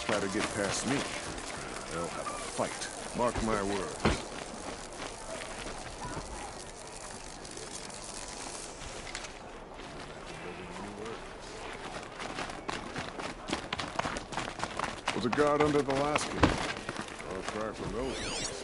try to get past me, they'll have a fight. Mark my words. Was a guard under the last king. I'll try from those days.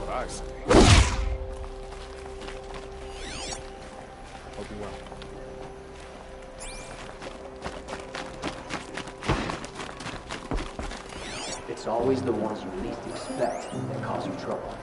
I say. Hope you well. It's always the ones you least expect that cause you trouble.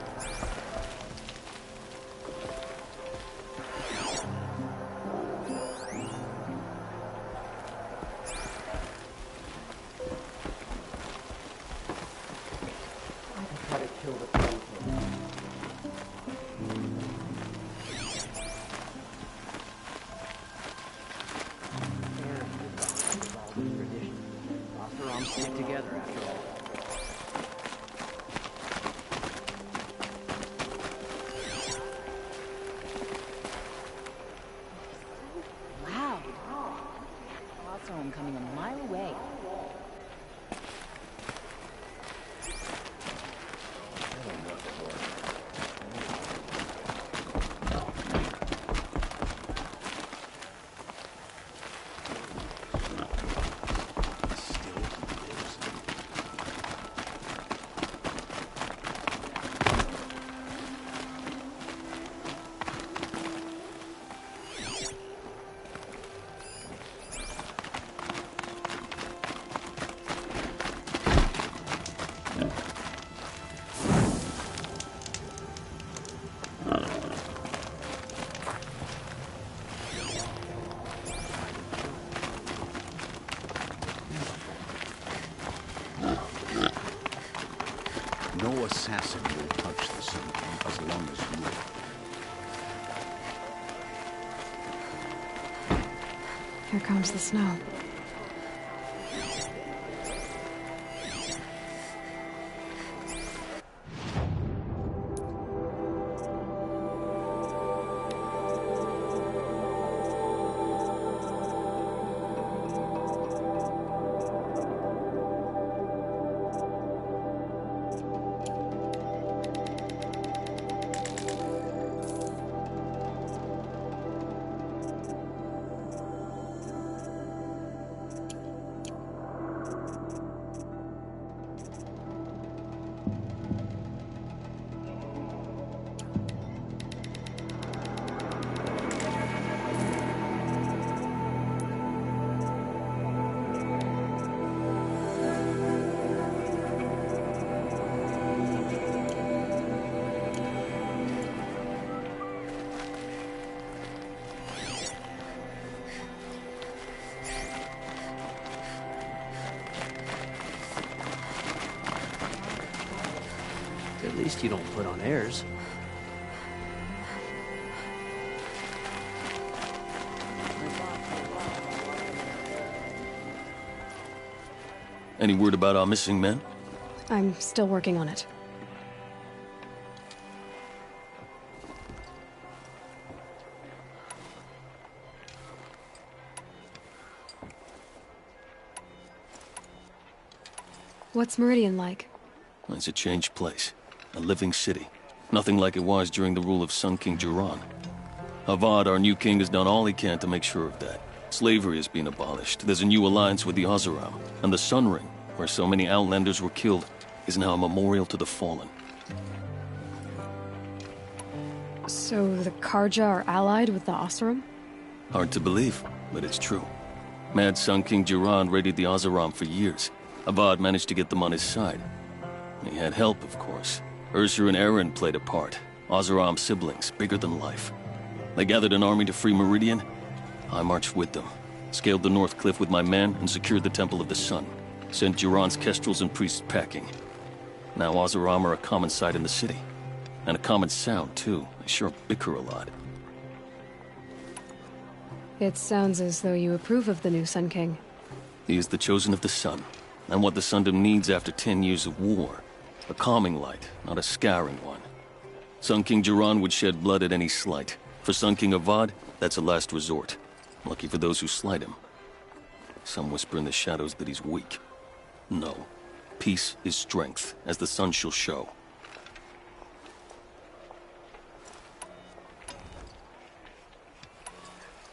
Stick together after all. Loud. Lots of them coming a mile away. No assassin will touch the Sun King as long as you live. Here comes the snow. At least you don't put on airs. Any word about our missing men? I'm still working on it. What's Meridian like? It's a changed place. A living city. Nothing like it was during the rule of Sun King Jiran. Avad, our new king, has done all he can to make sure of that. Slavery has been abolished. There's a new alliance with the Oseram. And the Sun Ring, where so many Outlanders were killed, is now a memorial to the fallen. So the Karja are allied with the Oseram? Hard to believe, but it's true. Mad Sun King Jiran raided the Oseram for years. Avad managed to get them on his side. He had help, of course. Ursur and Eren played a part. Oseram siblings, bigger than life. They gathered an army to free Meridian. I marched with them, scaled the North Cliff with my men, and secured the Temple of the Sun. Sent Jiran's kestrels and priests packing. Now Oseram are a common sight in the city. And a common sound, too. They sure bicker a lot. It sounds as though you approve of the new Sun King. He is the chosen of the sun, and what the Sundom needs after 10 years of war. A calming light, not a scouring one. Sun King Jiran would shed blood at any slight. For Sun King Avad, that's a last resort. Lucky for those who slight him. Some whisper in the shadows that he's weak. No. Peace is strength, as the sun shall show.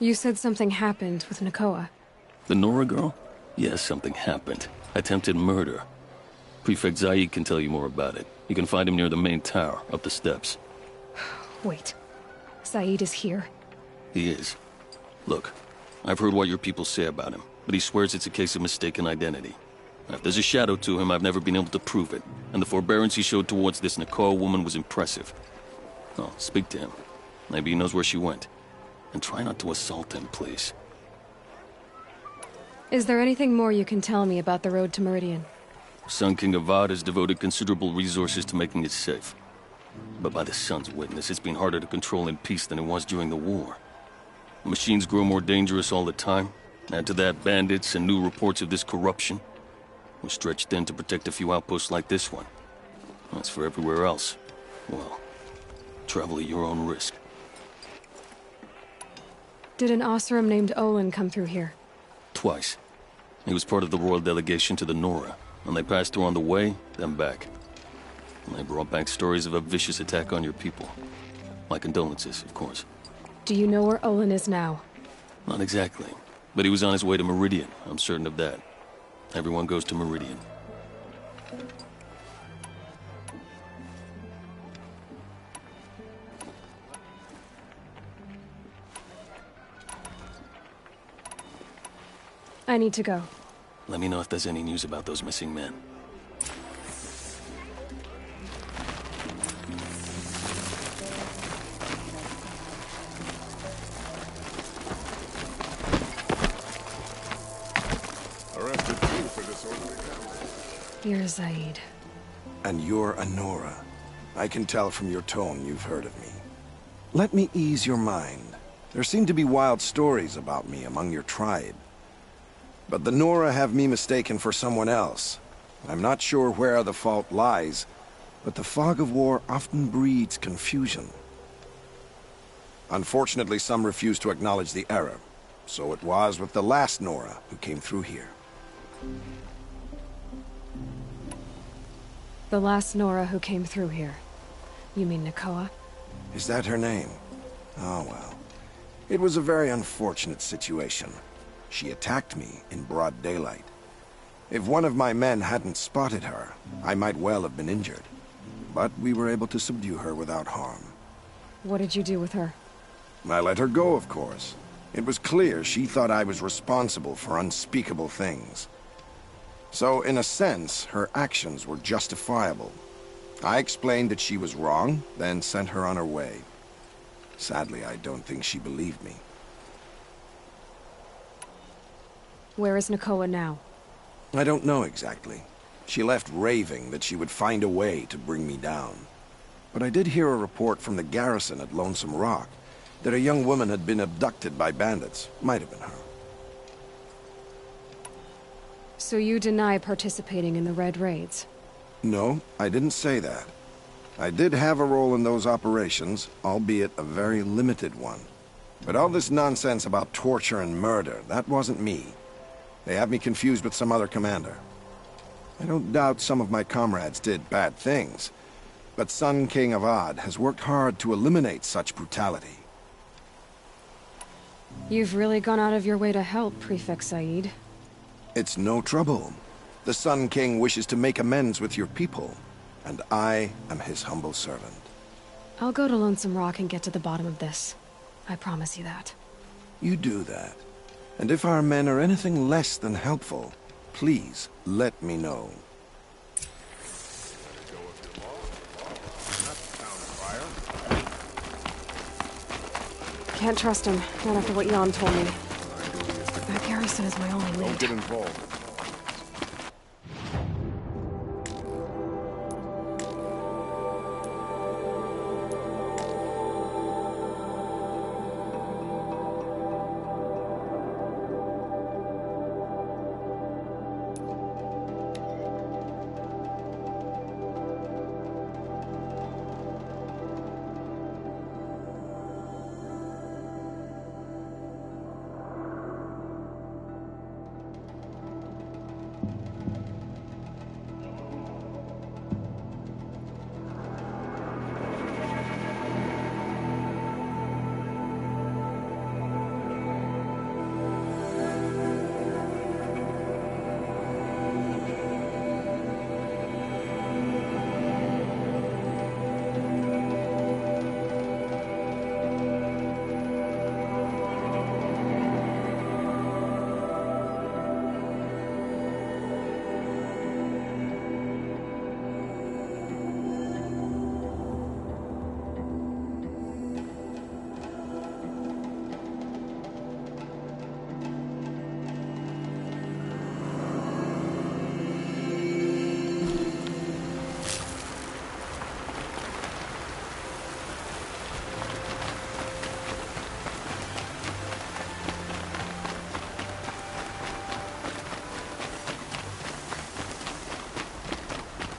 You said something happened with Nakoa. The Nora girl? Yes, something happened. Attempted murder. Prefect Zaid can tell you more about it. You can find him near the main tower, up the steps. Wait. Zaid is here. He is. Look, I've heard what your people say about him, but he swears it's a case of mistaken identity. If there's a shadow to him, I've never been able to prove it, and the forbearance he showed towards this Nakoa woman was impressive. Oh, speak to him. Maybe he knows where she went. And try not to assault him, please. Is there anything more you can tell me about the road to Meridian? Sun King Avad has devoted considerable resources to making it safe. But by the sun's witness, it's been harder to control in peace than it was during the war. Machines grow more dangerous all the time. Add to that bandits and new reports of this corruption. We're stretched thin to protect a few outposts like this one. As for everywhere else, well, travel at your own risk. Did an Osram named Olin come through here? Twice. He was part of the royal delegation to the Nora, and they passed through on the way, then back. And they brought back stories of a vicious attack on your people. My condolences, of course. Do you know where Olin is now? Not exactly, but he was on his way to Meridian, I'm certain of that. Everyone goes to Meridian. I need to go. Let me know if there's any news about those missing men. Arrested you for disorderly conduct. You're Zaid. And you're a Nora. I can tell from your tone you've heard of me. Let me ease your mind. There seem to be wild stories about me among your tribe. But the Nora have me mistaken for someone else. I'm not sure where the fault lies, but the fog of war often breeds confusion. Unfortunately, some refuse to acknowledge the error. So it was with the last Nora who came through here. The last Nora who came through here. You mean Nakoa? Is that her name? Oh well. It was a very unfortunate situation. She attacked me in broad daylight. If one of my men hadn't spotted her, I might well have been injured. But we were able to subdue her without harm. What did you do with her? I let her go, of course. It was clear she thought I was responsible for unspeakable things. So, in a sense, her actions were justifiable. I explained that she was wrong, then sent her on her way. Sadly, I don't think she believed me. Where is Nakoa now? I don't know exactly. She left raving that she would find a way to bring me down. But I did hear a report from the garrison at Lonesome Rock that a young woman had been abducted by bandits. Might have been her. So you deny participating in the Red Raids? No, I didn't say that. I did have a role in those operations, albeit a very limited one. But all this nonsense about torture and murder, that wasn't me. They have me confused with some other commander. I don't doubt some of my comrades did bad things, but Sun King Avad has worked hard to eliminate such brutality. You've really gone out of your way to help, Prefect Zaid. It's no trouble. The Sun King wishes to make amends with your people, and I am his humble servant. I'll go to Lonesome Rock and get to the bottom of this. I promise you that. You do that. And if our men are anything less than helpful, please let me know. Can't trust him, not after what Jan told me. That garrison is my only Don't lead. get involved.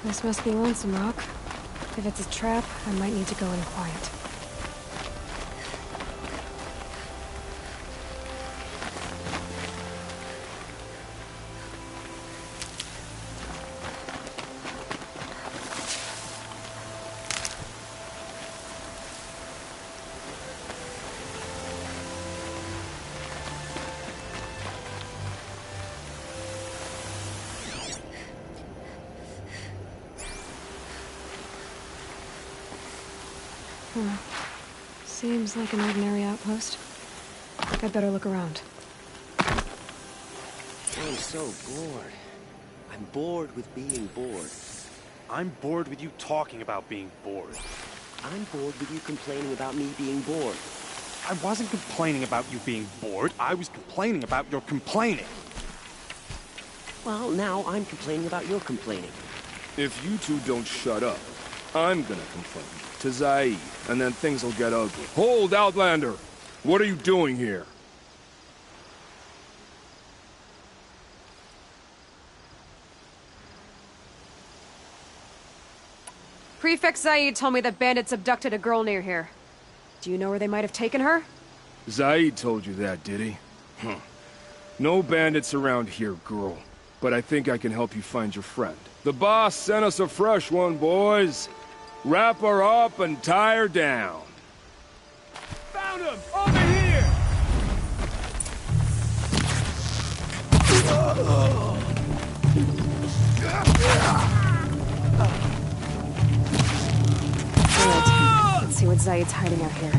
This must be Lonesome Rock. If it's a trap, I might need to go in quiet. Seems like an ordinary outpost. I'd better look around. I'm so bored. I'm bored with being bored. I'm bored with you talking about being bored. I'm bored with you complaining about me being bored. I wasn't complaining about you being bored. I was complaining about your complaining. Well, now I'm complaining about your complaining. If you two don't shut up, I'm gonna complain to Zaid, and then things will get ugly. Hold, Outlander! What are you doing here? Prefect Zaid told me that bandits abducted a girl near here. Do you know where they might have taken her? Zaid told you that, did he? Huh. No bandits around here, girl. But I think I can help you find your friend. The boss sent us a fresh one, boys. Wrap her up and tie her down. Found him! Over here! Good. Let's see what Zaid's hiding out here.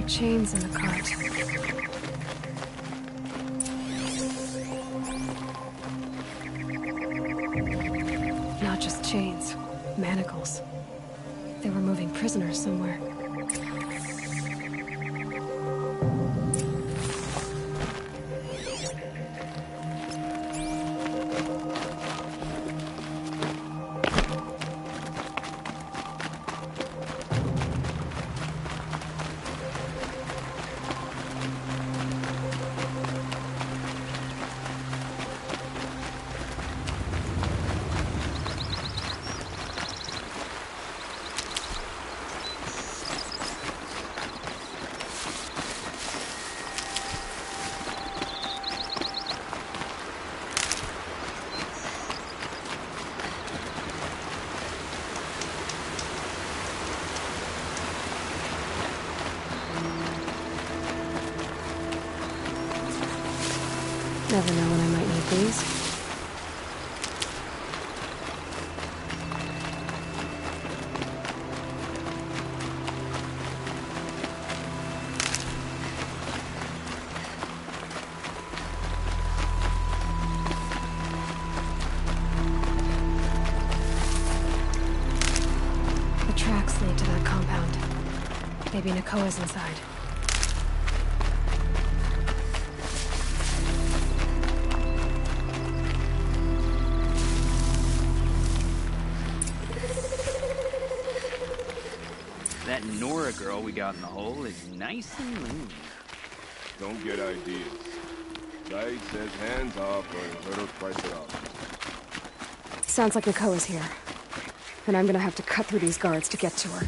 Chains in the cart. Not just chains, manacles. They were moving prisoners somewhere. Never know when I might need these. The tracks lead to that compound. Maybe Nakoa's inside. That Nora girl we got in the hole is nice and lean. Don't get ideas. Zaid says hands off or let her price it out. Sounds like Nakoa's here. And I'm gonna have to cut through these guards to get to her.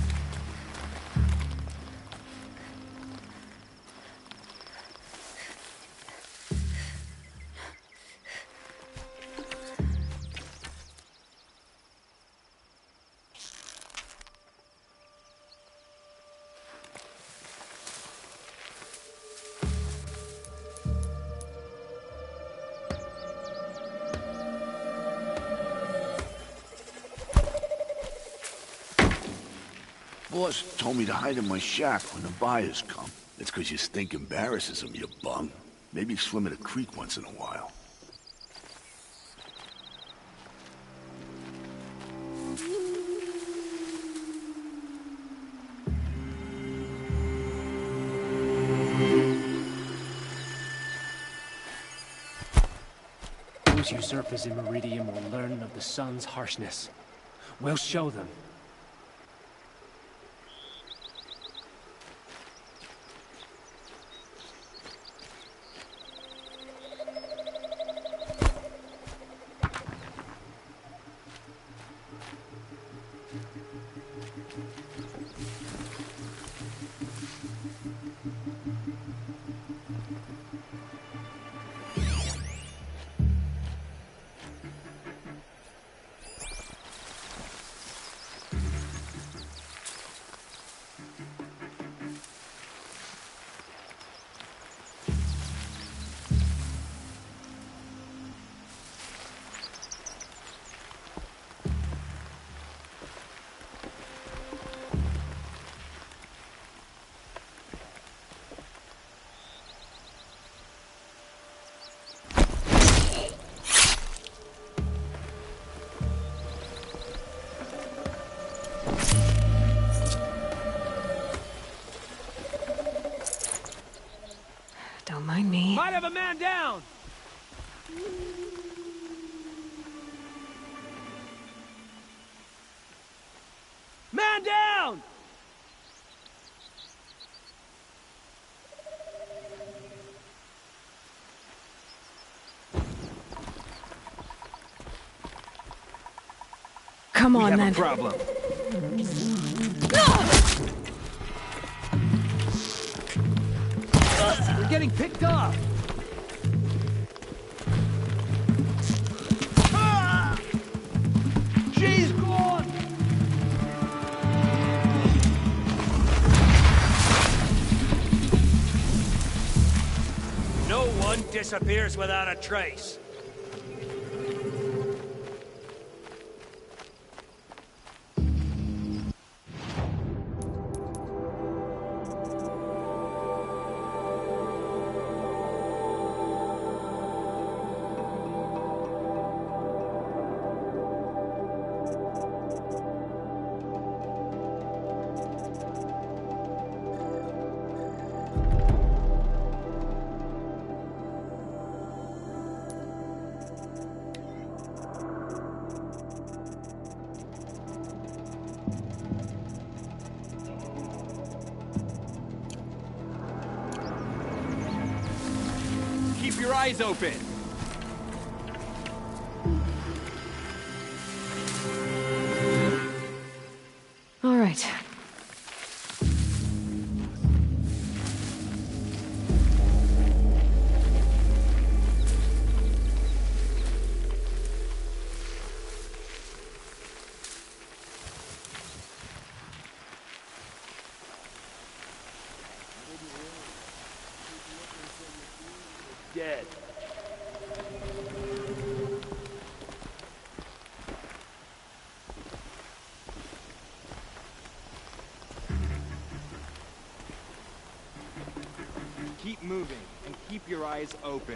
Boss told me to hide in my shack when the buyers come. That's 'cause you stink embarrasses them, you bum. Maybe swim in a creek once in a while. Those usurpers in Meridian will learn of the sun's harshness. We'll show them. Don't mind me. Might have a man down! Man down! Come on, we have then. a problem. We're getting picked up. She's gone. No one disappears without a trace. Keep your eyes open. All right. Dead. Keep moving and keep your eyes open.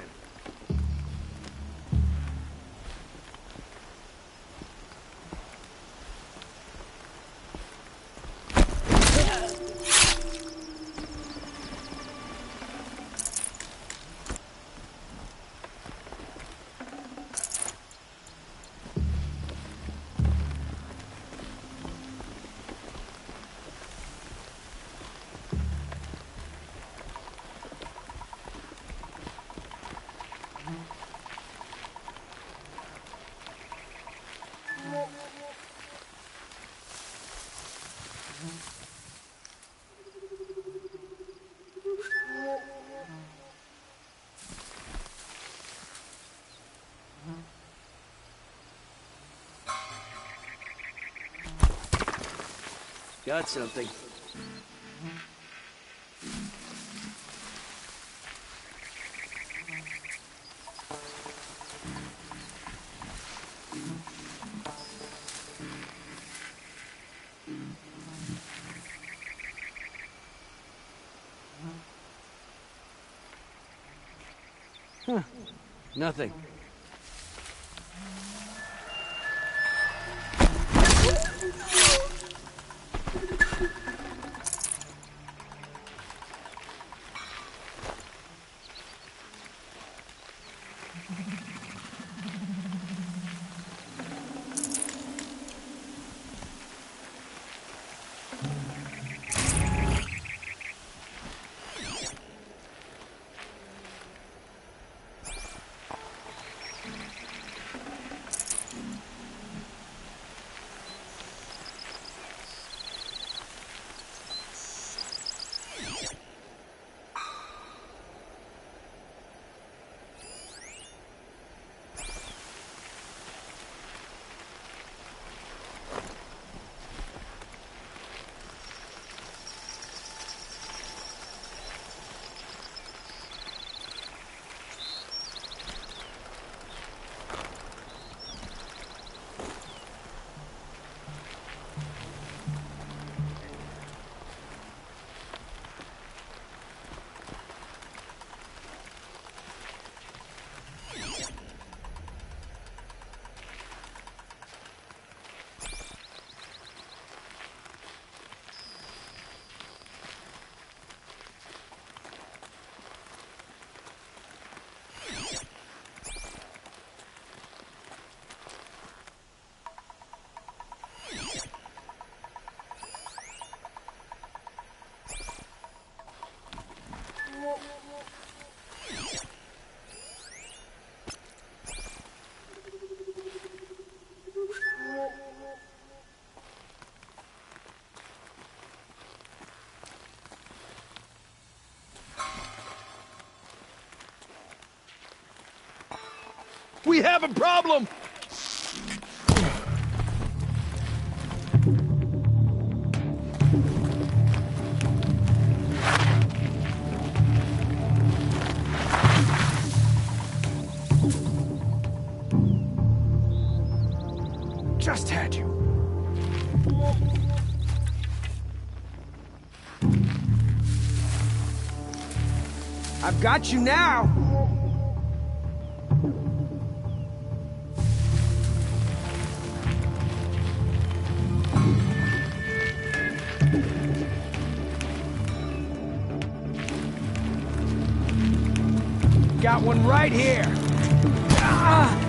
Got something. Nothing. We have a problem! Just had you. I've got you now! Got one right here. Ah!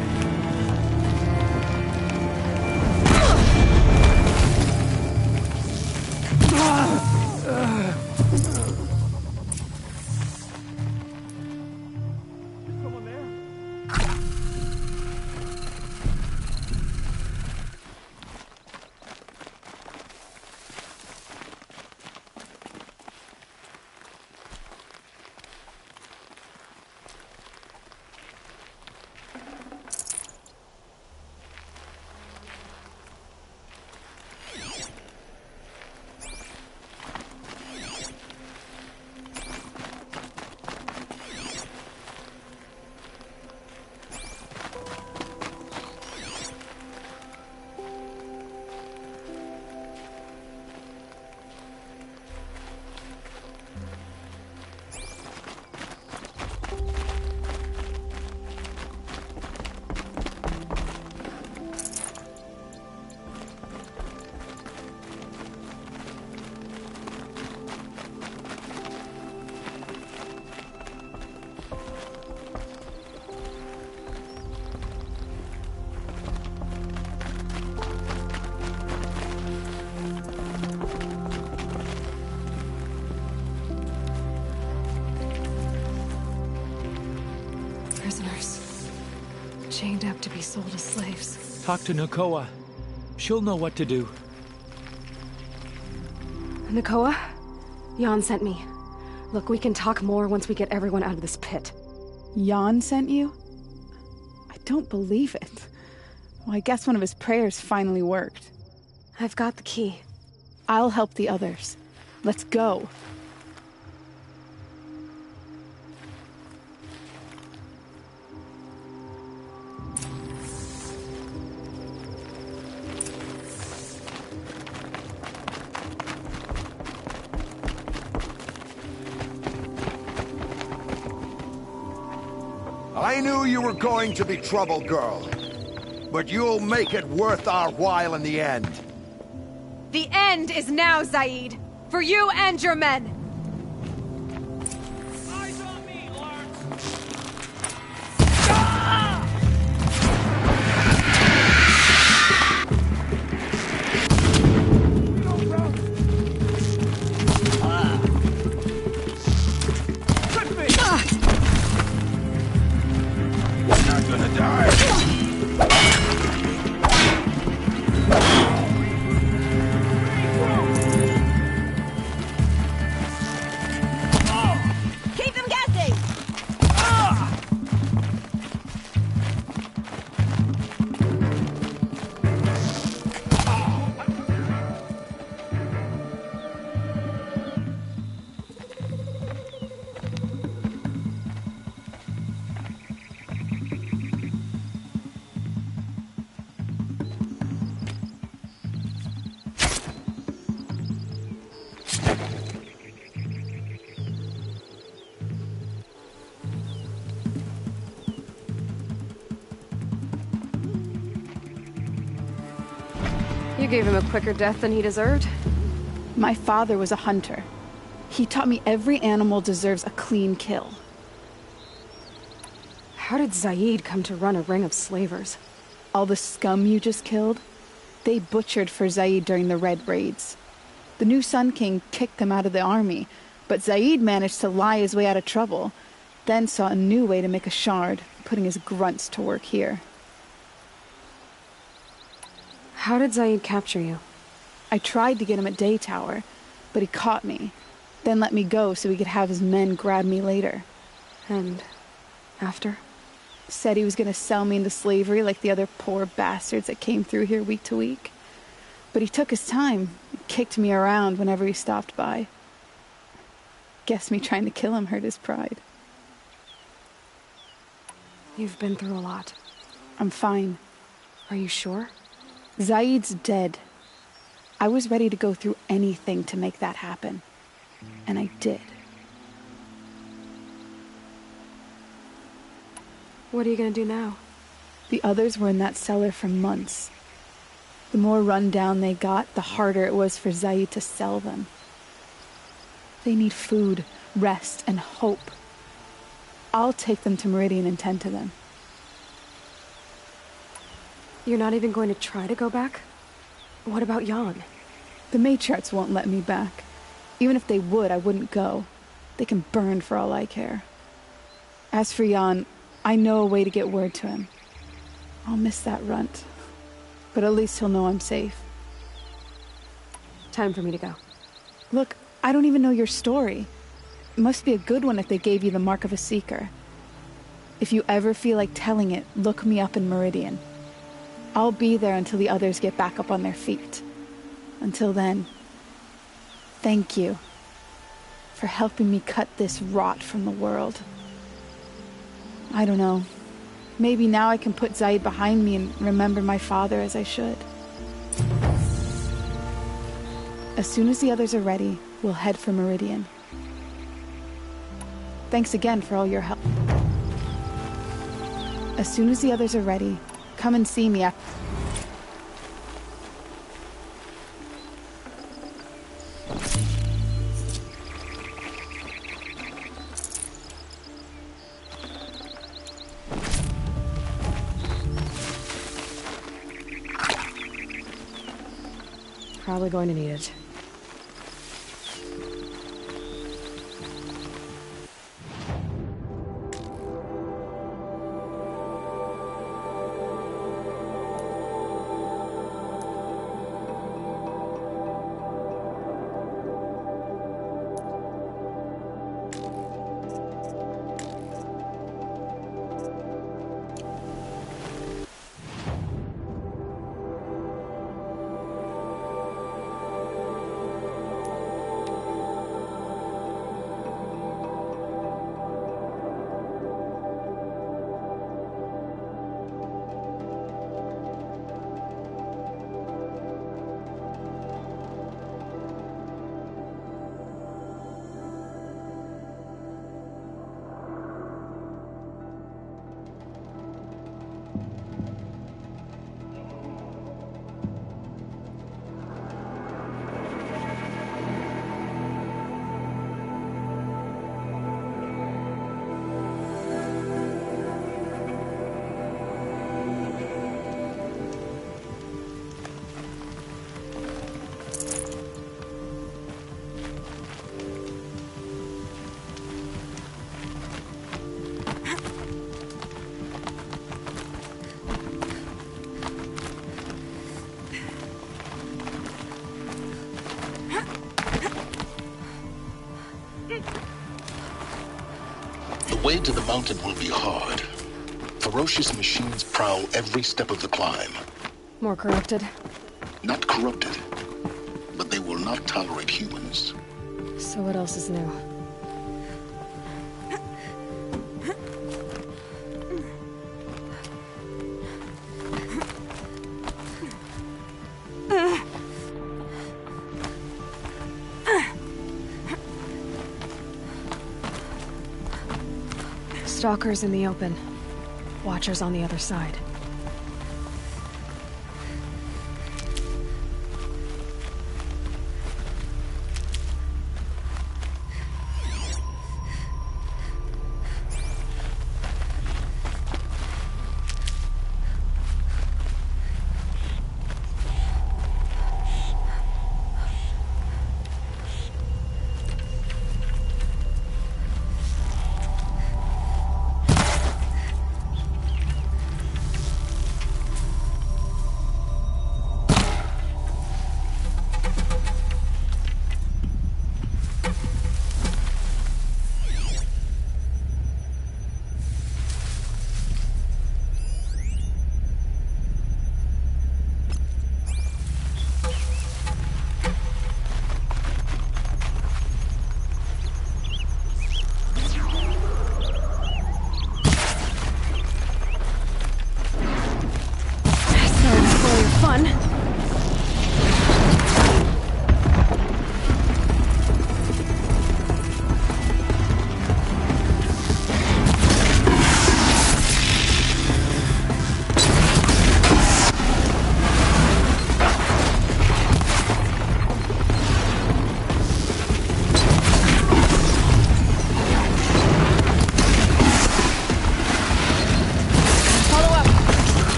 Chained up to be sold as slaves. Talk to Nakoa. She'll know what to do. Nakoa? Jan sent me. Look, we can talk more once we get everyone out of this pit. Jan sent you? I don't believe it. Well, I guess one of his prayers finally worked. I've got the key. I'll help the others. Let's go. I knew you were going to be trouble, girl. But you'll make it worth our while in the end. The end is now, Zaid. For you and your men. You gave him a quicker death than he deserved. My father was a hunter. He taught me every animal deserves a clean kill. How did Zaid come to run a ring of slavers? All the scum you just killed, they butchered for Zaid during the Red Raids. The new Sun King kicked them out of the army, but Zaid managed to lie his way out of trouble, then saw a new way to make a shard, putting his grunts to work here. How did Zaid capture you? I tried to get him at Day Tower, but he caught me, then let me go so he could have his men grab me later. And after? Said he was going to sell me into slavery like the other poor bastards that came through here week to week. But he took his time, kicked me around whenever he stopped by. Guess me trying to kill him hurt his pride. You've been through a lot. I'm fine. Are you sure? Zaid's dead. I was ready to go through anything to make that happen. And I did. What are you gonna do now? The others were in that cellar for months. The more run down they got, the harder it was for Zaid to sell them. They need food, rest, and hope. I'll take them to Meridian and tend to them. You're not even going to try to go back? What about Jan? The matriarchs won't let me back. Even if they would, I wouldn't go. They can burn for all I care. As for Jan, I know a way to get word to him. I'll miss that runt. But at least he'll know I'm safe. Time for me to go. Look, I don't even know your story. It must be a good one if they gave you the mark of a seeker. If you ever feel like telling it, look me up in Meridian. I'll be there until the others get back up on their feet. Until then, thank you for helping me cut this rot from the world. I don't know. Maybe now I can put Zaid behind me and remember my father as I should. As soon as the others are ready, we'll head for Meridian. Thanks again for all your help. As soon as the others are ready, come and see me after. Probably going to need it. way to the mountain will be hard. Ferocious machines prowl every step of the climb. More corrupted? Not corrupted, but they will not tolerate humans. So what else is new? Stalkers in the open. Watchers on the other side.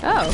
Oh.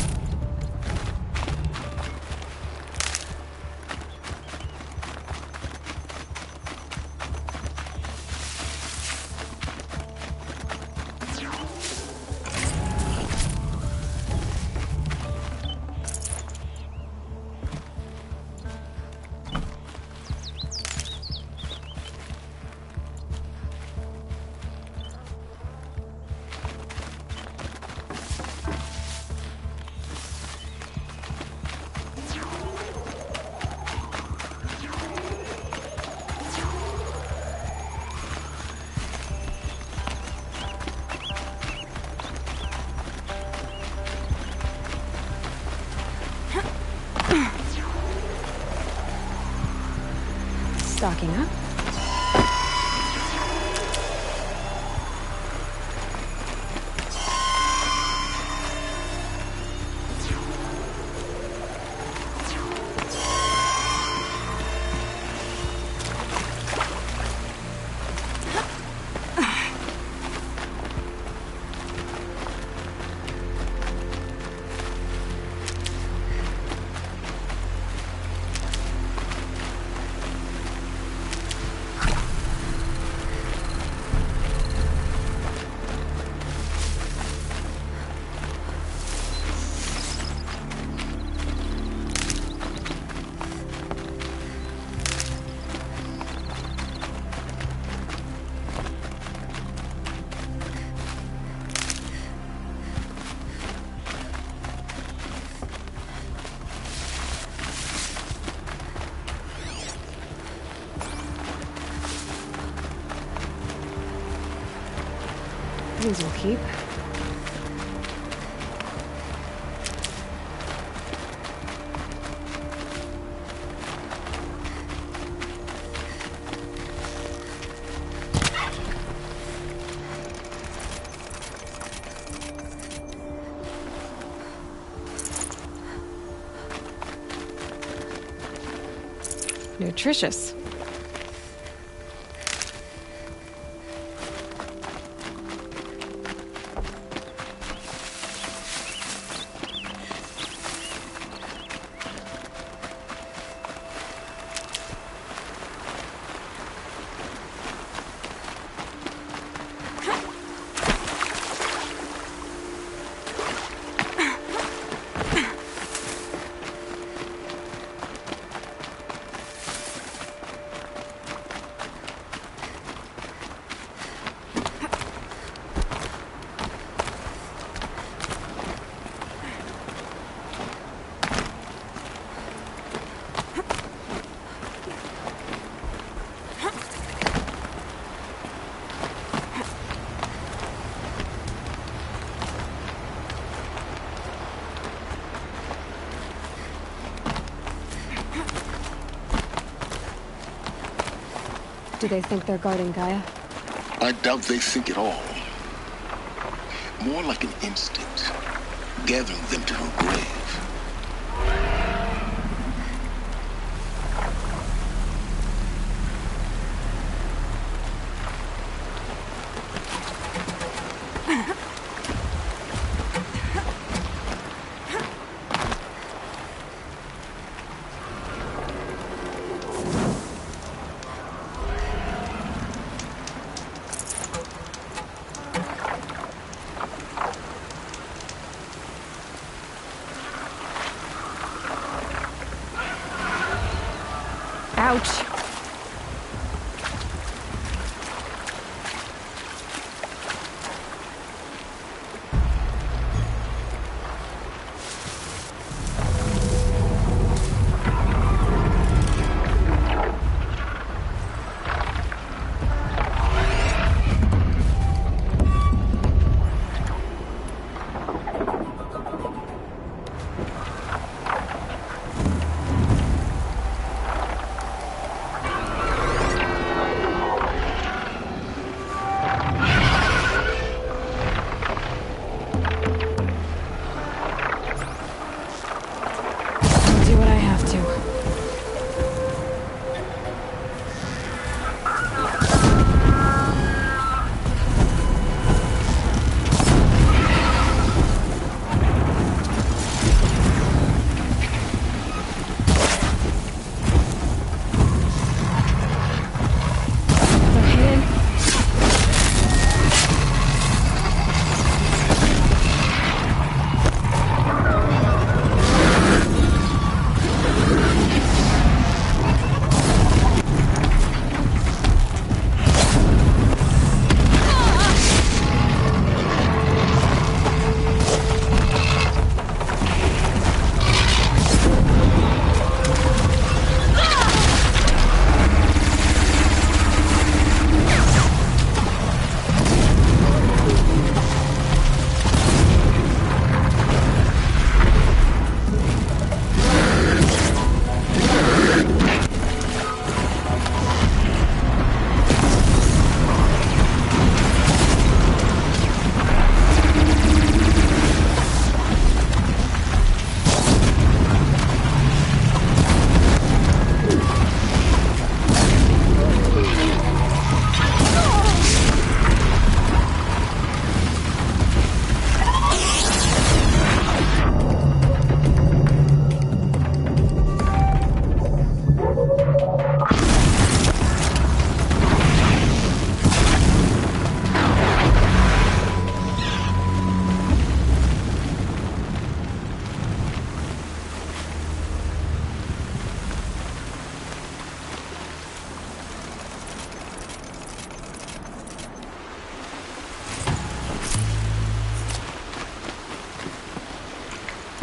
Stocking up. These will keep. Nutritious. Do they think they're guarding Gaia? I doubt they think at all. More like an instinct, gathering them to her grave. Ouch.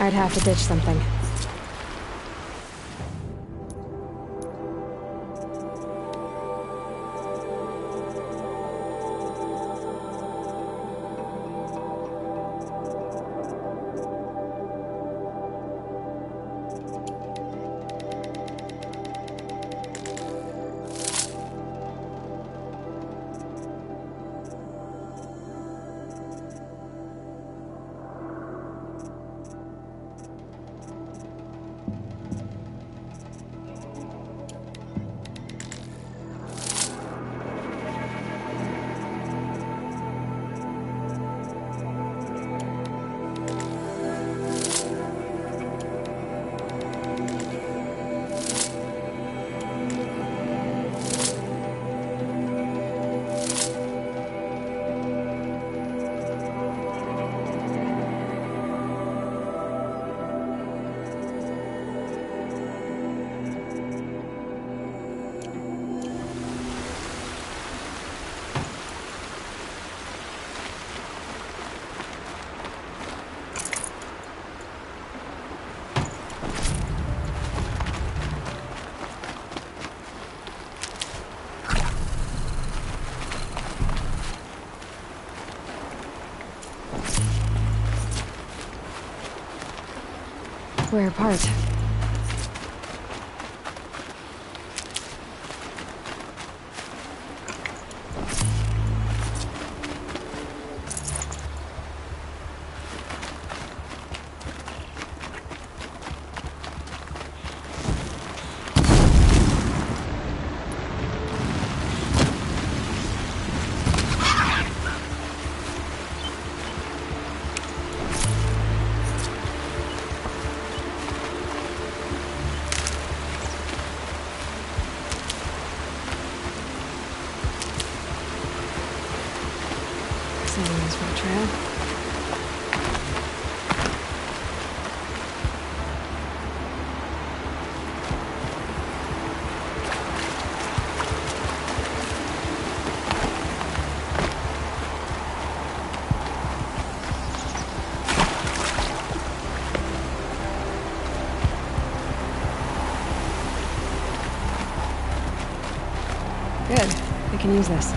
I'd have to ditch something. We're apart. Someone's for a trail. Good. We can use this.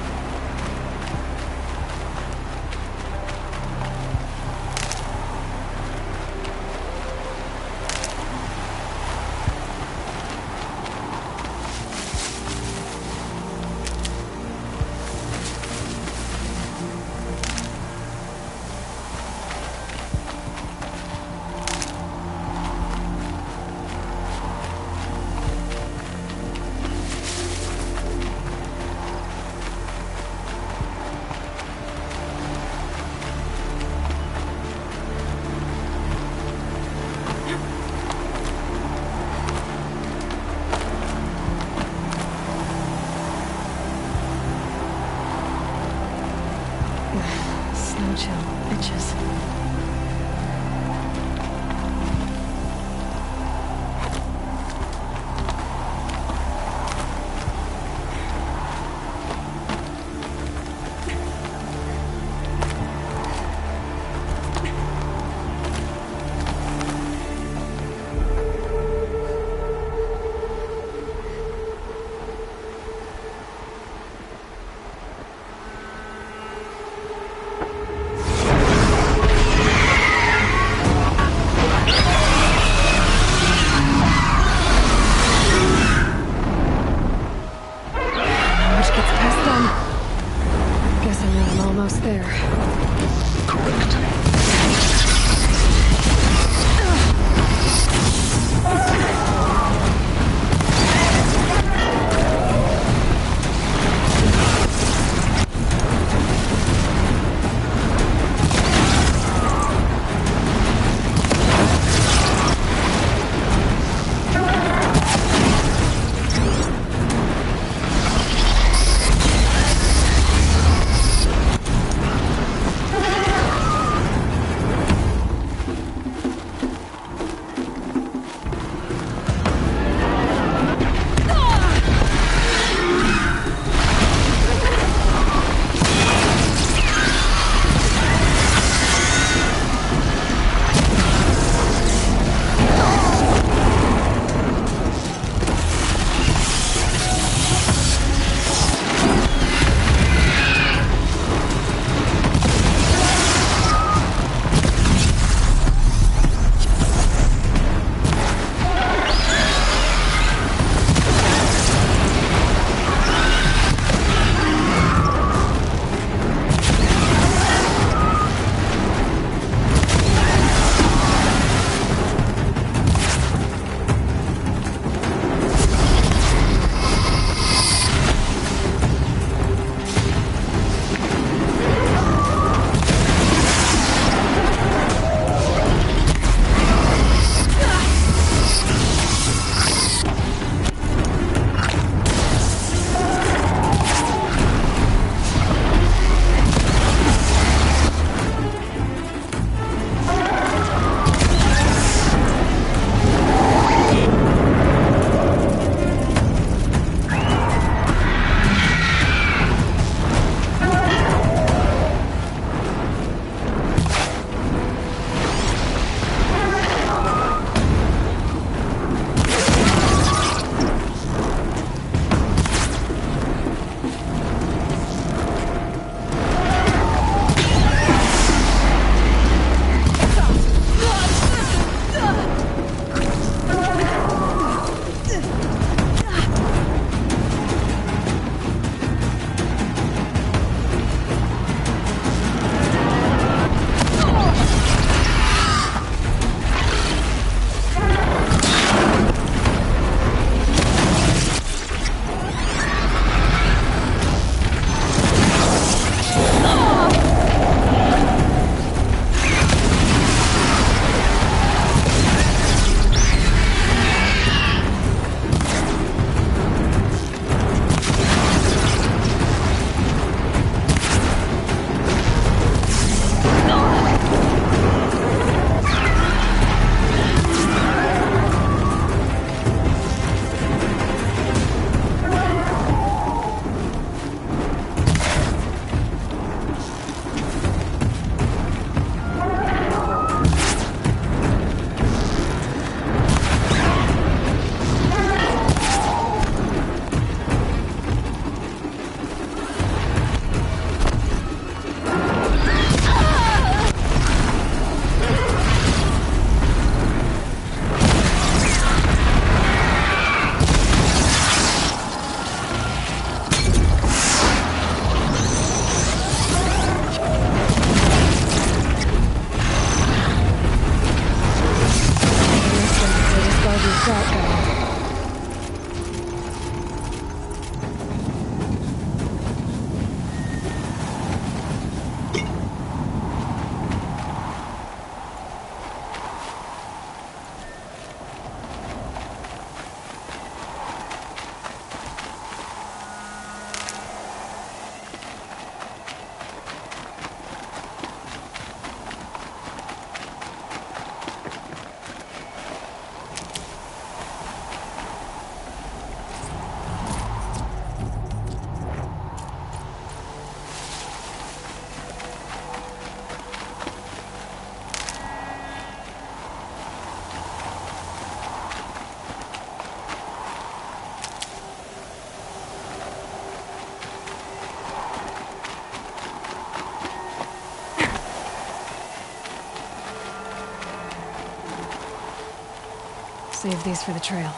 Save these for the trail.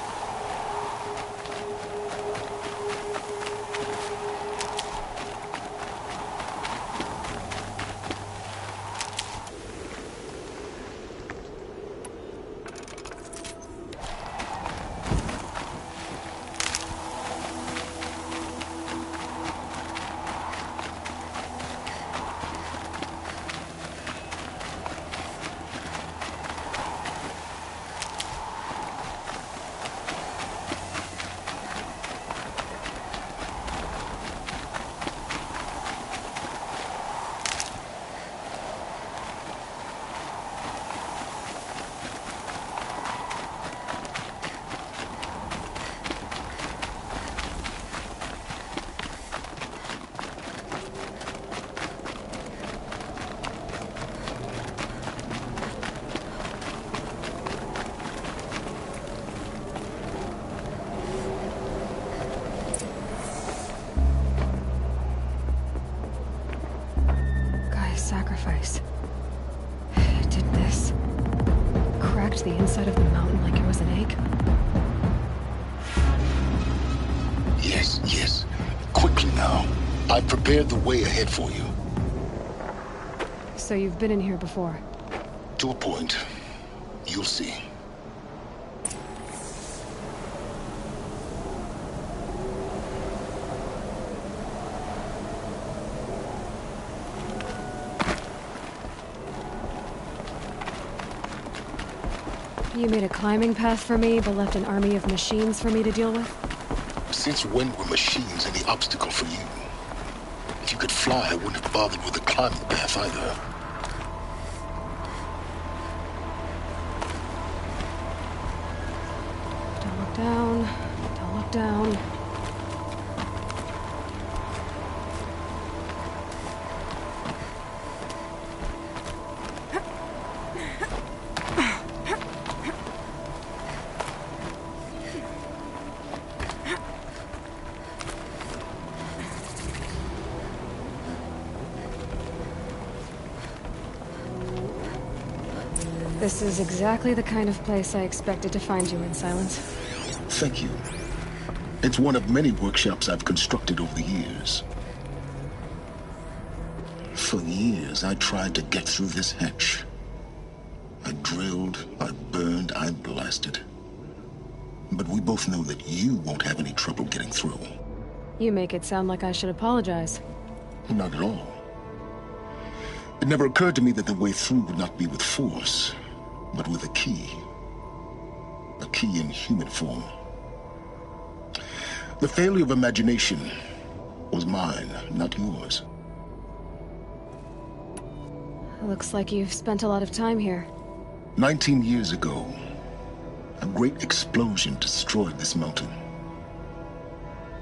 Sacrifice. It did this. Cracked the inside of the mountain like it was an egg. Yes, yes. Quickly now. I've prepared the way ahead for you. So you've been in here before? To a point. You'll see. You made a climbing path for me, but left an army of machines for me to deal with? Since when were machines any obstacle for you? If you could fly, I wouldn't have bothered with the climbing path either. Don't look down. Don't look down. This is exactly the kind of place I expected to find you in, Silence. Thank you. It's one of many workshops I've constructed over the years. For years, I tried to get through this hatch. I drilled, I burned, I blasted. But we both know that you won't have any trouble getting through. You make it sound like I should apologize. Not at all. It never occurred to me that the way through would not be with force, but with a key. A key in human form. The failure of imagination was mine, not yours. Looks like you've spent a lot of time here. 19 years ago, a great explosion destroyed this mountain.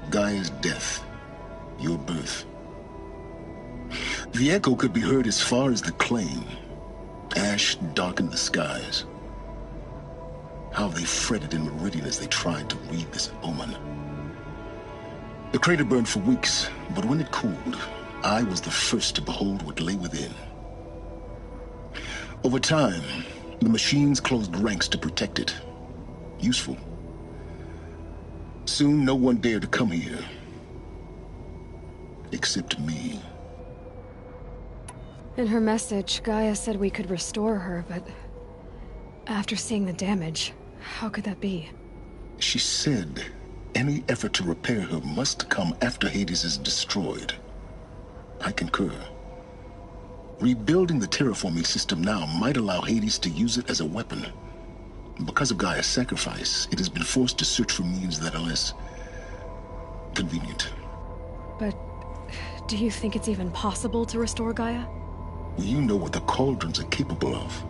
Gaia's death, your birth. The echo could be heard as far as the claim. Ash darkened the skies. How they fretted in Meridian as they tried to read this omen. The crater burned for weeks, but when it cooled, I was the first to behold what lay within. Over time, the machines closed ranks to protect it. Useful. Soon, no one dared to come here. Except me. In her message, Gaia said we could restore her, but after seeing the damage, how could that be? She said any effort to repair her must come after Hades is destroyed. I concur. Rebuilding the terraforming system now might allow Hades to use it as a weapon. Because of Gaia's sacrifice, it has been forced to search for means that are less convenient. But do you think it's even possible to restore Gaia? You know what the Cauldrons are capable of.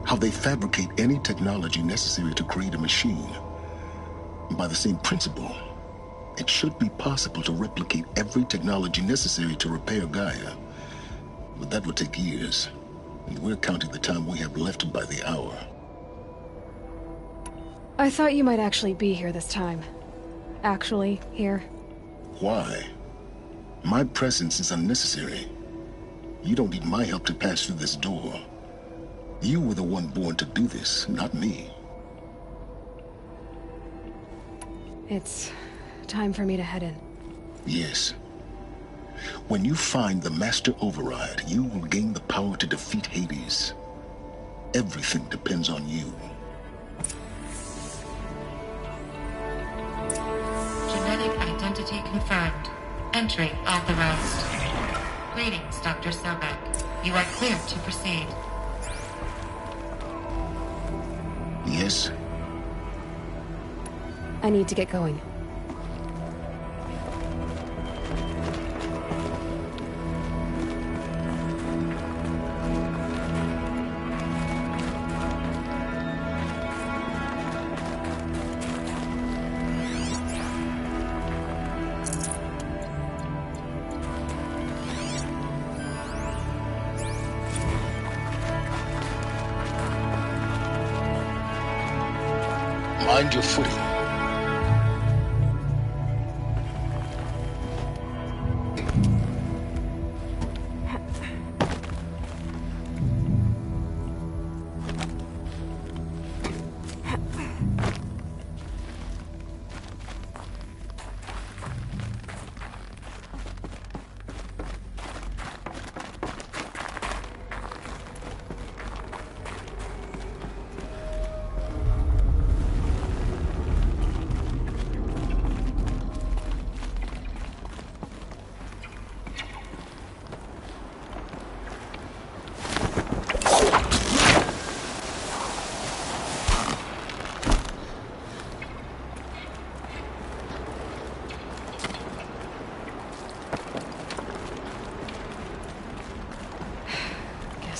How they fabricate any technology necessary to create a machine. By the same principle, it should be possible to replicate every technology necessary to repair Gaia. But that would take years, and we're counting the time we have left by the hour. I thought you might actually be here this time. Actually, here. Why? My presence is unnecessary. You don't need my help to pass through this door. You were the one born to do this, not me. It's time for me to head in. Yes. When you find the Master Override, you will gain the power to defeat Hades. Everything depends on you. Genetic identity confirmed. Entry authorized. Greetings, Dr. Sobek. You are cleared to proceed. Yes? I need to get going. Mind your footing.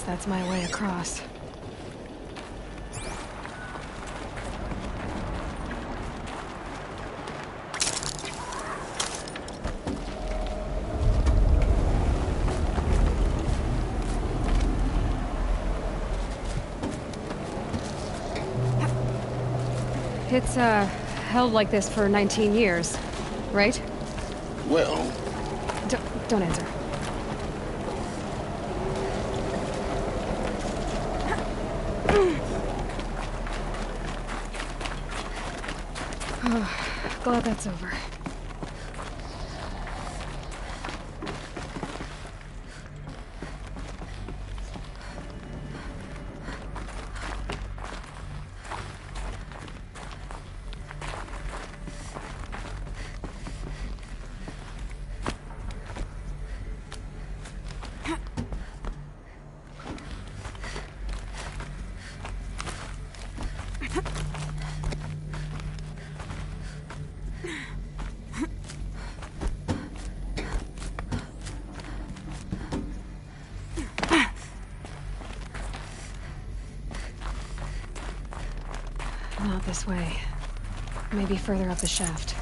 That's my way across. It's, held like this for 19 years, right? Well... Don't answer. Glad that's over. Not this way. Maybe further up the shaft.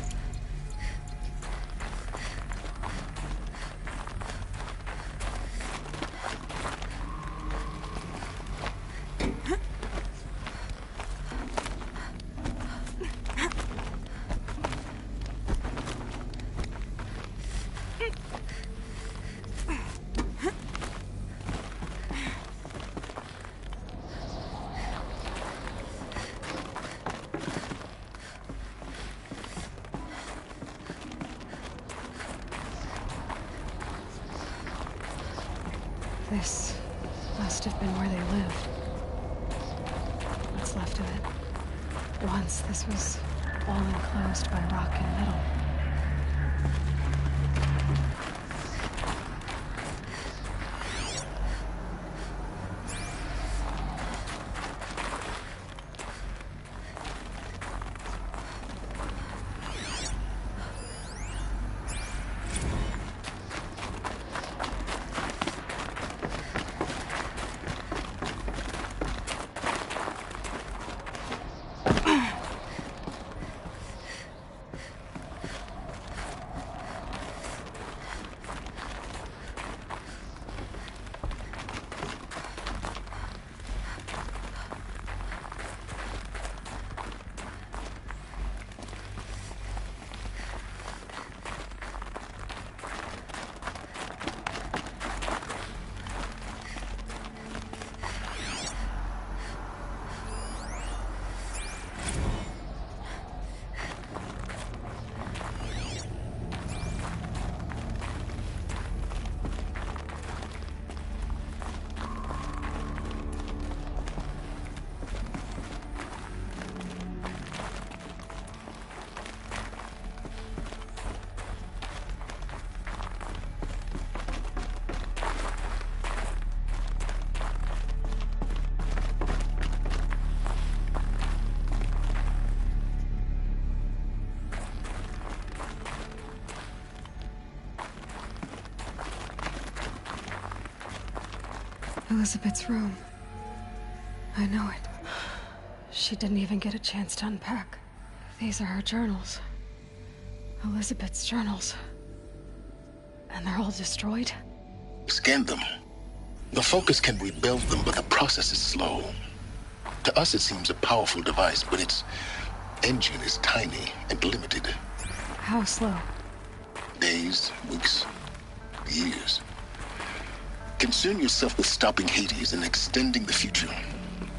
This must have been where they lived. What's left of it. Once this was all enclosed by rock and metal. Elizabeth's room. I know it. She didn't even get a chance to unpack. These are her journals. Elizabeth's journals. And they're all destroyed? Scan them. The Focus can rebuild them, but the process is slow. To us, it seems a powerful device, but its engine is tiny and limited. How slow? Days, weeks, years. Concern yourself with stopping Hades and extending the future,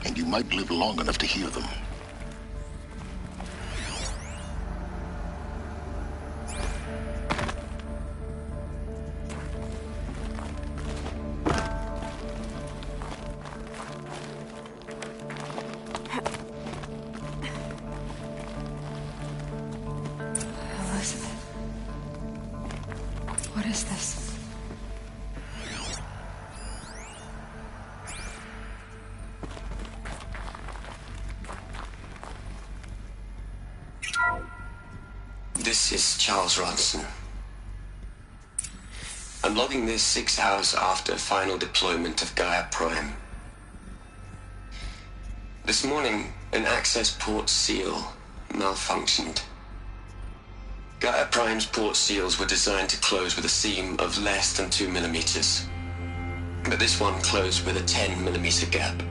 and you might live long enough to hear them. Elizabeth. What is this? This is Charles Ronson. I'm logging this 6 hours after final deployment of Gaia Prime. This morning, an access port seal malfunctioned. Gaia Prime's port seals were designed to close with a seam of less than 2 millimeters. But this one closed with a 10 millimeter gap.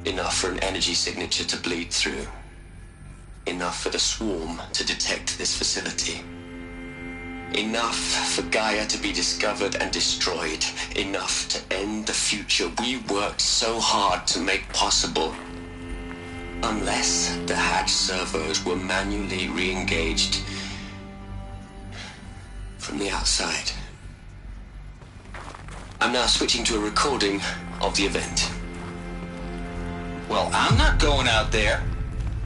Enough for an energy signature to bleed through. Enough for the swarm to detect this facility. Enough for Gaia to be discovered and destroyed. Enough to end the future we worked so hard to make possible. Unless the hatch servos were manually re-engaged from the outside. I'm now switching to a recording of the event. Well, I'm not going out there.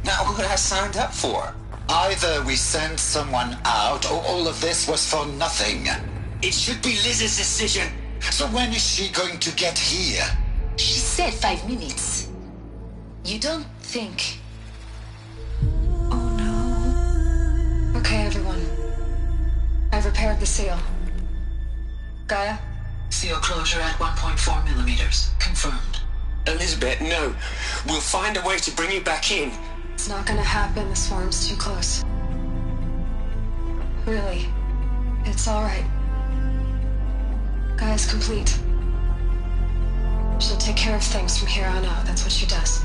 Now, what I signed up for? Either we send someone out, or all of this was for nothing. It should be Liz's decision. So when is she going to get here? She said 5 minutes. You don't think... Okay, everyone. I've repaired the seal. Gaia? Seal closure at 1.4 millimeters. Confirmed. Elizabeth, no. We'll find a way to bring you back in. It's not gonna happen. The swarm's too close. Really. It's alright. Gaia's complete. She'll take care of things from here on out. That's what she does.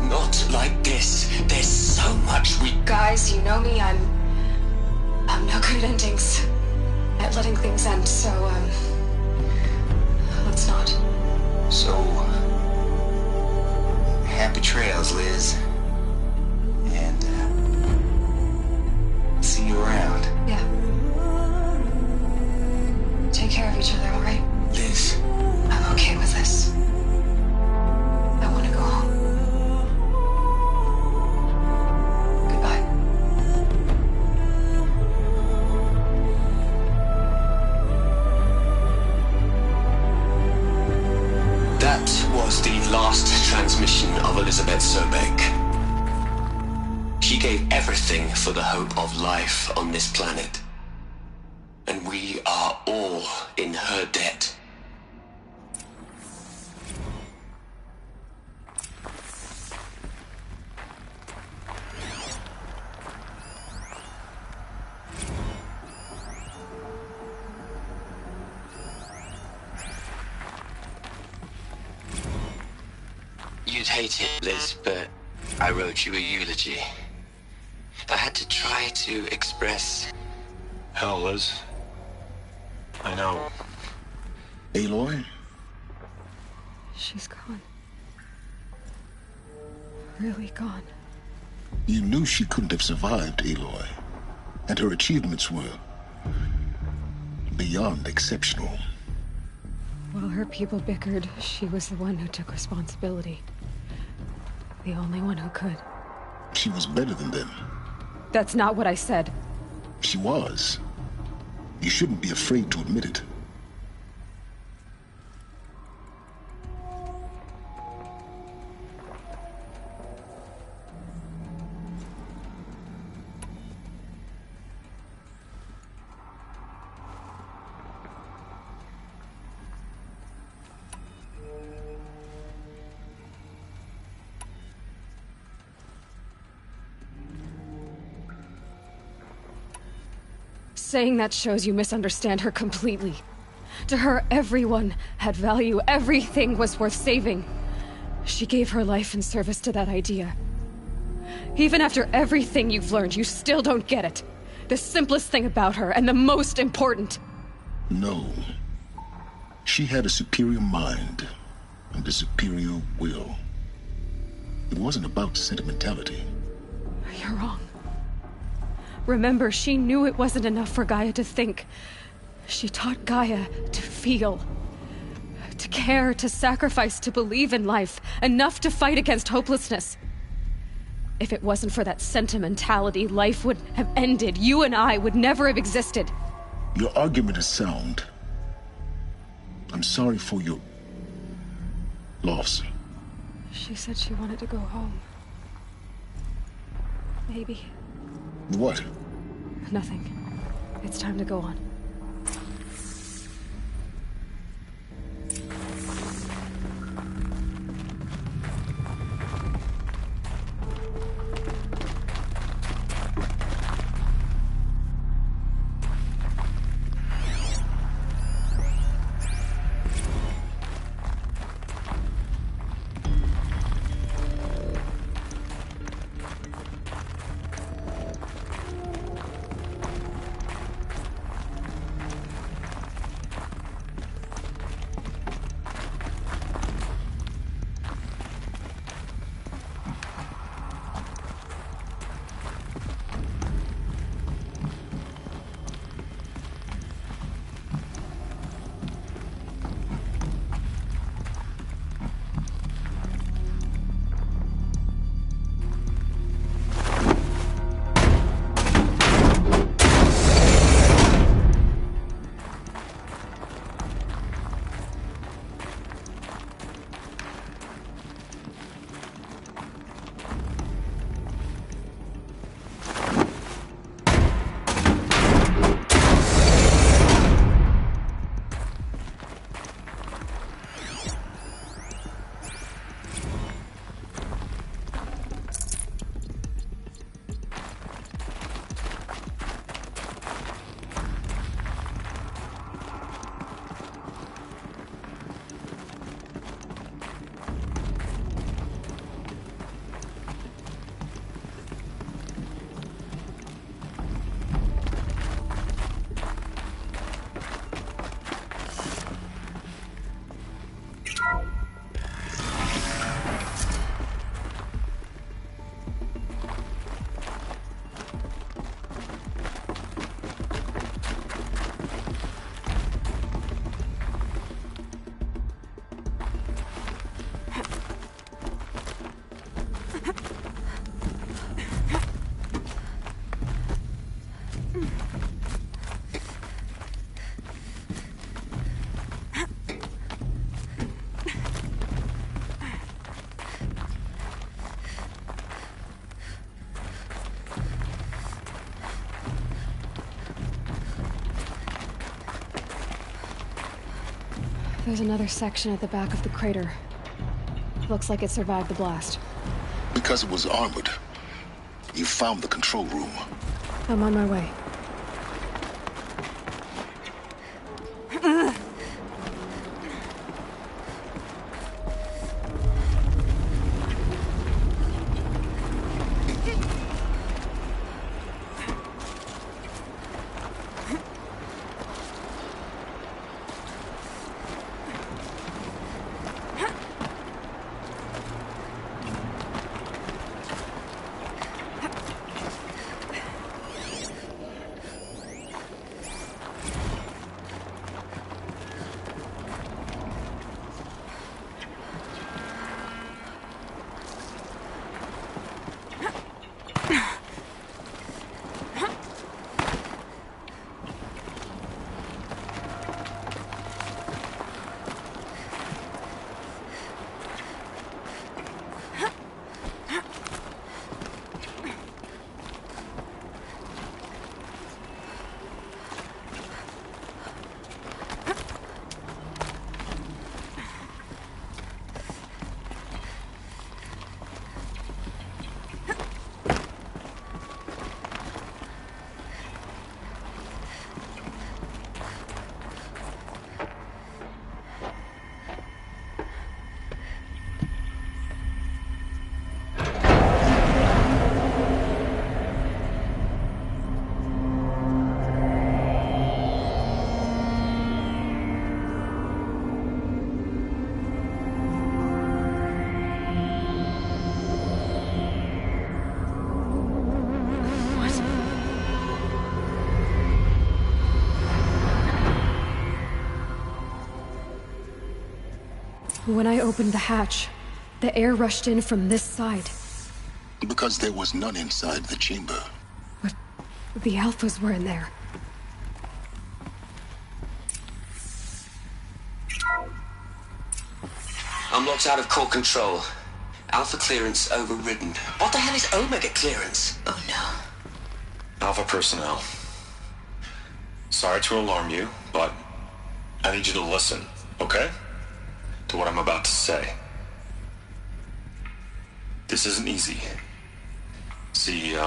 Not like this. There's so much we... Guys, you know me. I'm no good at endings. At letting things end, so, let's not. So... happy trails, Liz. And, see you around. Yeah. Take care of each other, alright? Liz. I'm okay with this. I want to go home. Goodbye. That was the last transmission of Elizabeth Sobek. She gave everything for the hope of life on this planet. And we are all in her debt. You'd hate it, Liz, but I wrote you a eulogy. I had to try to express... Hell, Liz. I know. Aloy? She's gone. Really gone. You knew she couldn't have survived, Aloy. And her achievements were... beyond exceptional. While her people bickered, she was the one who took responsibility. The only one who could. She was better than them. That's not what I said. She was. You shouldn't be afraid to admit it. Saying that shows you misunderstand her completely. To her, everyone had value. Everything was worth saving. She gave her life in service to that idea. Even after everything you've learned, you still don't get it. The simplest thing about her, and the most important. No. She had a superior mind and a superior will. It wasn't about sentimentality. You're wrong. Remember, she knew it wasn't enough for Gaia to think. She taught Gaia to feel. To care, to sacrifice, to believe in life. Enough to fight against hopelessness. If it wasn't for that sentimentality, life would have ended. You and I would never have existed. Your argument is sound. I'm sorry for your loss. She said she wanted to go home. Maybe. What? Nothing. It's time to go on. There's another section at the back of the crater. Looks like it survived the blast. Because it was armored. You found the control room. I'm on my way. When I opened the hatch, the air rushed in from this side. Because there was none inside the chamber. But the Alphas were in there. I'm locked out of core control. Alpha clearance overridden. What the hell is Omega clearance? Oh no. Alpha personnel. Sorry to alarm you, but I need you to listen, okay? To what I'm about to say. This isn't easy. See,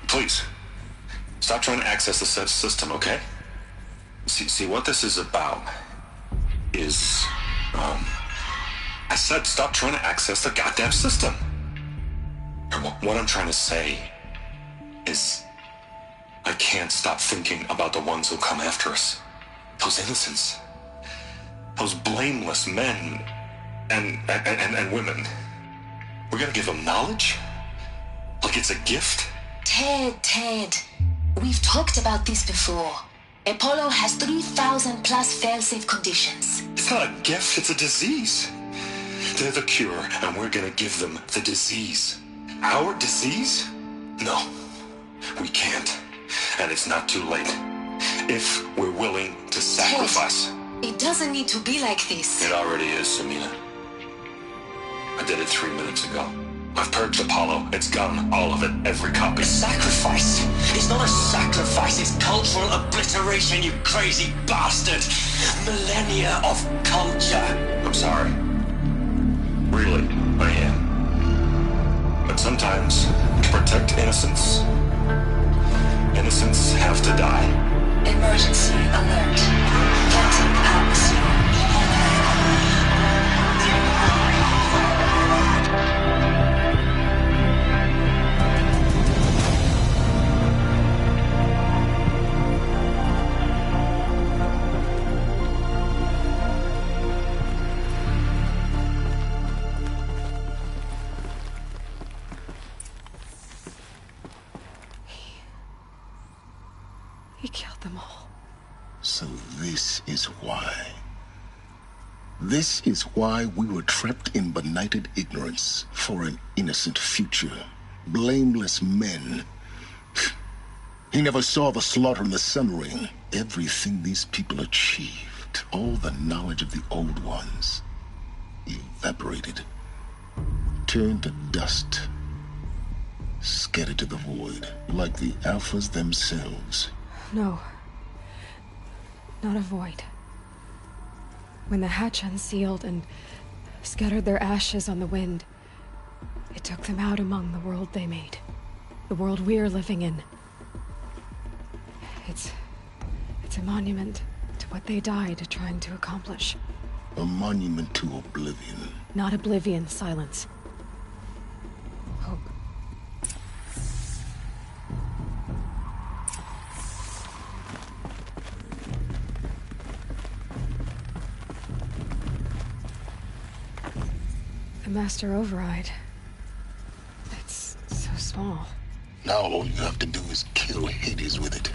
please, stop trying to access the system, okay? See, what this is about is, I said stop trying to access the goddamn system. And what I'm trying to say is, I can't stop thinking about the ones who come after us. Those innocents. Those blameless men and women. We're gonna give them knowledge? Like it's a gift? Ted. We've talked about this before. Apollo has 3,000 plus fail-safe conditions. It's not a gift, it's a disease. They're the cure, and we're gonna give them the disease. Our disease? No, we can't. And it's not too late. If we're willing to sacrifice. Ted, it doesn't need to be like this. It already is, Samina. I did it 3 minutes ago. I've purged Apollo. It's gone. All of it. Every copy. Sacrifice? It's not a sacrifice. It's cultural obliteration, you crazy bastard. Millennia of culture. I'm sorry. Really, I am. But sometimes, to protect innocence, innocents have to die. Emergency alert. Captain atmosphere. He killed them all. So this is why. This is why we were trapped in benighted ignorance for an innocent future. Blameless men. He never saw the slaughter in the Sun Ring. Everything these people achieved, all the knowledge of the old ones, evaporated, turned to dust, scattered to the void, like the Alphas themselves. No. Not a void. When the hatch unsealed and scattered their ashes on the wind, it took them out among the world they made. The world we're living in. It's a monument to what they died trying to accomplish. A monument to oblivion. Not oblivion, silence. Hope. The master override. It's so small. Now all you have to do is kill Hades with it.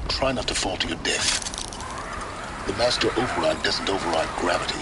Try not to fall to your death. The master override doesn't override gravity.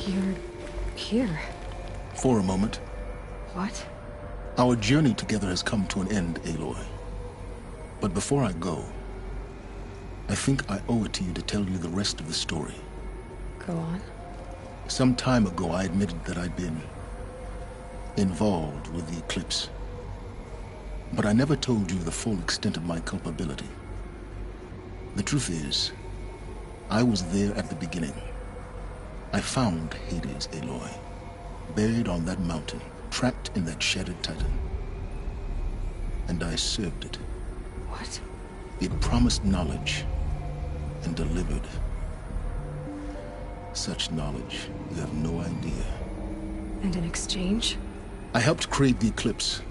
You're here. For a moment. What? Our journey together has come to an end, Aloy. But before I go, I think I owe it to you to tell you the rest of the story. Go on. Some time ago, I admitted that I'd been involved with the eclipse. But I never told you the full extent of my culpability. The truth is, I was there at the beginning. I found Hades, Aloy, buried on that mountain, trapped in that shattered titan. And I served it. What? It promised knowledge and delivered. Such knowledge, you have no idea. And in exchange? I helped create the eclipse.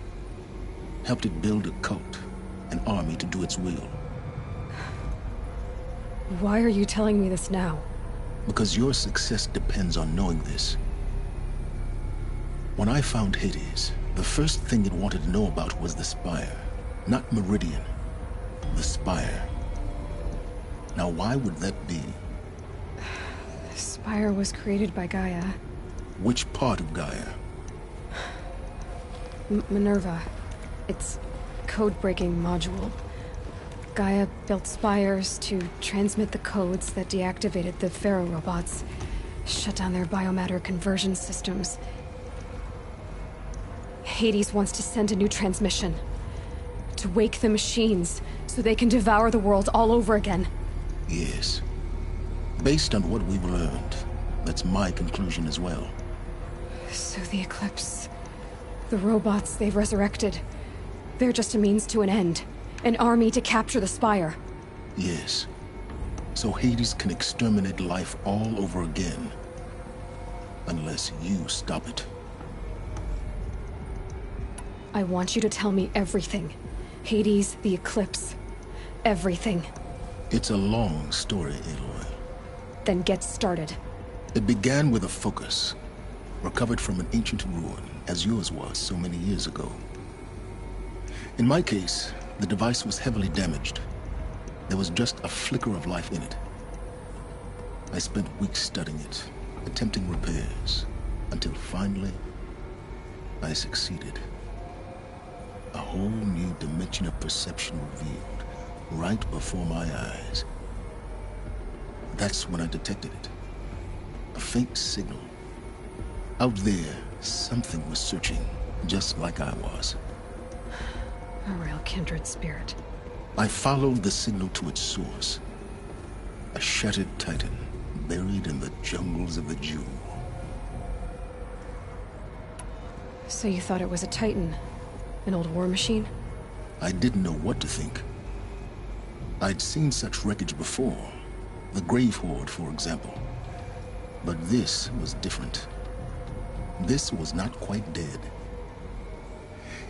Helped it build a cult, an army to do its will. Why are you telling me this now? Because your success depends on knowing this. When I found Hades, the first thing it wanted to know about was the Spire. Not Meridian. The Spire. Now why would that be? The Spire was created by Gaia. Which part of Gaia? Minerva. It's code-breaking module. Gaia built spires to transmit the codes that deactivated the Pharaoh robots, shut down their biomatter conversion systems. Hades wants to send a new transmission. To wake the machines, so they can devour the world all over again. Yes. Based on what we've learned, that's my conclusion as well. So the Eclipse... the robots they've resurrected... they're just a means to an end. An army to capture the Spire. Yes. So Hades can exterminate life all over again. Unless you stop it. I want you to tell me everything. Hades, the Eclipse. Everything. It's a long story, Aloy. Then get started. It began with a focus. Recovered from an ancient ruin, as yours was so many years ago. In my case, the device was heavily damaged. There was just a flicker of life in it. I spent weeks studying it, attempting repairs, until finally, I succeeded. A whole new dimension of perception revealed, right before my eyes. That's when I detected it. A faint signal. Out there, something was searching, just like I was. A real kindred spirit. I followed the signal to its source. A shattered titan, buried in the jungles of the Jew. So you thought it was a titan? An old war machine? I didn't know what to think. I'd seen such wreckage before. The Grave Horde, for example. But this was different. This was not quite dead.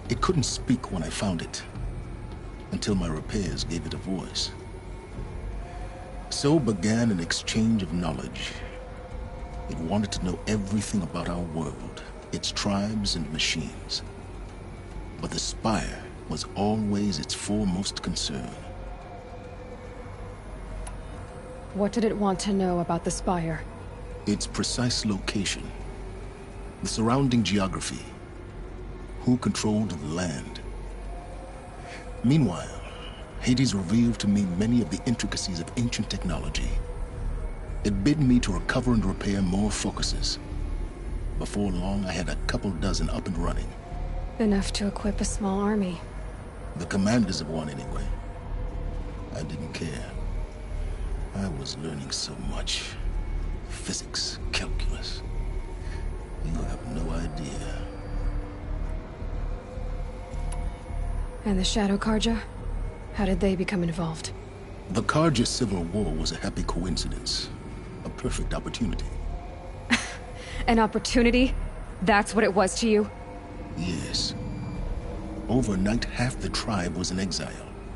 It couldn't speak when I found it, until my repairs gave it a voice. So began an exchange of knowledge. It wanted to know everything about our world, its tribes and machines. But the Spire was always its foremost concern. What did it want to know about the Spire? Its precise location, the surrounding geography, who controlled the land. Meanwhile, Hades revealed to me many of the intricacies of ancient technology. It bid me to recover and repair more focuses. Before long, I had a couple dozen up and running. Enough to equip a small army. The commanders of one, anyway. I didn't care. I was learning so much. Physics, calculus. You have no idea. And the Shadow Karja? How did they become involved? The Karja Civil War was a happy coincidence. A perfect opportunity. An opportunity? That's what it was to you? Yes. Overnight, half the tribe was in exile,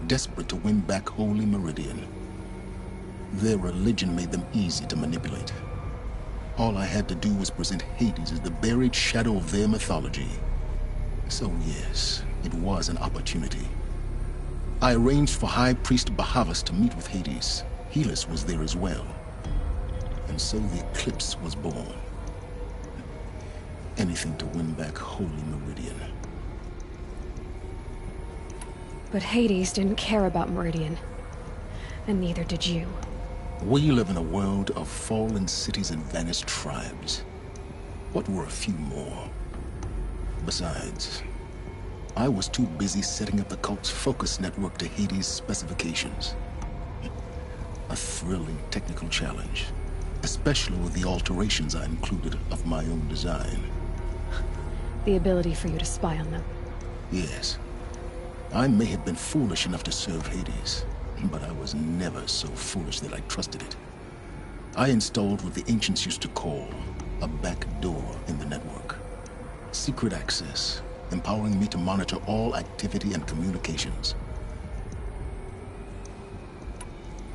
desperate to win back Holy Meridian. Their religion made them easy to manipulate. All I had to do was present Hades as the buried shadow of their mythology. So yes, it was an opportunity. I arranged for High Priest Bahavas to meet with Hades. Helis was there as well. And so the Eclipse was born. anything to win back Holy Meridian. But Hades didn't care about Meridian. And neither did you. We live in a world of fallen cities and vanished tribes. What were a few more? Besides, I was too busy setting up the cult's focus network to Hades' specifications. A thrilling technical challenge, especially with the alterations I included of my own design. The ability for you to spy on them. Yes. I may have been foolish enough to serve Hades, but I was never so foolish that I trusted it. I installed what the ancients used to call a back door in the network. Secret access, empowering me to monitor all activity and communications.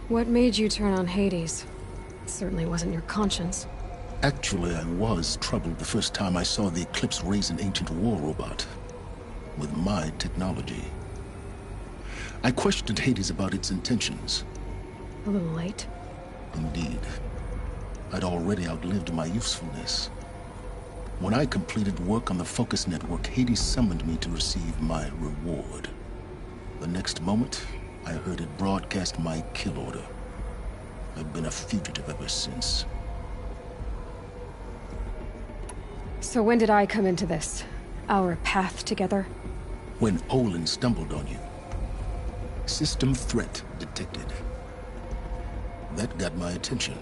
What made you turn on Hades? It certainly wasn't your conscience. Actually, I was troubled the first time I saw the Eclipse raise an ancient war robot. With my technology. I questioned Hades about its intentions. A little late. Indeed. I'd already outlived my usefulness. When I completed work on the Focus Network, Hades summoned me to receive my reward. The next moment, I heard it broadcast my kill order. I've been a fugitive ever since. So when did I come into this? Our path together? When Olin stumbled on you. System threat detected. That got my attention.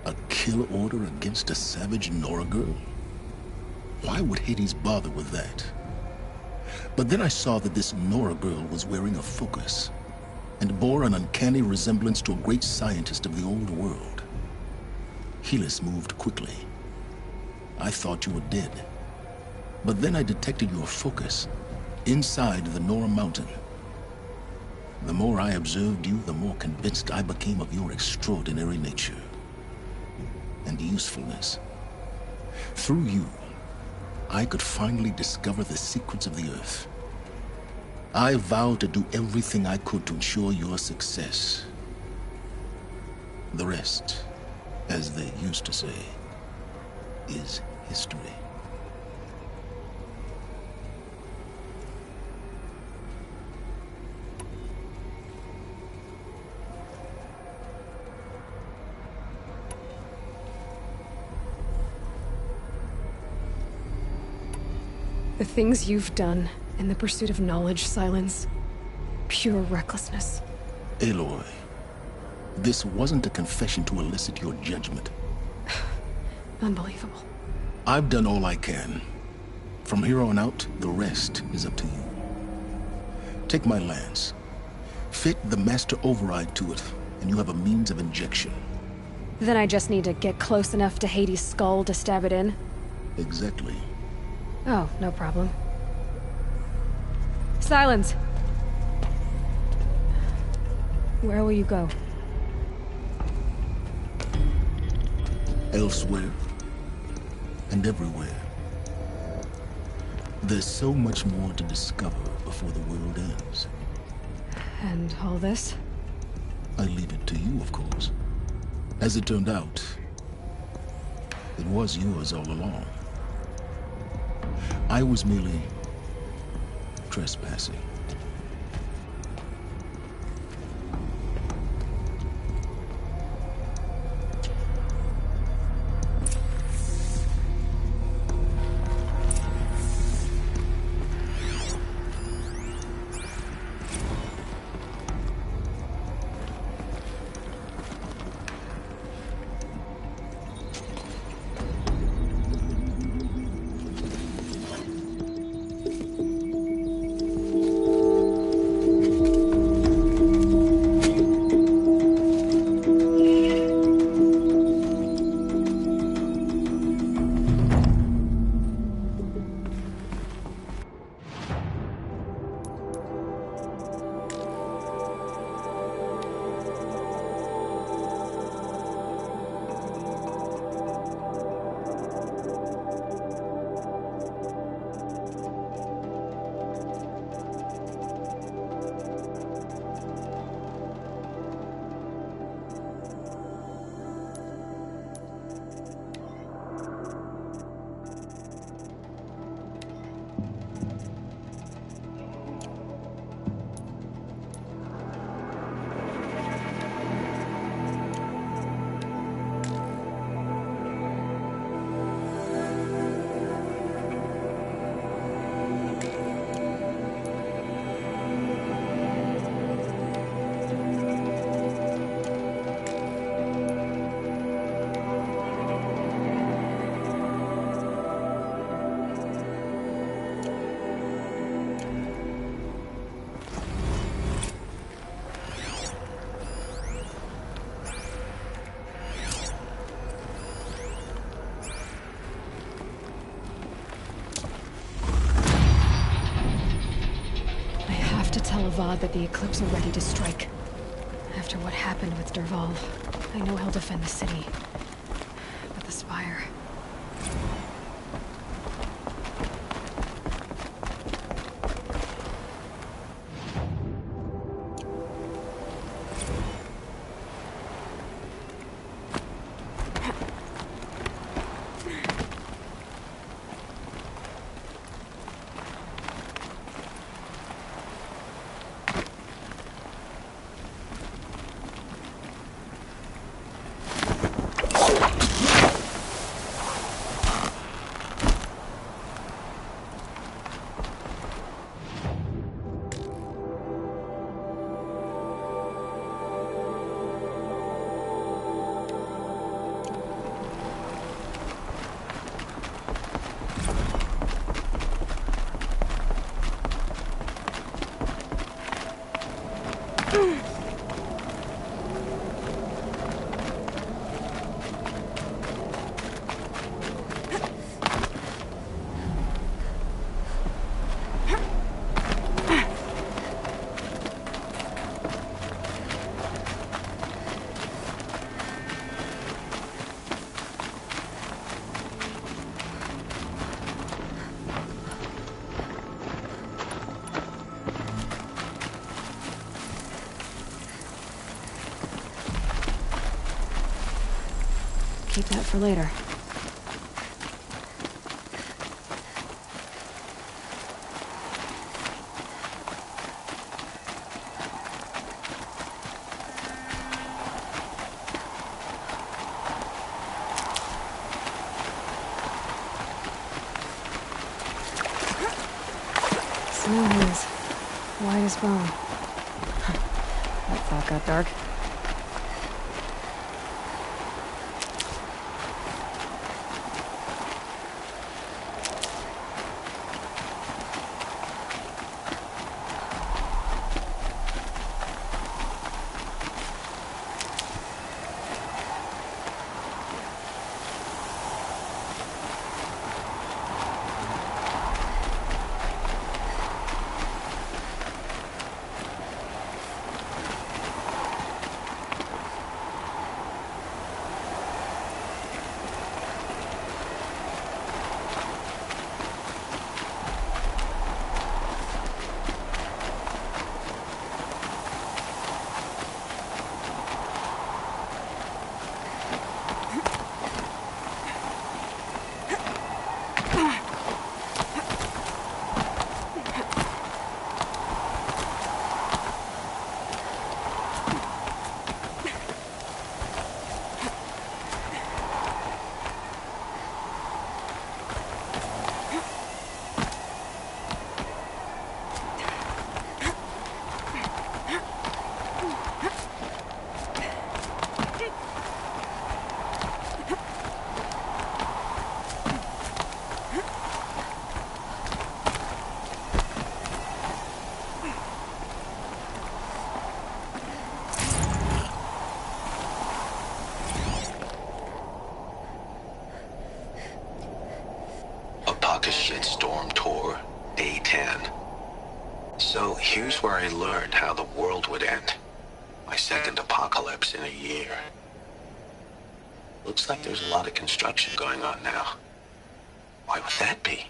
A kill order against a savage Nora girl? Why would Hades bother with that? But then I saw that this Nora girl was wearing a focus, and bore an uncanny resemblance to a great scientist of the old world. Helis moved quickly. I thought you were dead. But then I detected your focus inside the Nora mountain. The more I observed you, the more convinced I became of your extraordinary nature and usefulness. Through you, I could finally discover the secrets of the Earth. I vowed to do everything I could to ensure your success. The rest, as they used to say, is history. The things you've done in the pursuit of knowledge, Silence. Pure recklessness. Aloy, this wasn't a confession to elicit your judgment. Unbelievable. I've done all I can. From here on out, the rest is up to you. Take my lance. Fit the master override to it, and you have a means of injection. Then I just need to get close enough to Hades' skull to stab it in? Exactly. Oh, no problem. Silence! Where will you go? Elsewhere. And everywhere. There's so much more to discover before the world ends. And all this? I leave it to you, of course. As it turned out, it was yours all along. I was merely trespassing. Avad that the Eclipse are ready to strike. After what happened with Derval, I know he'll defend the city. But the Spire... Keep that for later. Snow haze. White as bone. That thought got dark. Shitstorm Tour, Day 10. So here's where I learned how the world would end. My second apocalypse in a year. Looks like there's a lot of construction going on now. Why would that be?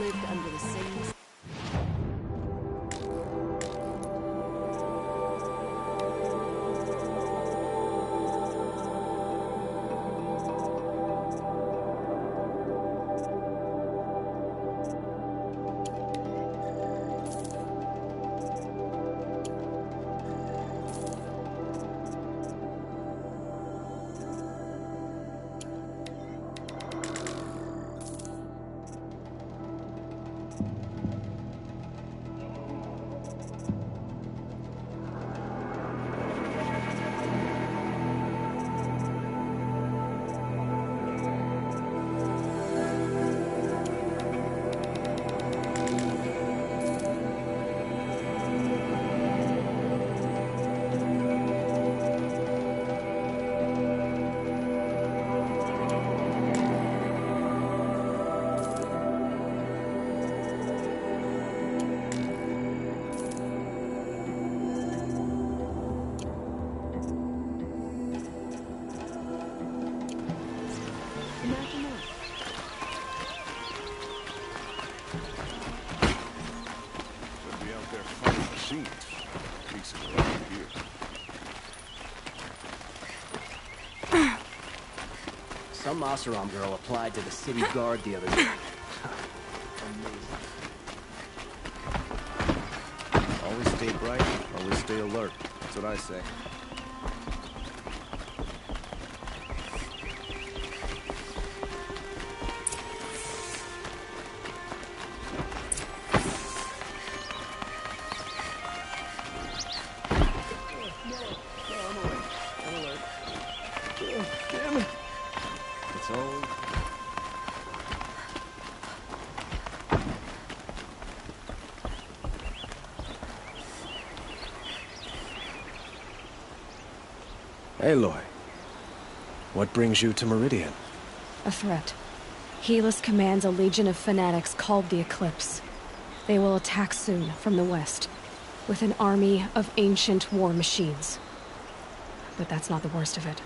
lived under the same... Some Oseram girl applied to the city guard the other day. Amazing. Always stay bright, always stay alert. That's what I say. Aloy, what brings you to Meridian? A threat. Helis commands a legion of fanatics called the Eclipse. They will attack soon from the west, with an army of ancient war machines. But that's not the worst of it.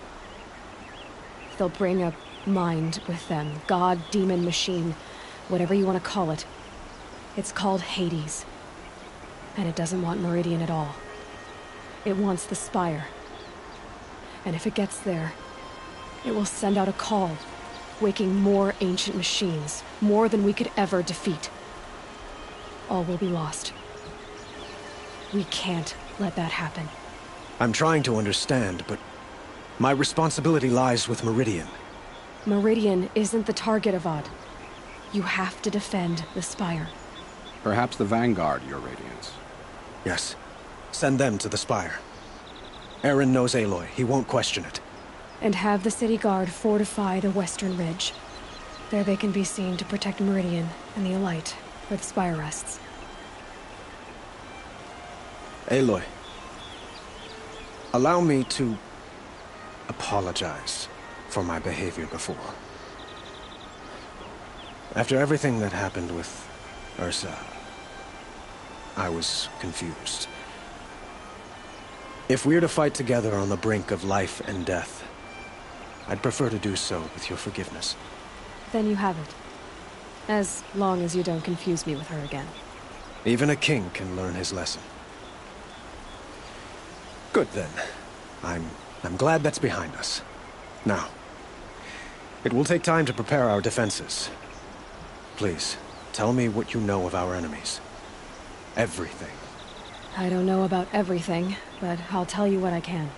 They'll bring a mind with them, god, demon, machine, whatever you want to call it. It's called Hades. And it doesn't want Meridian at all. It wants the Spire. And if it gets there, it will send out a call, waking more ancient machines, more than we could ever defeat. All will be lost. We can't let that happen. I'm trying to understand, but my responsibility lies with Meridian. Meridian isn't the target, Avad. You have to defend the Spire. Perhaps the Vanguard, Your Radiance. Yes. Send them to the Spire. Eren knows Aloy. He won't question it. And have the city guard fortify the western ridge. There they can be seen to protect Meridian and the Elite, where the Spire rests. Aloy, allow me to apologize for my behavior before. After everything that happened with Ursa, I was confused. If we're to fight together on the brink of life and death, I'd prefer to do so with your forgiveness. Then you have it. As long as you don't confuse me with her again. Even a king can learn his lesson. Good then. I'm glad that's behind us. Now, it will take time to prepare our defenses. Please, tell me what you know of our enemies. Everything. I don't know about everything, but I'll tell you what I can.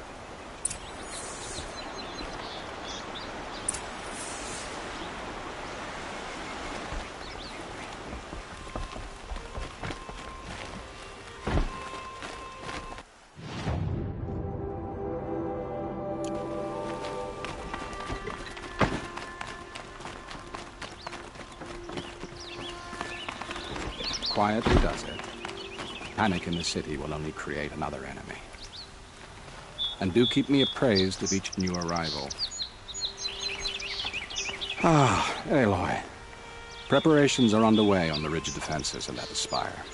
Quietly does it. Panic in the city will only create another enemy. And do keep me appraised of each new arrival. Ah, Aloy. Preparations are underway on the ridge defenses of that Spire.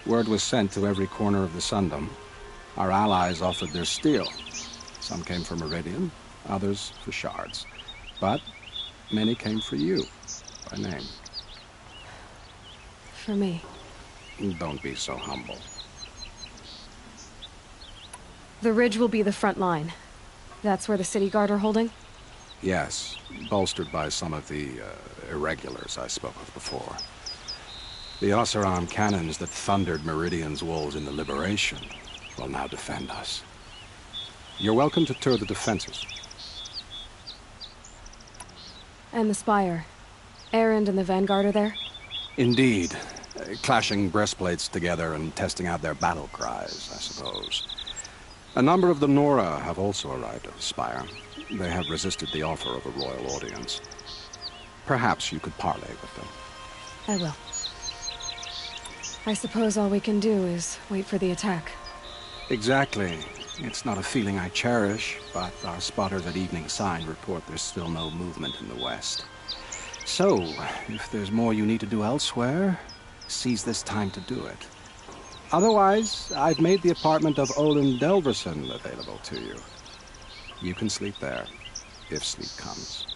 Word was sent to every corner of the Sundom. Our allies offered their steel. Some came for Meridian, others for shards. But many came for you, by name. for me. Don't be so humble. The ridge will be the front line. That's where the city guard are holding? Yes, bolstered by some of the irregulars I spoke of before. The Oseram cannons that thundered Meridian's walls in the Liberation will now defend us. You're welcome to tour the defenses. And the Spire. Erend and the Vanguard are there? Indeed. Clashing breastplates together and testing out their battle cries, I suppose. A number of the Nora have also arrived at the Spire. They have resisted the offer of a royal audience. Perhaps you could parley with them. I will. I suppose all we can do is wait for the attack. Exactly. It's not a feeling I cherish, but our spotters at Evening Sign report there's still no movement in the west. So, if there's more you need to do elsewhere, seize this time to do it. Otherwise, I've made the apartment of Olin Delverson available to you. You can sleep there, if sleep comes.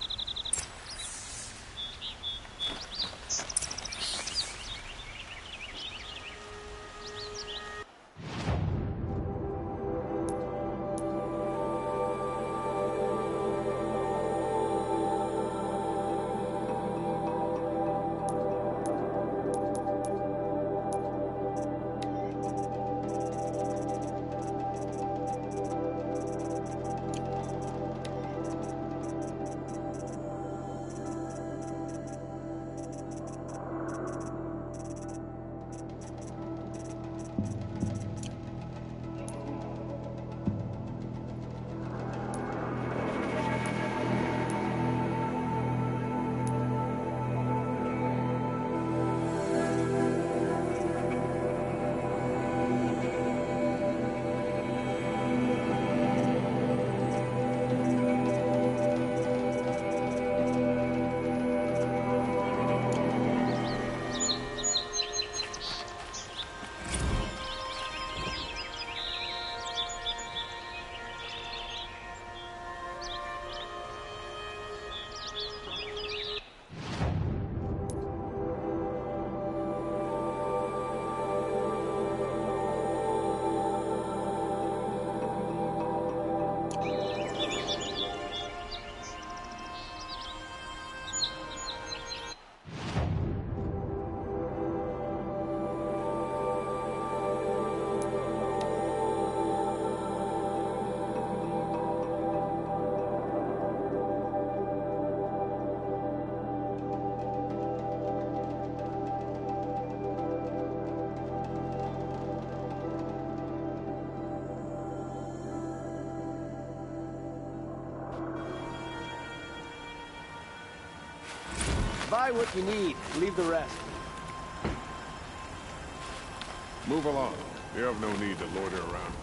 Buy what you need, leave the rest. Move along. You have no need to loiter around.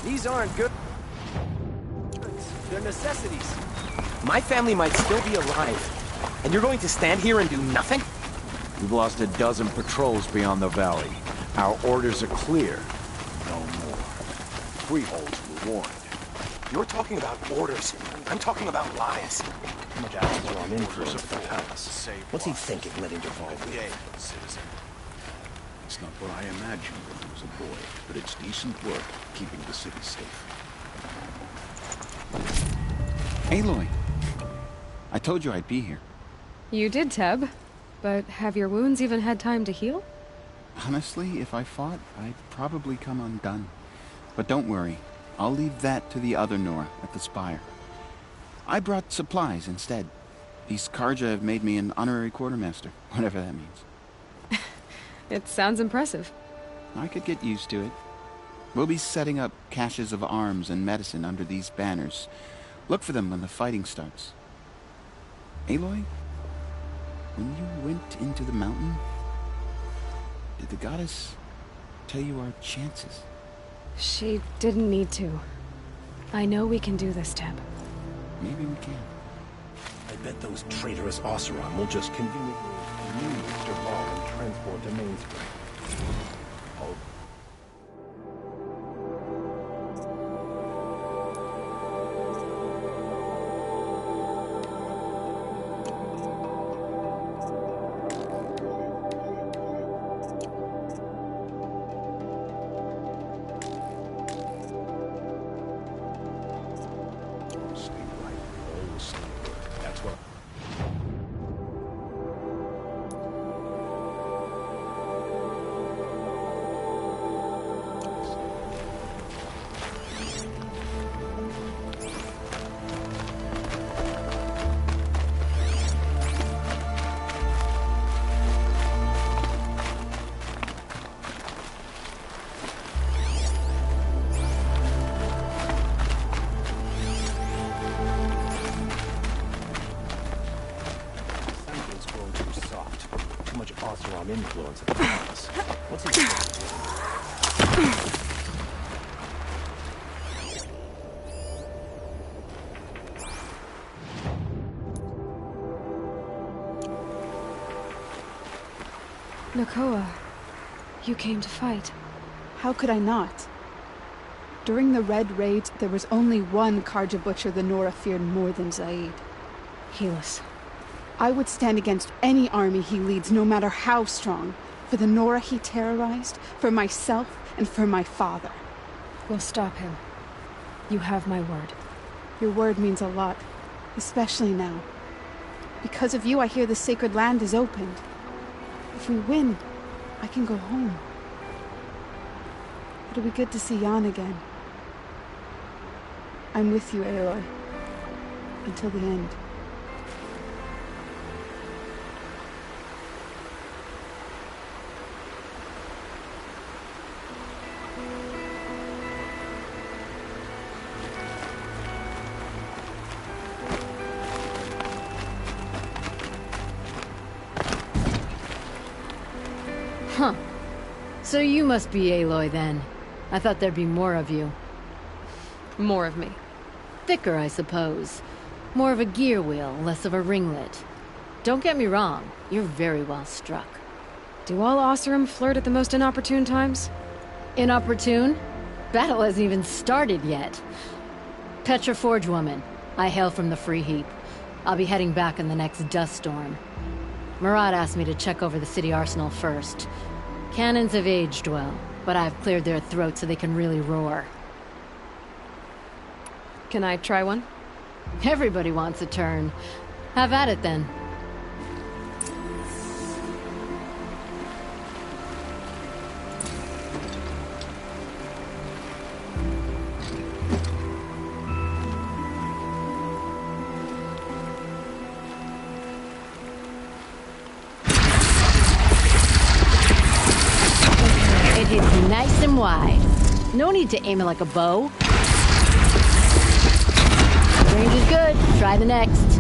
These aren't good. They're necessities. My family might still be alive. And you're going to stand here and do nothing? We've lost a dozen patrols beyond the valley. Our orders are clear. No more. Freeholds were warned. You're talking about orders. I'm talking about lives. How much asses are on interest of the palace? What's he thinking, letting you fall with? Citizen. It's not what I imagined when I was a boy, but it's decent work keeping the city safe. Aloy, I told you I'd be here. You did, Teb. But have your wounds even had time to heal? Honestly, if I fought, I'd probably come undone. But don't worry, I'll leave that to the other Nora at the Spire. I brought supplies instead. These Karja have made me an honorary quartermaster, whatever that means. It sounds impressive. I could get used to it. We'll be setting up caches of arms and medicine under these banners. Look for them when the fighting starts. Aloy, when you went into the mountain, did the goddess tell you our chances? She didn't need to. I know we can do this, Teb. Maybe we can. I bet those traitorous Oseram will just conveniently use Derval and transport to Mainspring. Oh. Influence of the palace. What's he doing? Nakoa, you came to fight. How could I not? During the Red Raids, there was only one Karja Butcher the Nora feared more than Zaid. Helis. I would stand against any army he leads, no matter how strong. For the Nora he terrorized, for myself, and for my father. We'll stop him. You have my word. Your word means a lot, especially now. Because of you, I hear the sacred land is opened. If we win, I can go home. It'll be good to see Jan again. I'm with you, Aloy. Until the end. Huh. So you must be Aloy, then. I thought there'd be more of you. More of me. Thicker, I suppose. More of a gear wheel, less of a ringlet. Don't get me wrong, you're very well struck. Do all Oseram flirt at the most inopportune times? Inopportune? Battle hasn't even started yet. Petra Forge woman. I hail from the Free Heap. I'll be heading back in the next dust storm. Murad asked me to check over the city arsenal first. Cannons have aged well, but I've cleared their throats so they can really roar. Can I try one? Everybody wants a turn. Have at it, then. It hits nice and wide. No need to aim it like a bow. Range is good. Try the next.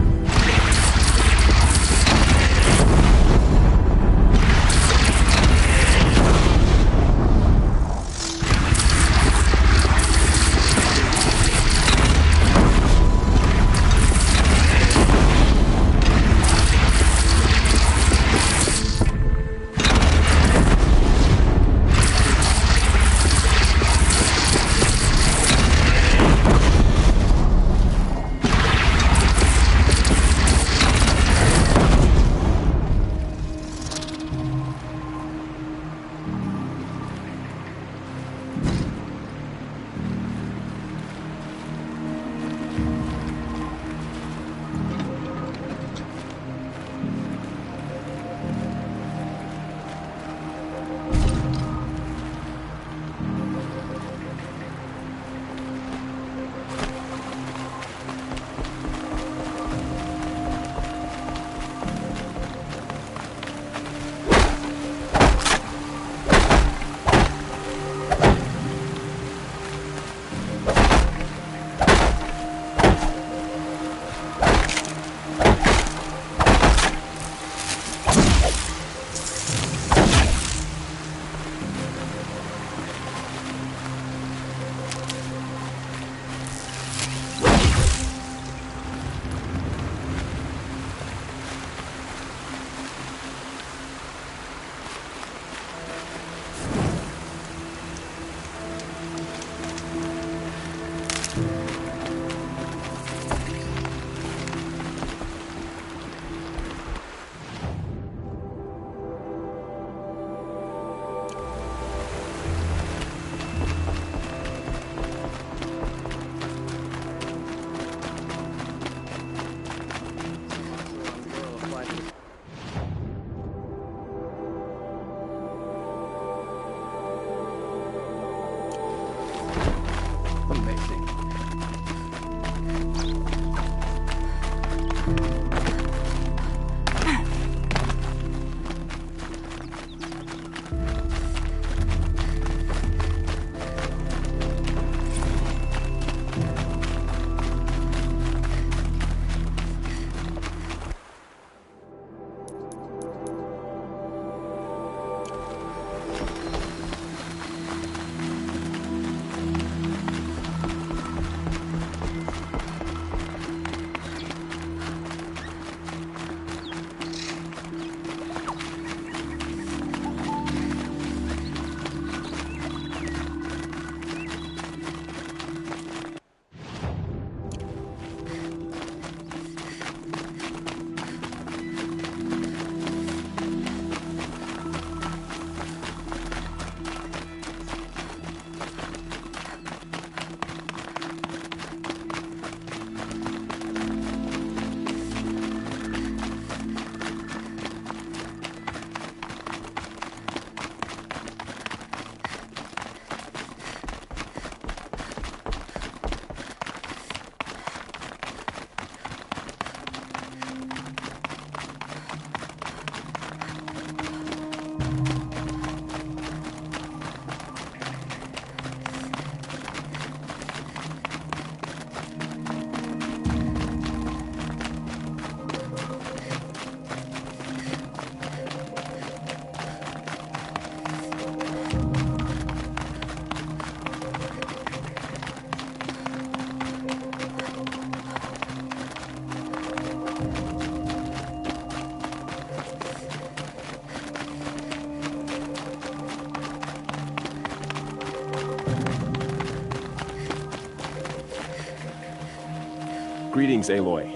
Greetings, Aloy.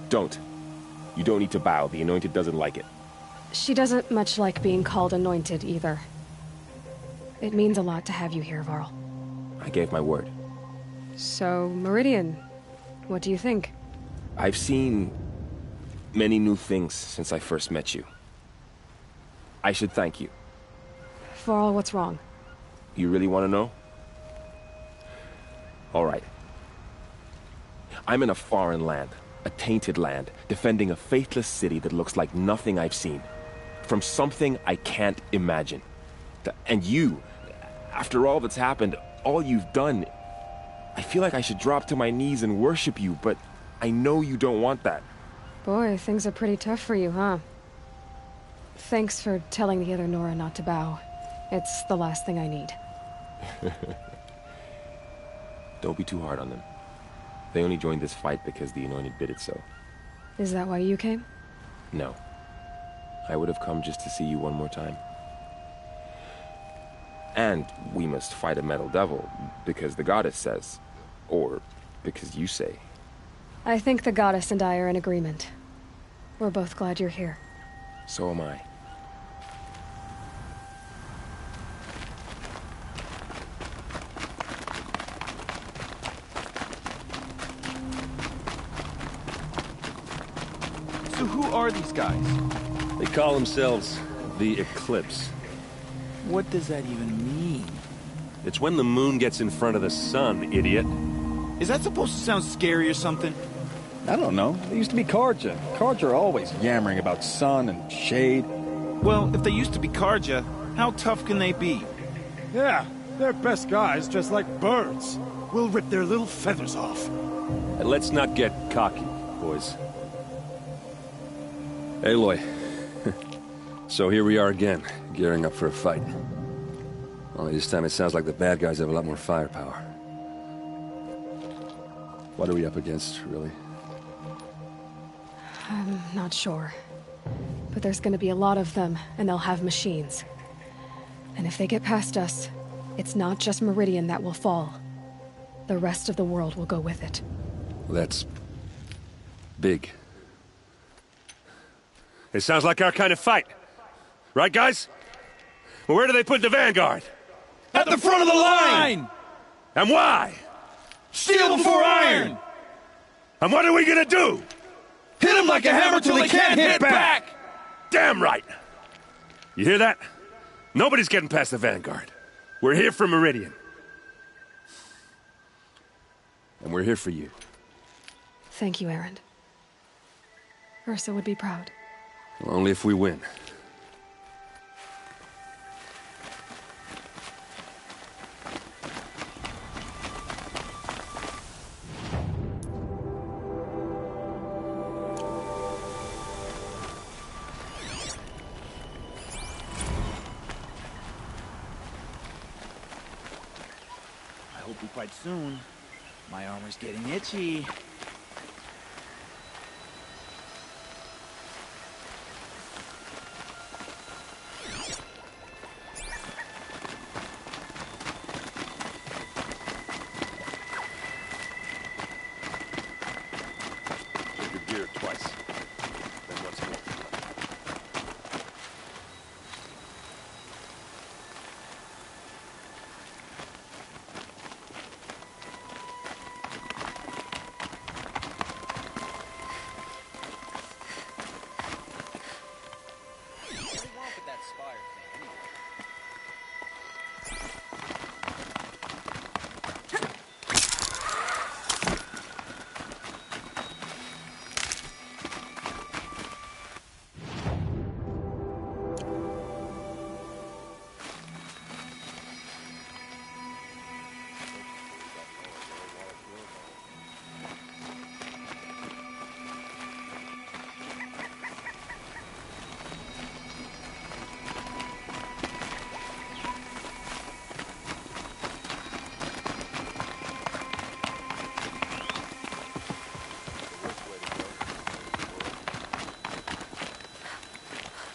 Don't. You don't need to bow. The Anointed doesn't like it. She doesn't much like being called anointed, either. It means a lot to have you here, Varl. I gave my word. So, Meridian, what do you think? I've seen many new things since I first met you. I should thank you. Varl, what's wrong? You really want to know? All right. I'm in a foreign land, a tainted land, defending a faithless city that looks like nothing I've seen. From something I can't imagine. And you, after all that's happened, all you've done, I feel like I should drop to my knees and worship you, but I know you don't want that. Boy, things are pretty tough for you, huh? Thanks for telling the other Nora not to bow. It's the last thing I need. Don't be too hard on them. They only joined this fight because the Anointed bid it so. Is that why you came? No. I would have come just to see you one more time. And we must fight a metal devil, because the goddess says. Or because you say. I think the goddess and I are in agreement. We're both glad you're here. So am I. So who are these guys? They call themselves the Eclipse. What does that even mean? It's when the moon gets in front of the sun, idiot. Is that supposed to sound scary or something? I don't know. They used to be Karja. Karja are always yammering about sun and shade. Well, if they used to be Karja, how tough can they be? Yeah, they're best guys just like birds. We'll rip their little feathers off. And let's not get cocky, boys. Aloy. So here we are again, gearing up for a fight. Only this time it sounds like the bad guys have a lot more firepower. What are we up against, really? I'm not sure. But there's gonna be a lot of them, and they'll have machines. And if they get past us, it's not just Meridian that will fall. The rest of the world will go with it. Well, that's big. It sounds like our kind of fight. Right, guys? Well, where do they put the vanguard? At the front of the line! And why? Steel before iron! And what are we gonna do? Hit them like a hammer till they can't hit back! Damn right! You hear that? Nobody's getting past the vanguard. We're here for Meridian. And we're here for you. Thank you, Aaron. Ursa would be proud. Well, only if we win. I hope we fight soon. My armor's getting itchy.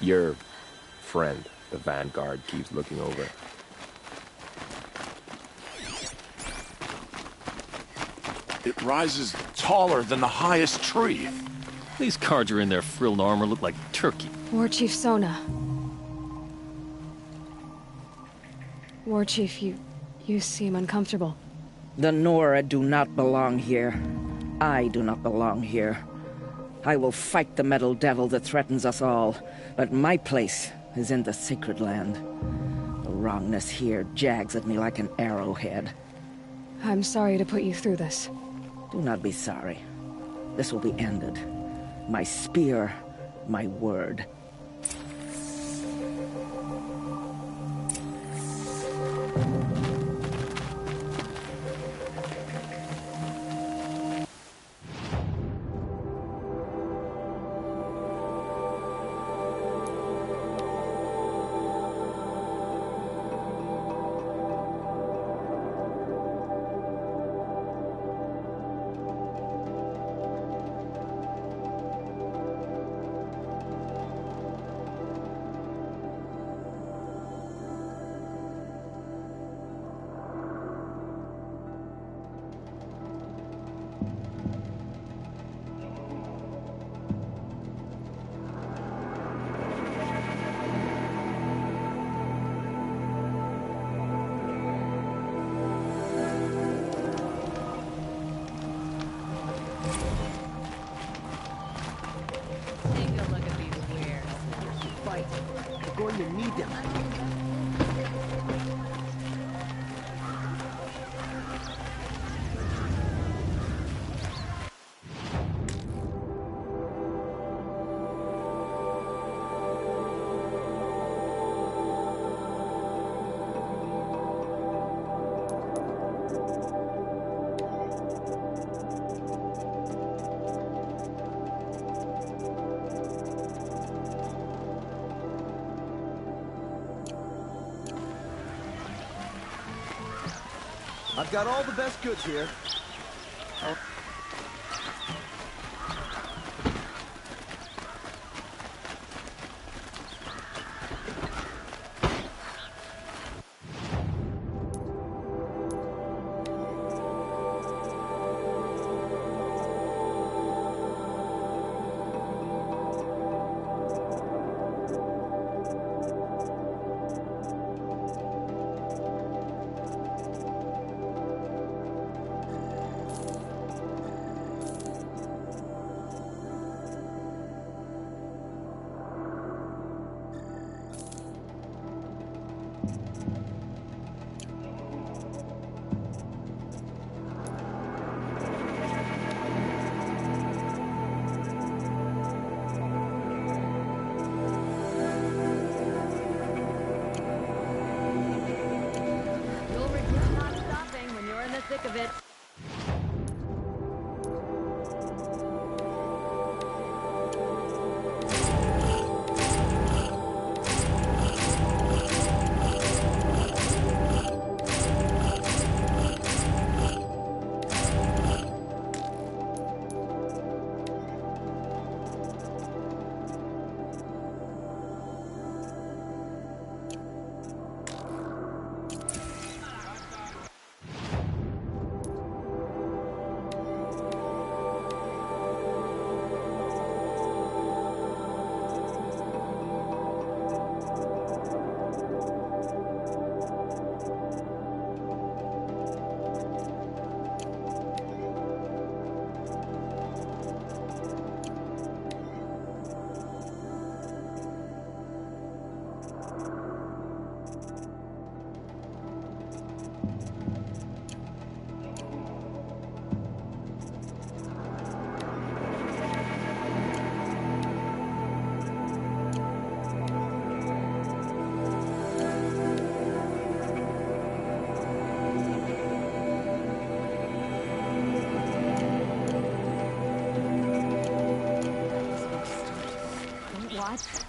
Your friend, the Vanguard, keeps looking over. It rises taller than the highest tree. These Carja in their frilled armor look like turkey. War Chief Sona. War Chief, you seem uncomfortable. The Nora do not belong here. I do not belong here. I will fight the metal devil that threatens us all, but my place is in the sacred land. The wrongness here jags at me like an arrowhead. I'm sorry to put you through this. Do not be sorry. This will be ended. My spear, my word. Going to need them. I've got all the best goods here. Thick of it.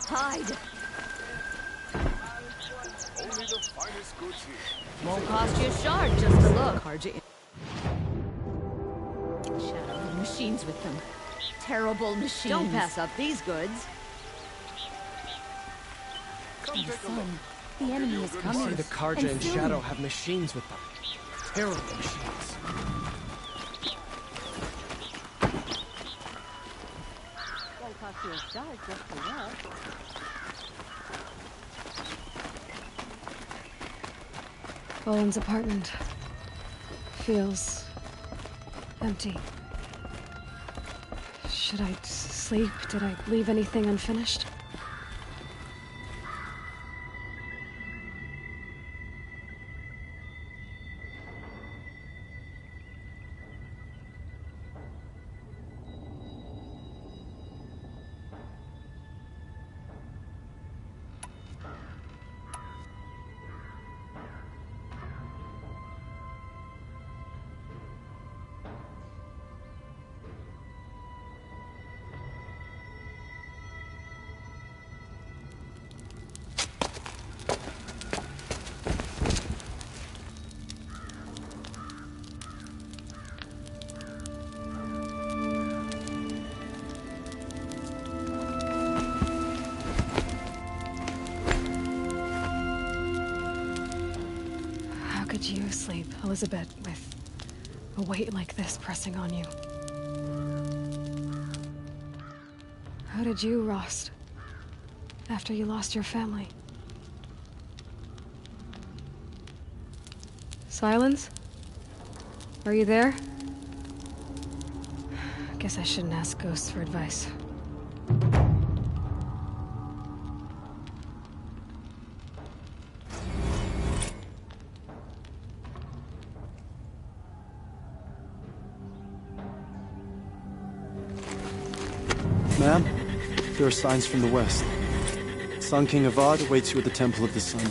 Hide! Only the finest goods here. Won't cost you a shard just to look. Carja. Shadow had machines with them. Terrible machines. Don't pass up these goods. Come take a look. The enemy is coming. See, the Carja and Shadow have machines with them. Terrible machines. cost you a shot just for that. Boland's apartment feels empty. Should I sleep? Did I leave anything unfinished? Could you sleep, Elizabeth, with a weight like this pressing on you? How did you, Rost, after you lost your family? Silence? Are you there? Guess I shouldn't ask ghosts for advice. Ma'am, there are signs from the west. Sun King Avad awaits you at the Temple of the Sun.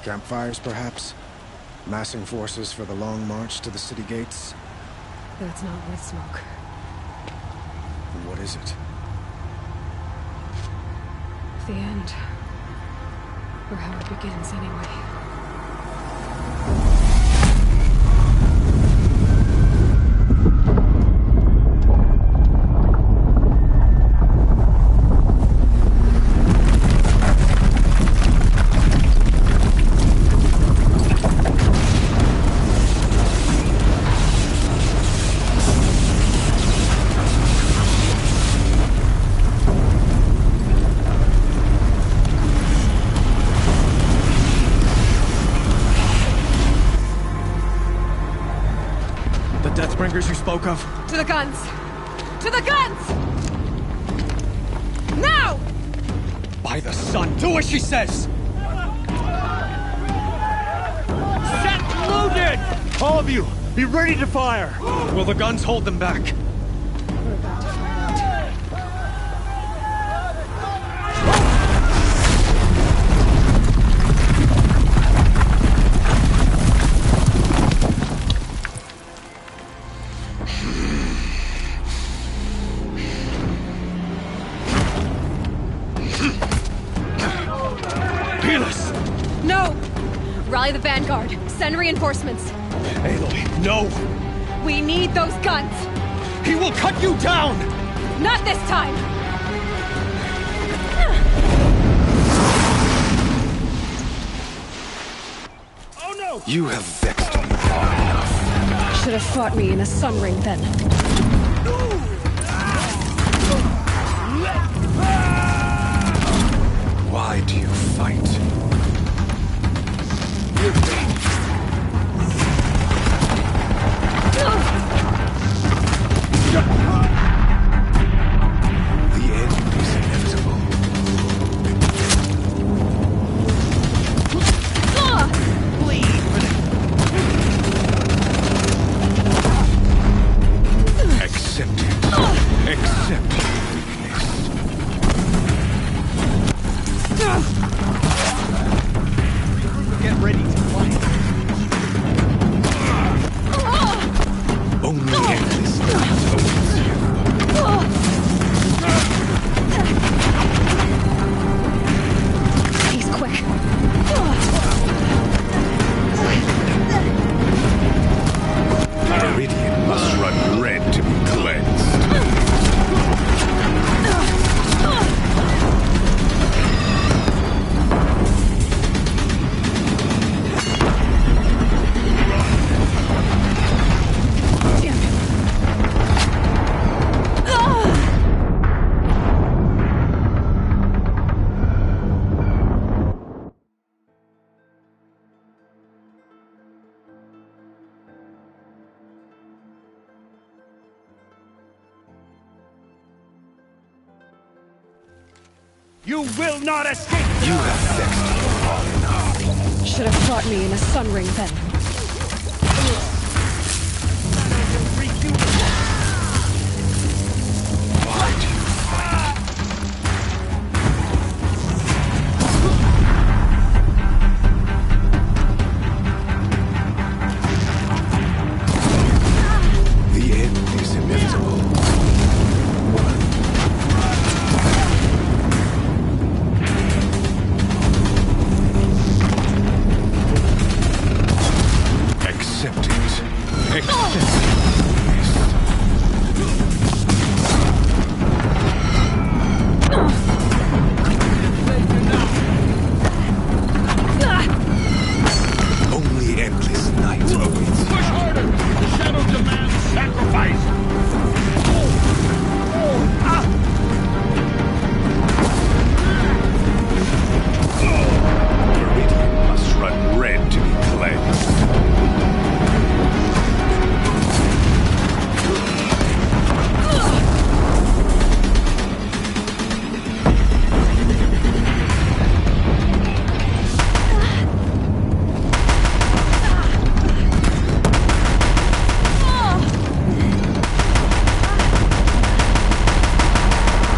Campfires, perhaps? Massing forces for the long march to the city gates? That's not with smoke. What is it? The end. Or how it begins, anyway. You spoke of? To the guns! To the guns! Now! By the sun, do as she says! Set loaded! All of you, be ready to fire! Will the guns hold them back? We're about to find out. No! Rally the vanguard. Send reinforcements. Aloy, no! We need those guns! He will cut you down! Not this time! Oh no! You have vexed me long enough. Should have fought me in a sun ring then. Why do you fight? The end is inevitable. Accept it. You will not escape! You have vexed me long enough. Should have brought me in a sun ring then. Why do you fight? The end is inevitable. Accept it. Accept it. Only endless night awaits. Push harder! The shadow demands sacrifice! Meridian must run red to be cleansed.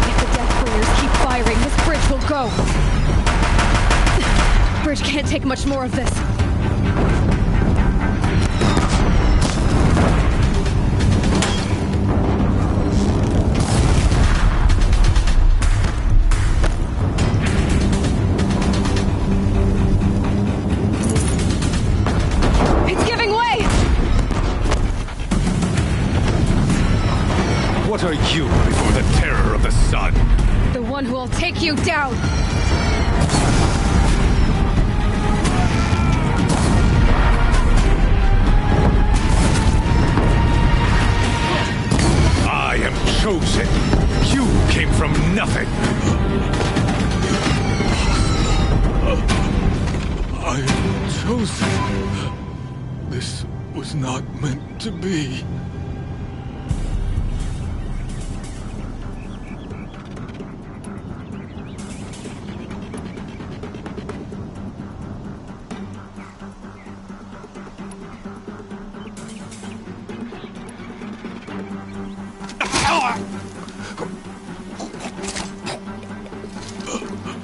If the Deathbringers keep firing, this bridge will go. Bridge can't take much more of this. It's giving way! What are you before the terror of the sun? The one who will take you down! I am chosen. You came from nothing. I am chosen. This was not meant to be.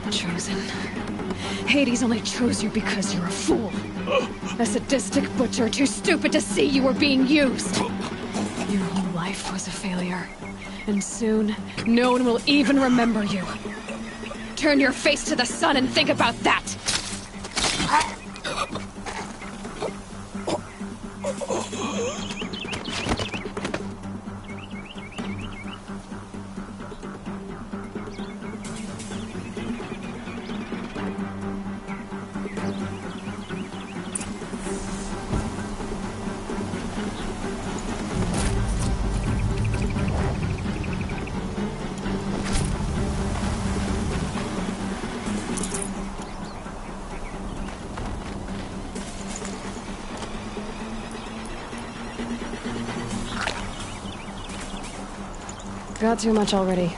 Chosen. Hades only chose you because you're a fool. A sadistic butcher too stupid to see you were being used. Your whole life was a failure. And soon, no one will even remember you. Turn your face to the sun and think about that! Got too much already.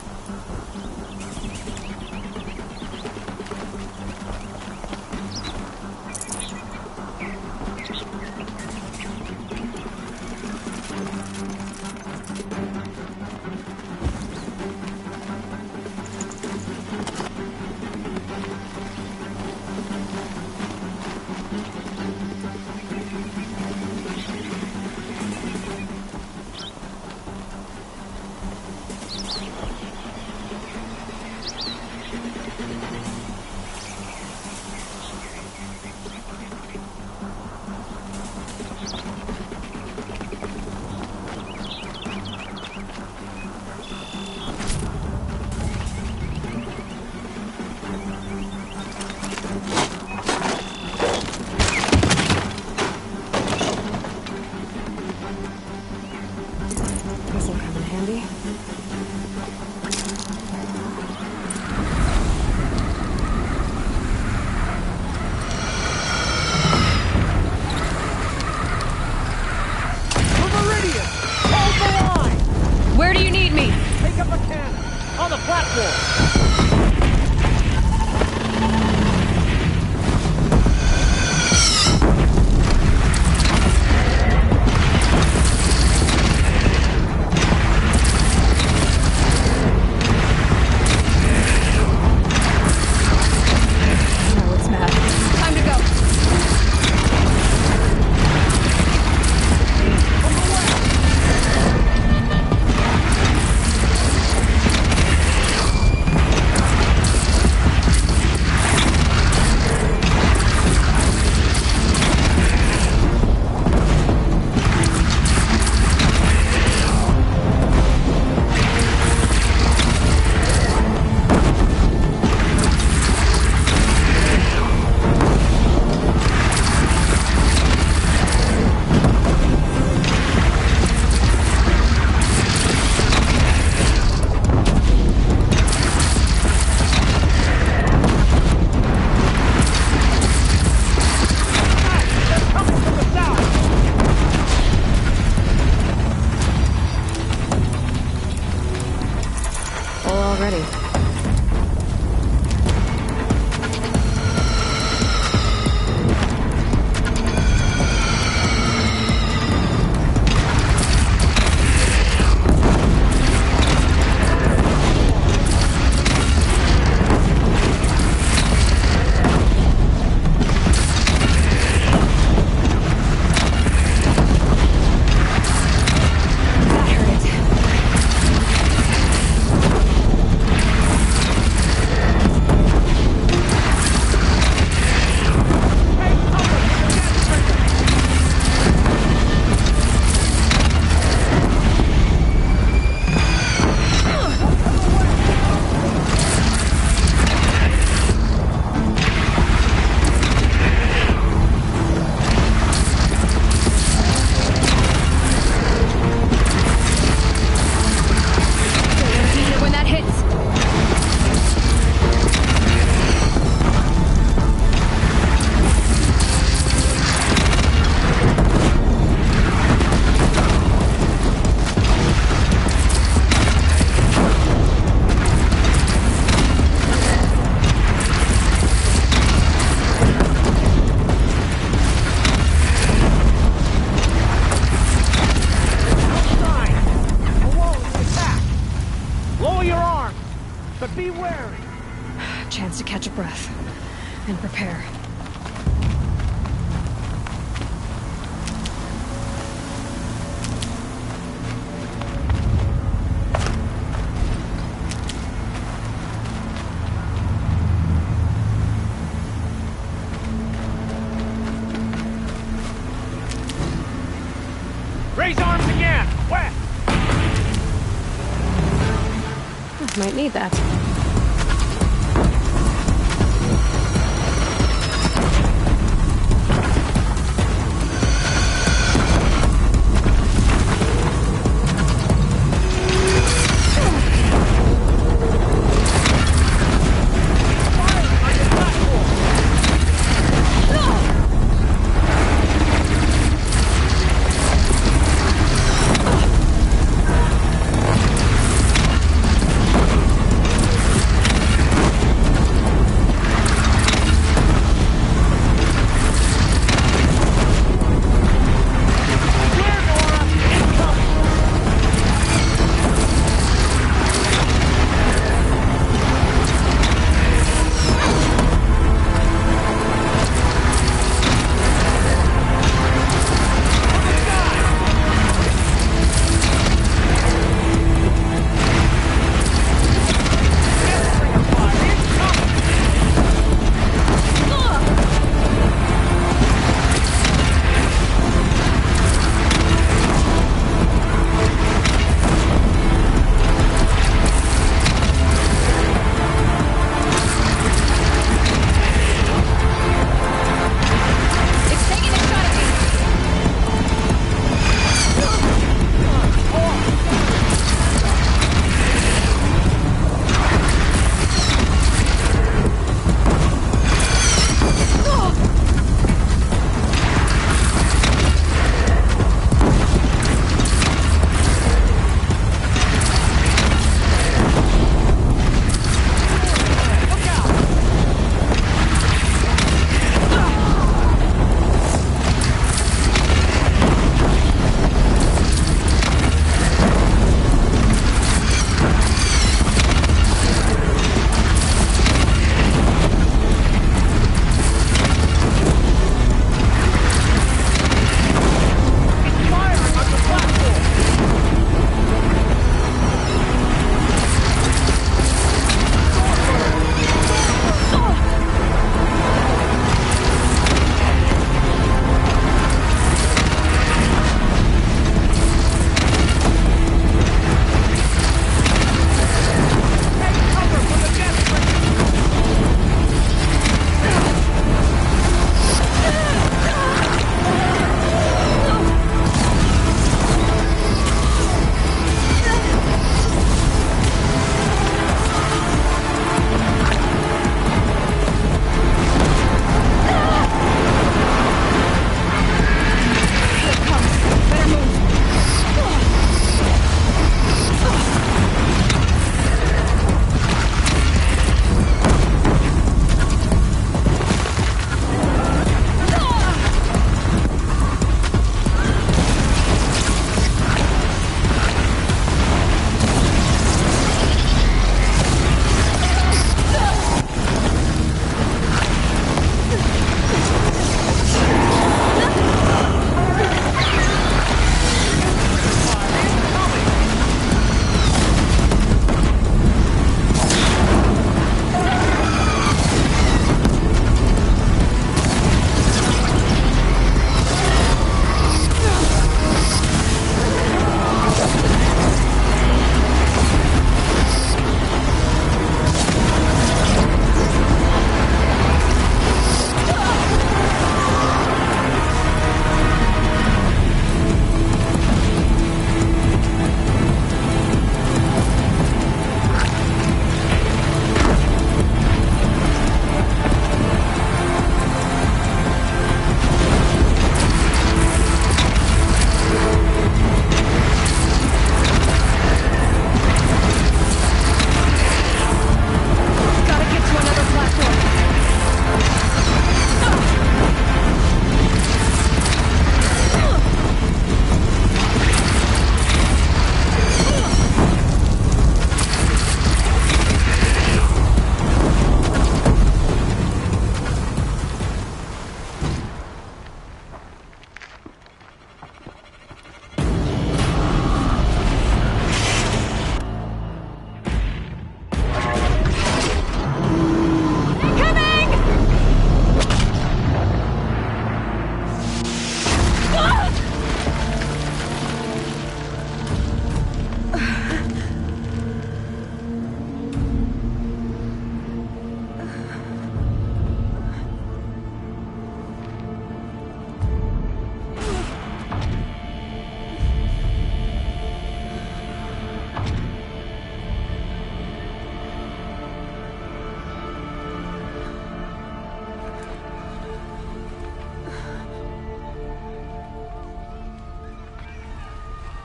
Chance to catch a breath and prepare. Raise arms again! West! Might need that.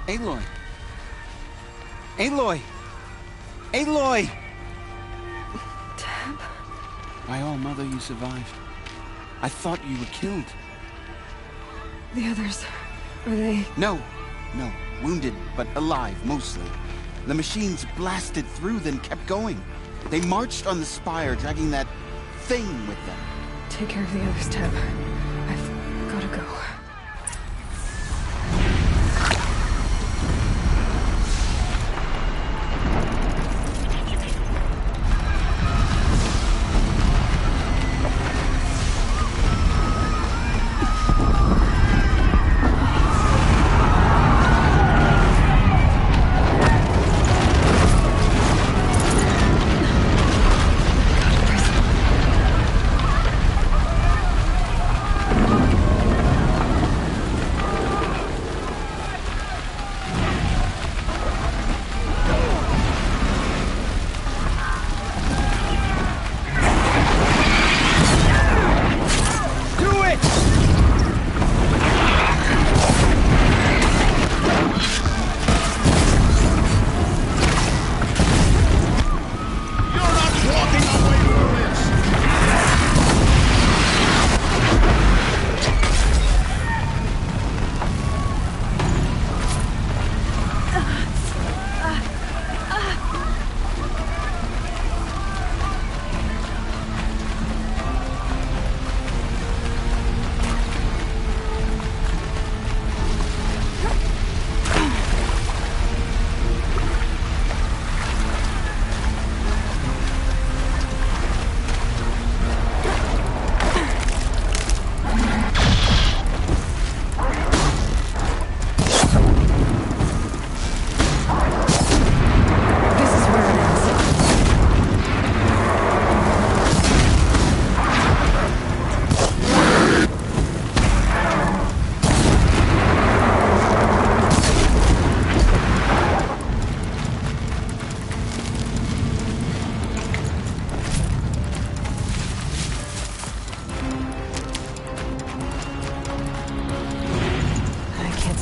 Aloy! Aloy! Aloy! Tab? My own mother, you survived. I thought you were killed. The others, are they... No. Wounded, but alive, mostly. The machines blasted through, then kept going. They marched on the spire, dragging that thing with them. Take care of the others, Tab. I've gotta go.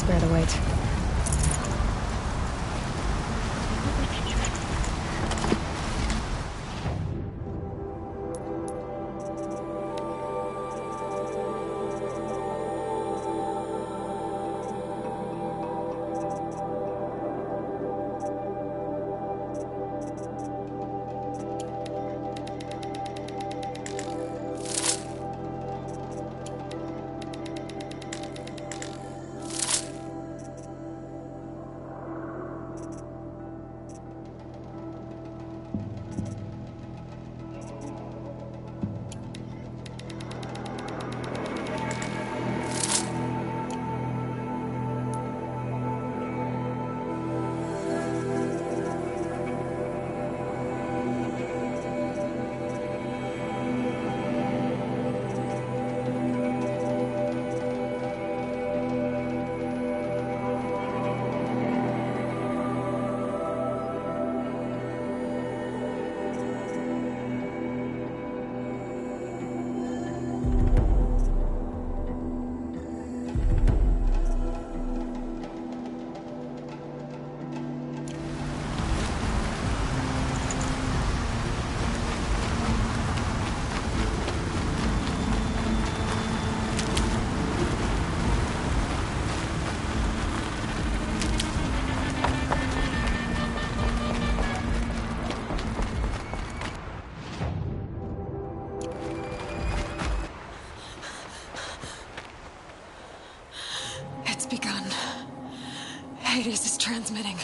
Bear the weight. Begun. Hades is transmitting.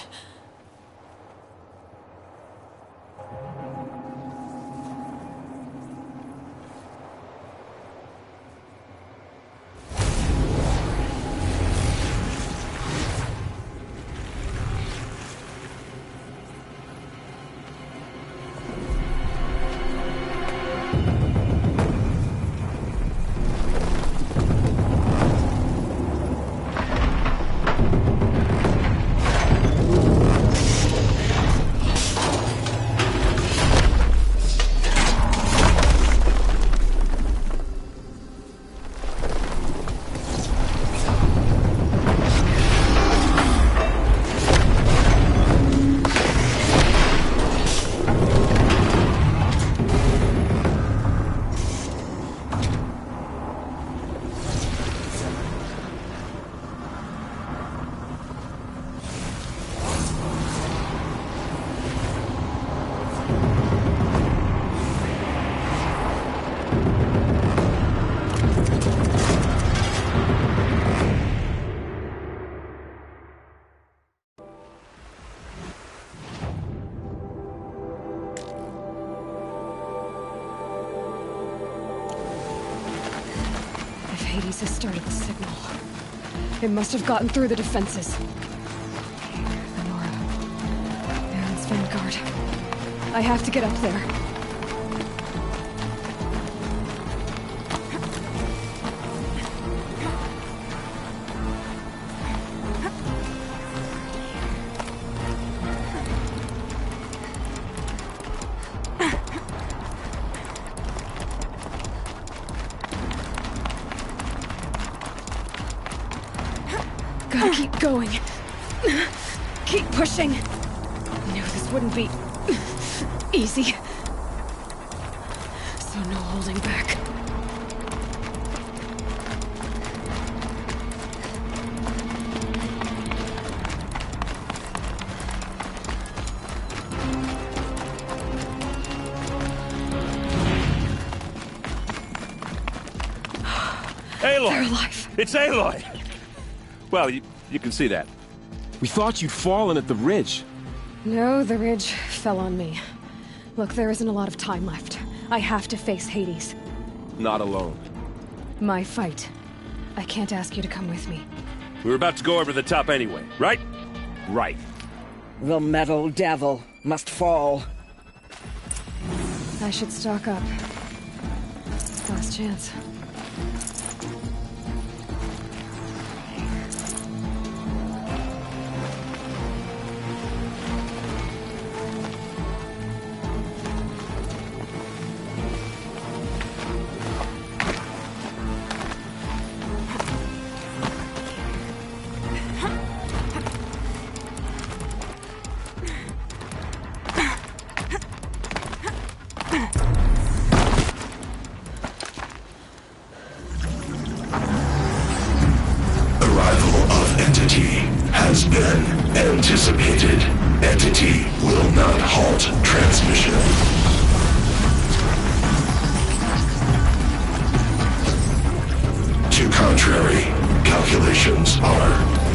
Hades has started the signal. It must have gotten through the defenses. The Nora. Baron's vanguard. I have to get up there. Gotta keep going. Keep pushing. I knew this wouldn't be easy. So no holding back. Aloy! They're alive. It's Aloy! Well, you can see that. We thought you'd fallen at the ridge. No, the ridge fell on me. Look, there isn't a lot of time left. I have to face Hades. Not alone. My fight. I can't ask you to come with me. We were about to go over the top anyway, right? Right. The metal devil must fall. I should stock up. Last chance. Has been anticipated. Entity will not halt transmission. To contrary, calculations are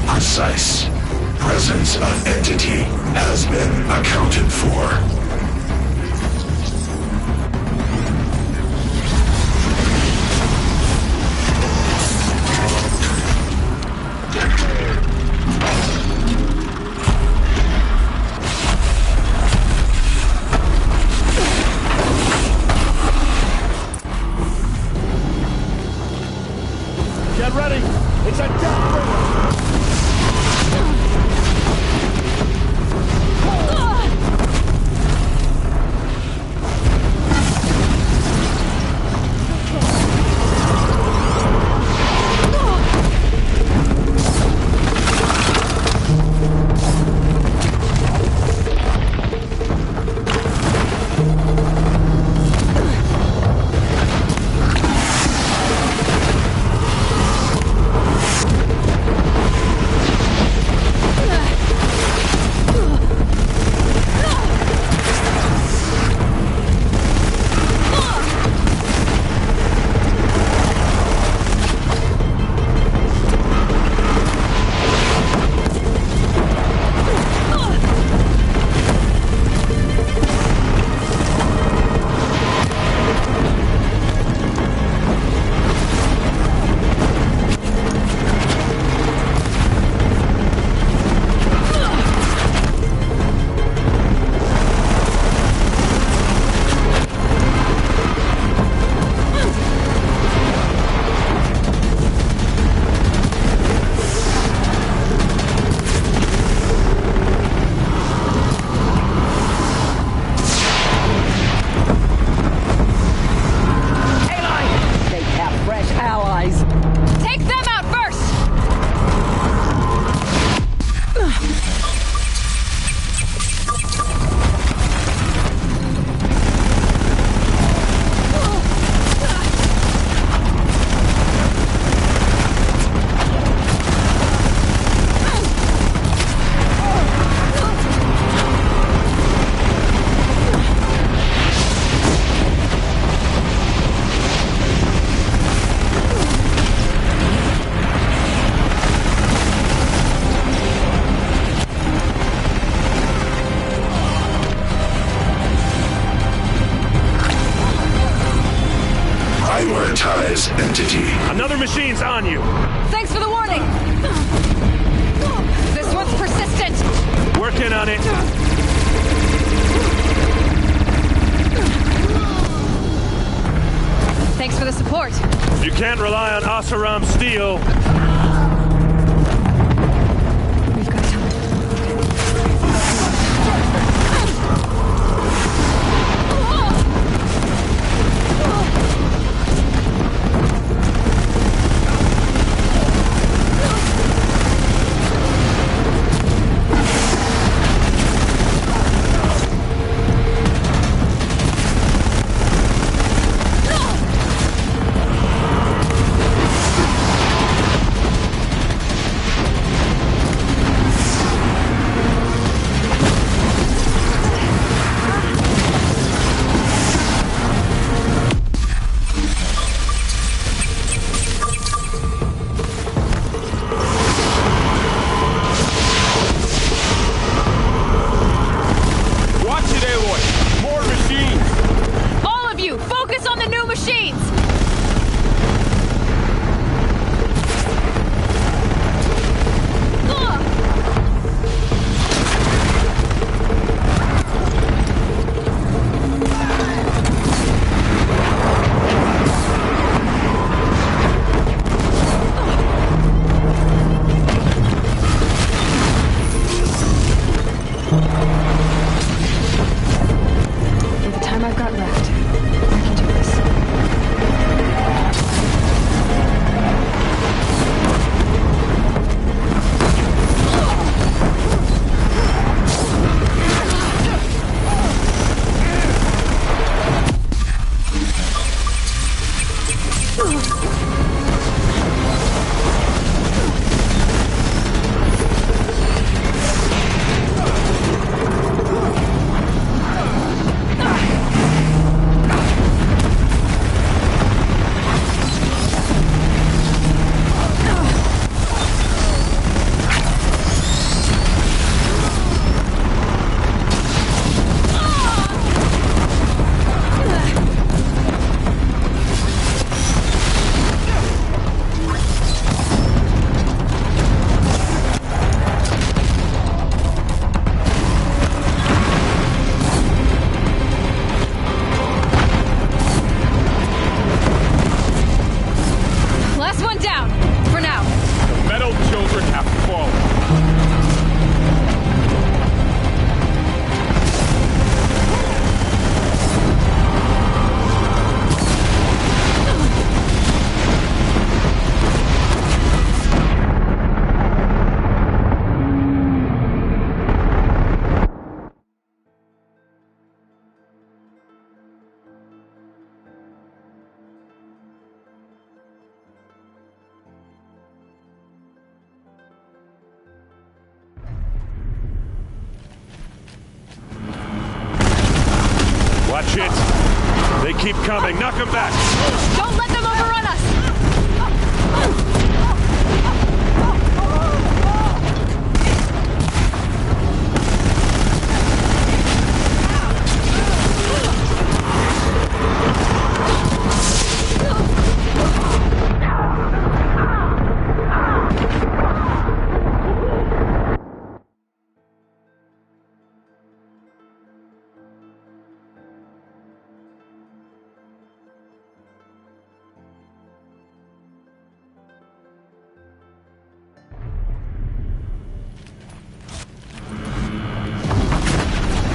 precise. Presence of entity has been accounted for. Get ready! It's a death bringer! Advertise entity. Another machine's on you. Thanks for the warning. This one's persistent. Working on it. Thanks for the support. You can't rely on Asaram steel. We've got time. Watch it. They keep coming. Knock them back. Don't let them overrun us.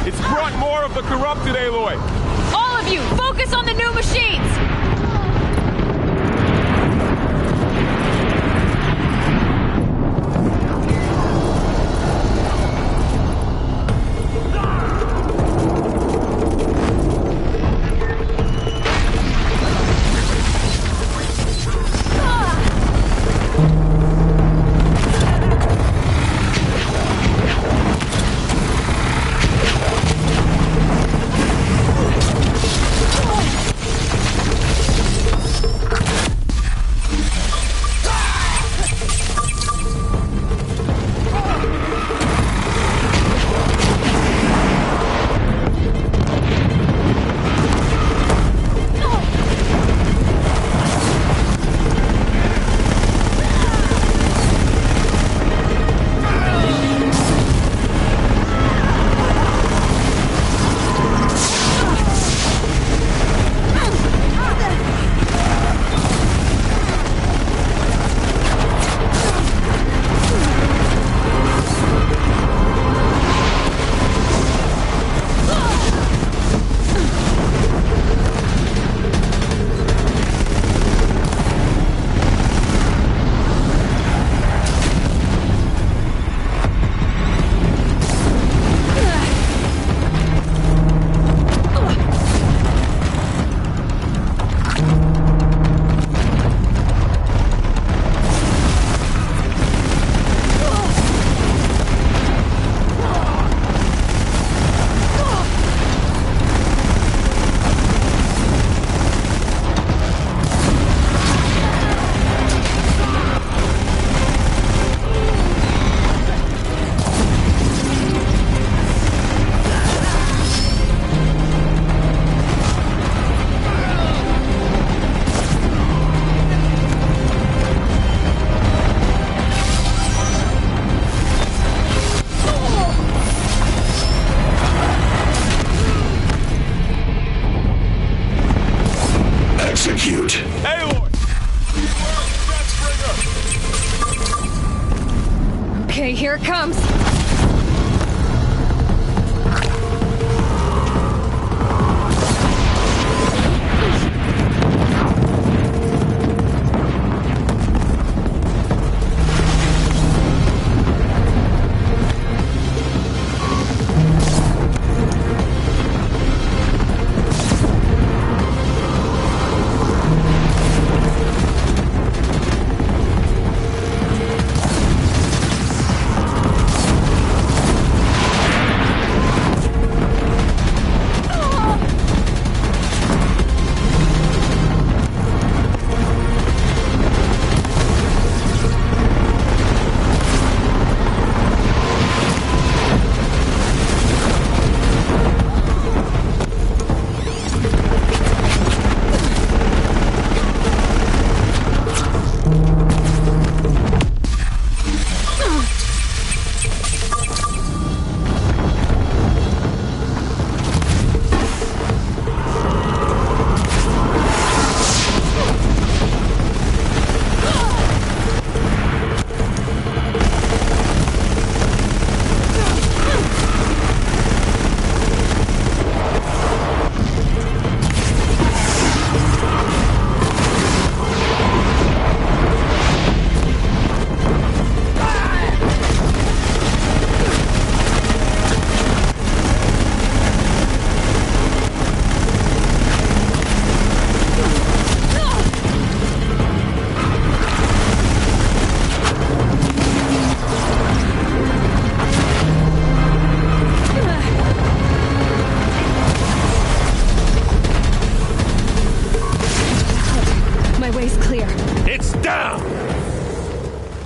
It's brought more of the corrupted, Aloy! All of you, focus on the new machines! Execute. Aloy! Okay, here it comes.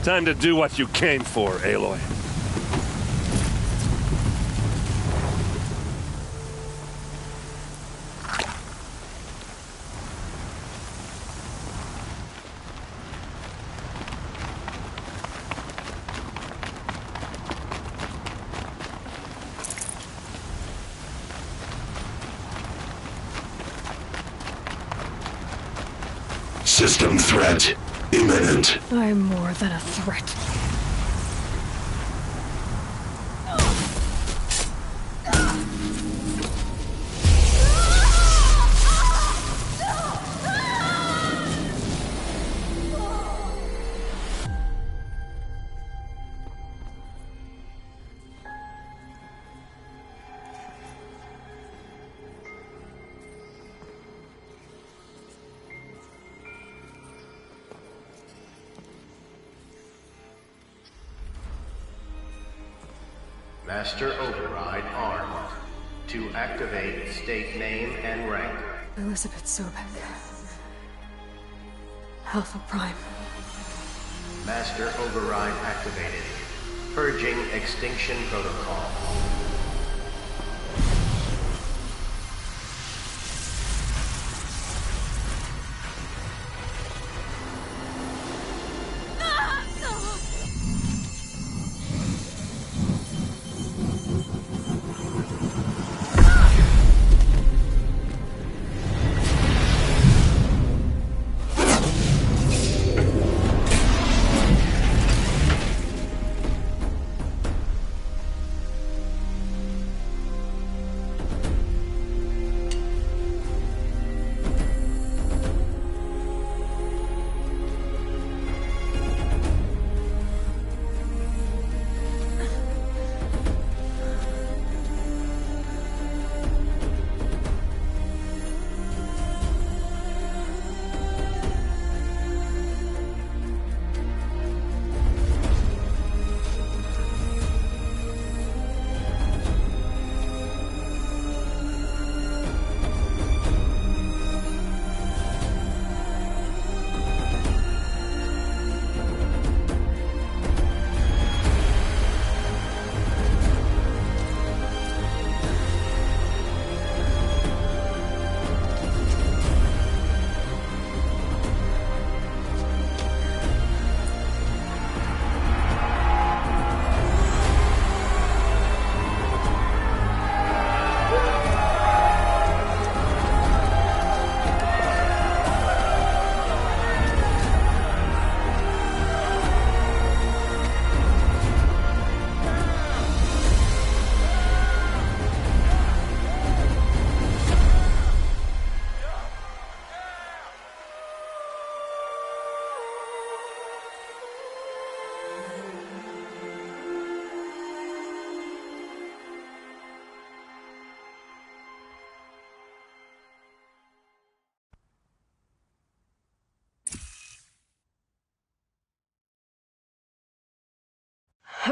Time to do what you came for, Aloy. System threat imminent. I'm more than a threat. Master Override armed. To activate, state name and rank. Elizabeth Sobek. Alpha Prime. Master Override activated. Purging Extinction Protocol.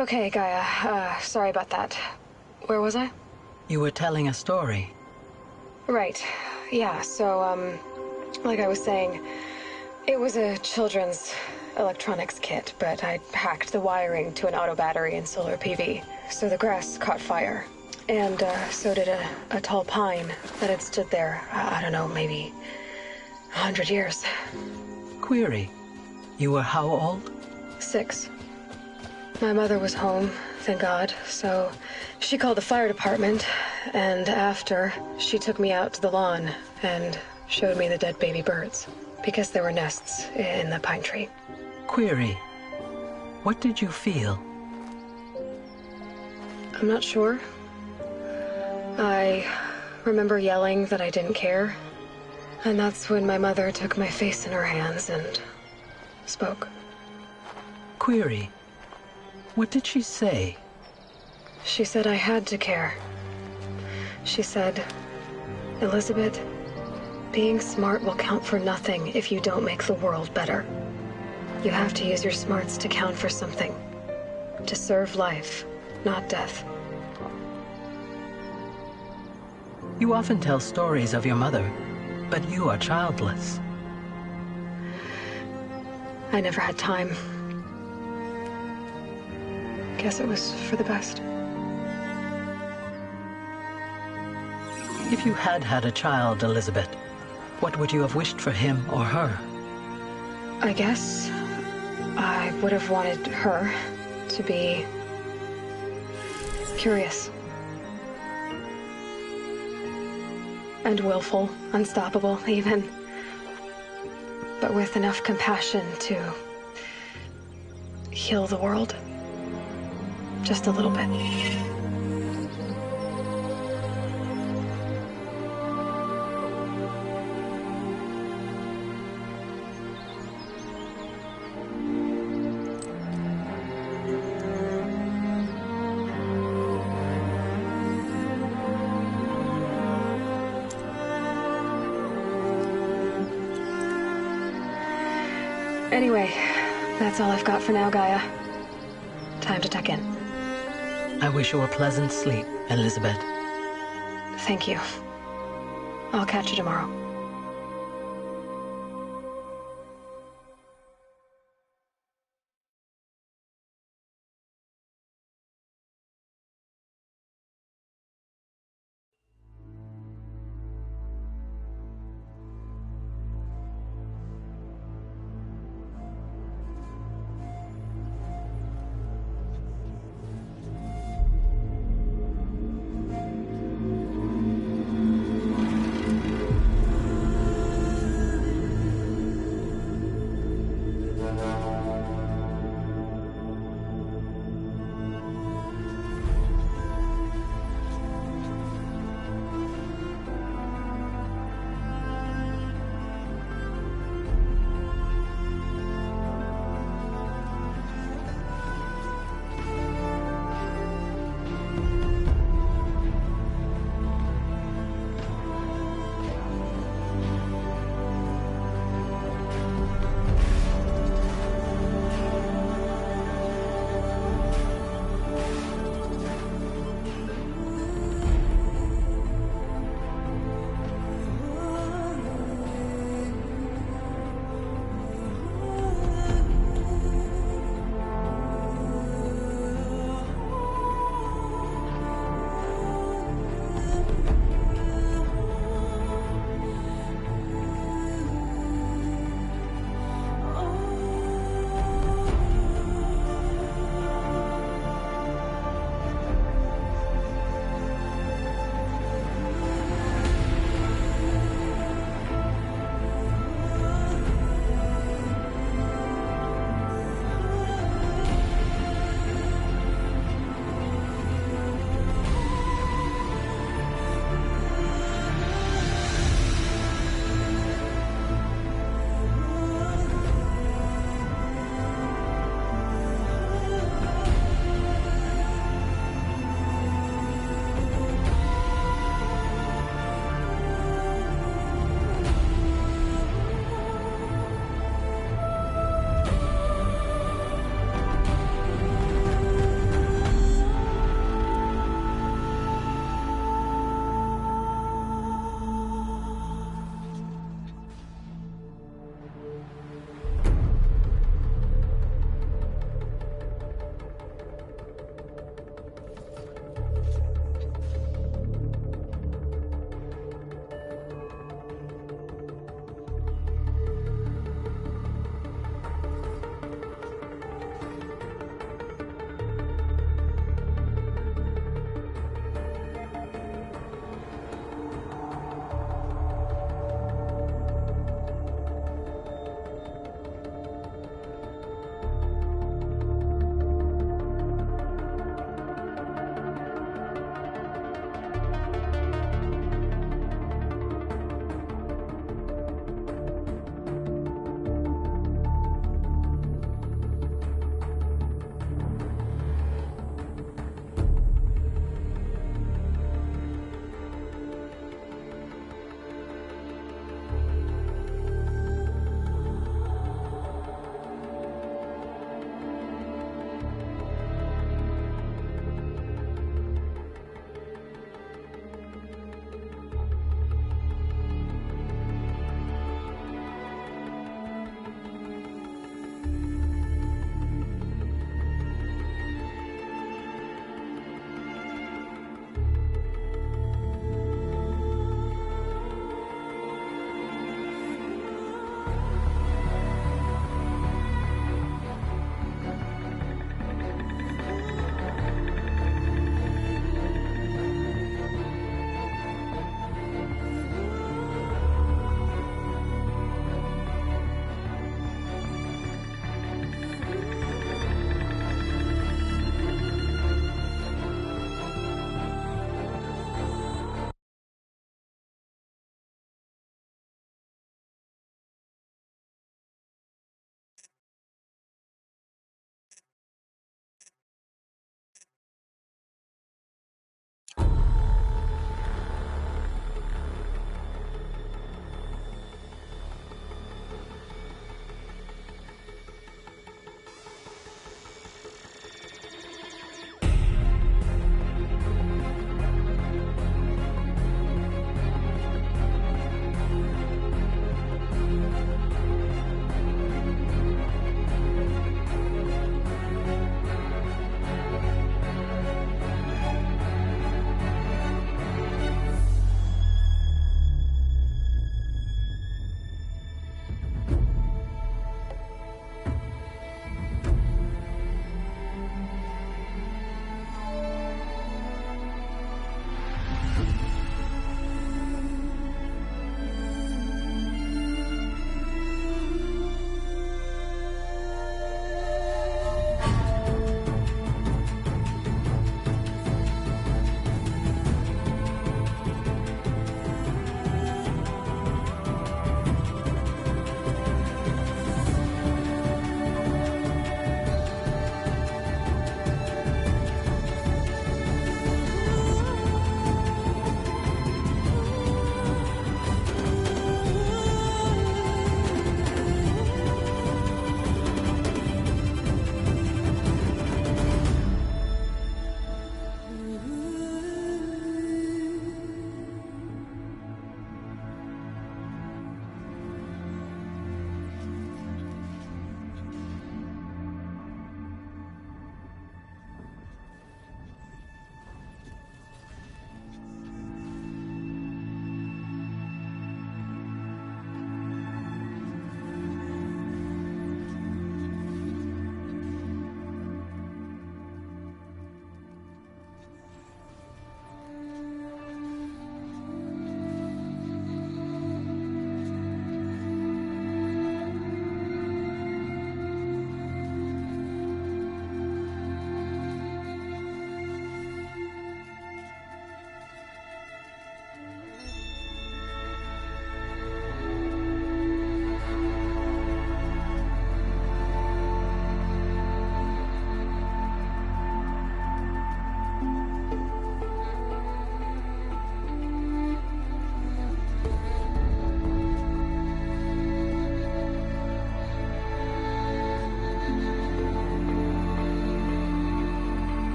Okay, Gaia. Sorry about that. Where was I? You were telling a story. Right. Yeah, so, like I was saying, it was a children's electronics kit, but I hacked the wiring to an auto battery and solar PV. So the grass caught fire. And, so did a tall pine that had stood there, I don't know, maybe 100 years. Query. You were how old? 6. My mother was home, thank God, so she called the fire department, and after, she took me out to the lawn and showed me the dead baby birds, because there were nests in the pine tree. Query. What did you feel? I'm not sure. I remember yelling that I didn't care, and that's when my mother took my face in her hands and spoke. Query. What did she say? She said I had to care. She said, Elizabeth, being smart will count for nothing if you don't make the world better. You have to use your smarts to count for something. To serve life, not death. You often tell stories of your mother, but you are childless. I never had time. Guess it was for the best. If you had had a child, Elizabeth, what would you have wished for him or her? I guess I would have wanted her to be curious. And willful, unstoppable, even. But with enough compassion to heal the world. Just a little bit. Anyway, that's all I've got for now, Gaia. Time to tuck in. I wish you a pleasant sleep, Elizabeth. Thank you. I'll catch you tomorrow.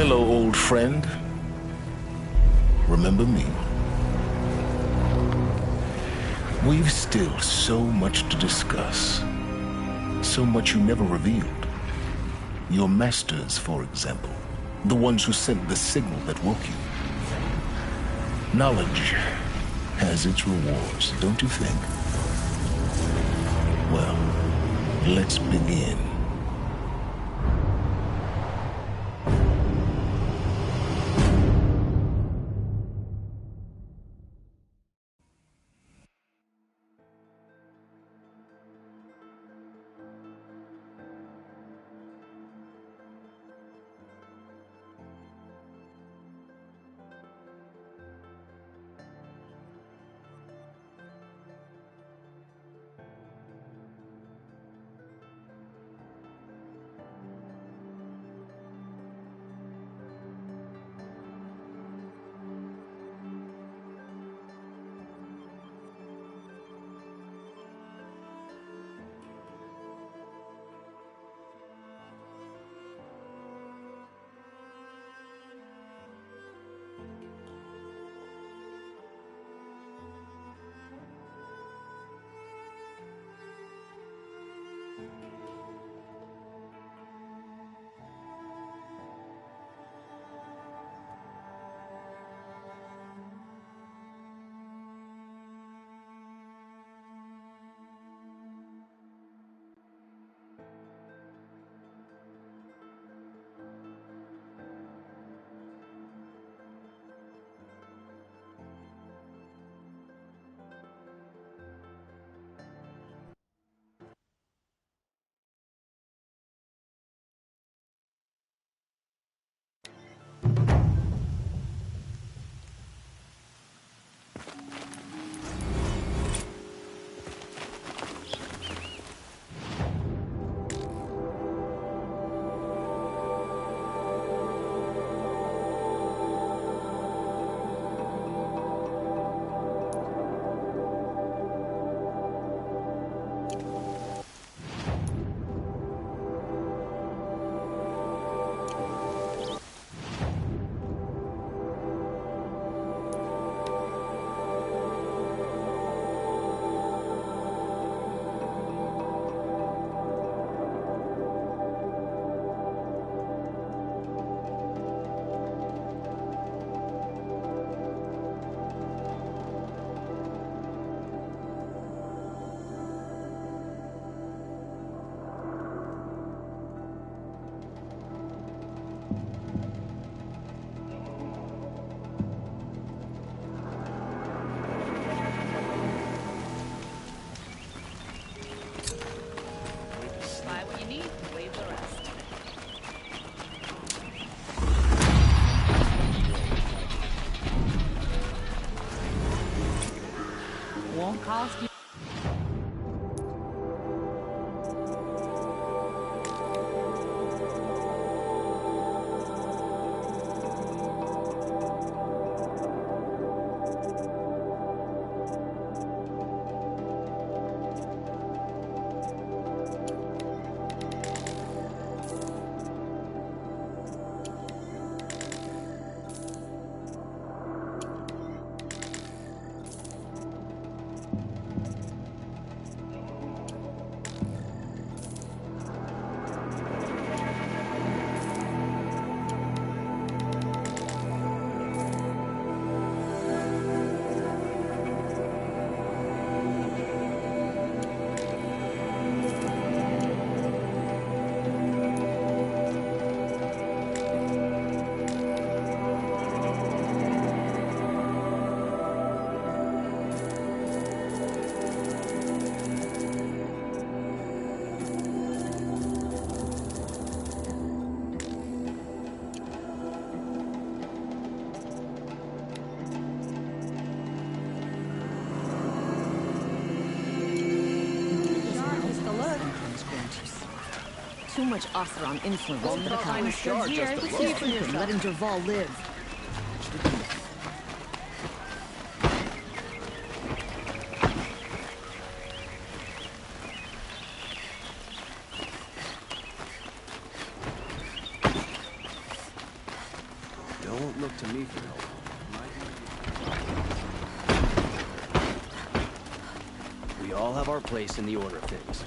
Hello, old friend. Remember me? We've still so much to discuss. So much you never revealed. Your masters, for example. The ones who sent the signal that woke you. Knowledge has its rewards, don't you think? Well, let's begin. cost you. Too much Oseram influence over the country. Here, see for yourself. Letting Derval live. look to me for help. We all have our place in the order of things.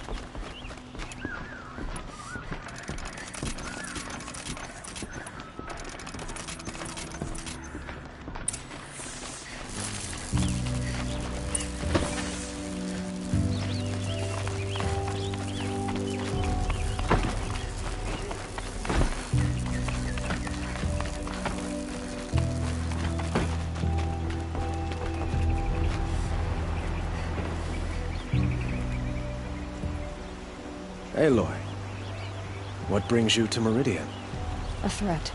Aloy, what brings you to Meridian? A threat.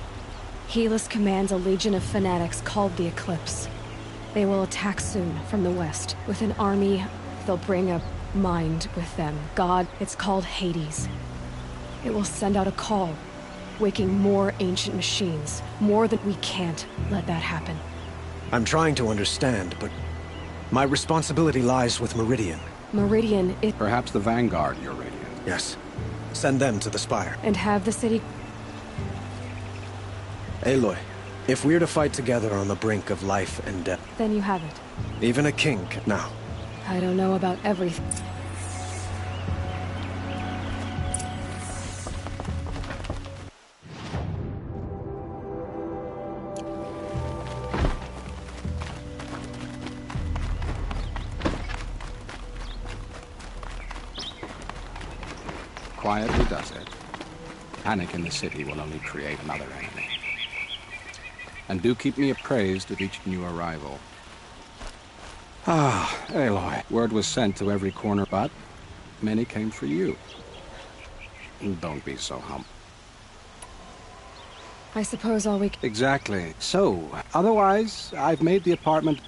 Helis commands a legion of fanatics called the Eclipse. They will attack soon from the west. With an army, they'll bring a mind with them. God, it's called Hades. It will send out a call, waking more ancient machines. More than we can't let that happen. I'm trying to understand, but my responsibility lies with Meridian. Meridian, it... Perhaps the Vanguard, you're radiant. Yes. Send them to the Spire. And have the city... Aloy, if we're to fight together on the brink of life and death... Then you have it. Even a king can... Now. I don't know about everything. Quietly does it. Panic in the city will only create another enemy. And do keep me appraised of each new arrival. Ah, Aloy. Word was sent to every corner, but many came for you. Don't be so humble. I suppose all we... Exactly. So, otherwise, I've made the apartment...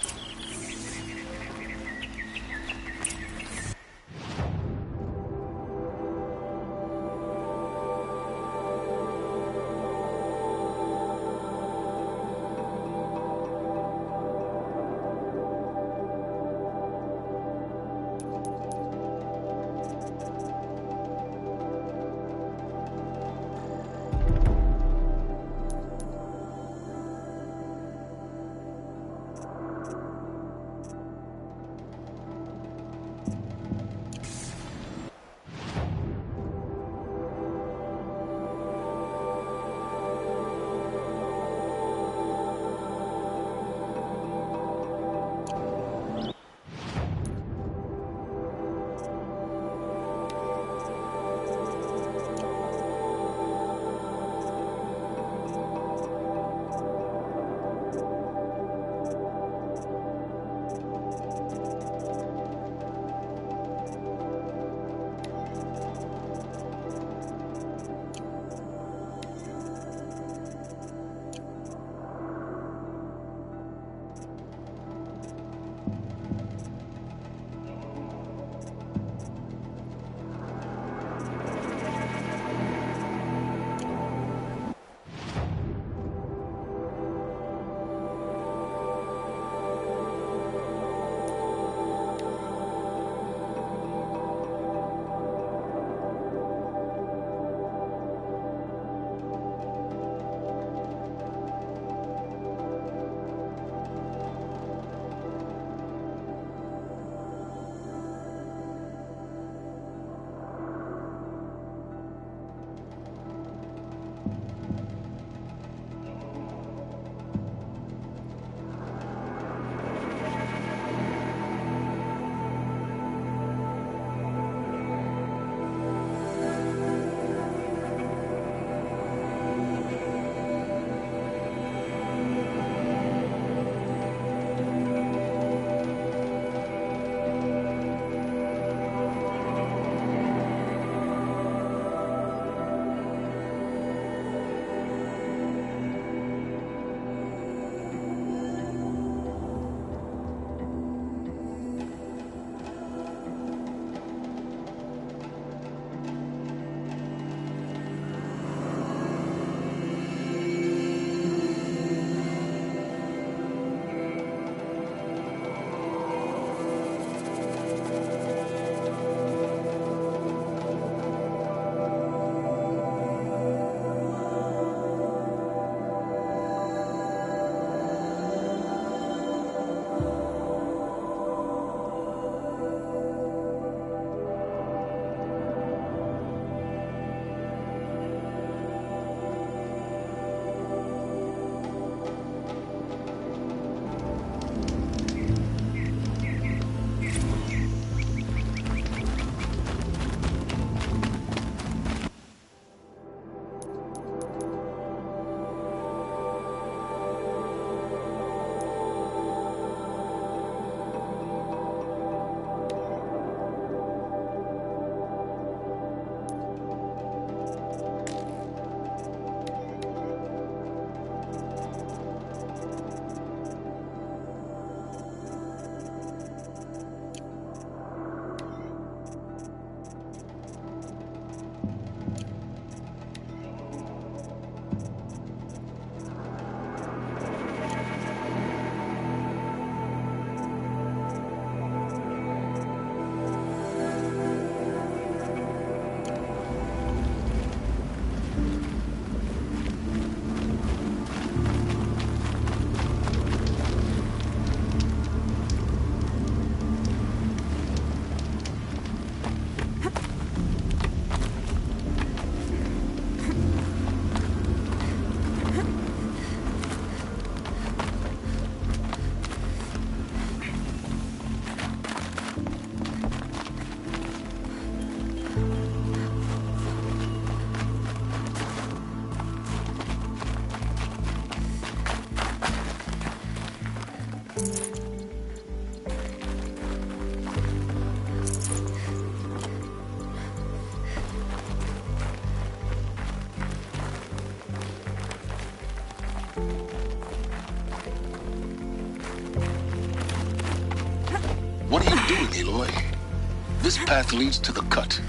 This path leads to the cut.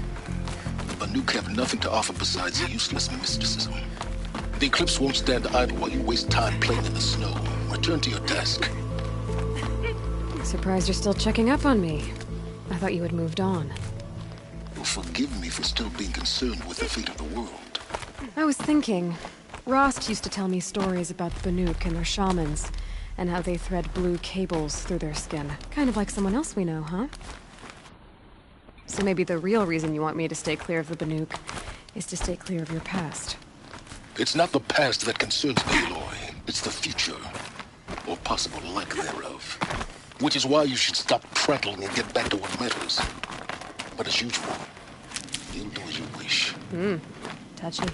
The Nuke have nothing to offer besides useless mysticism. The Eclipse won't stand idle while you waste time playing in the snow. Return to your desk. Surprised you're still checking up on me. I thought you had moved on. Well, forgive me for still being concerned with the fate of the world. I was thinking, Rost used to tell me stories about the Banuk and their shamans, and how they thread blue cables through their skin. Kind of like someone else we know, huh? So maybe the real reason you want me to stay clear of the Banuk is to stay clear of your past. It's not the past that concerns me, Aloy. It's the future. Or possible lack thereof. Which is why you should stop prattling and get back to what matters. But as usual, you'll do as you wish. Touchy.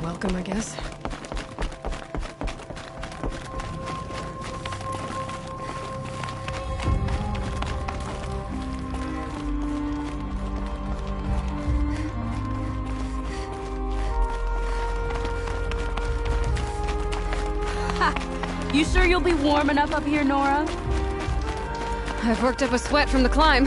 welcome, I guess. You sure you'll be warm enough up here, Nora? I've worked up a sweat from the climb.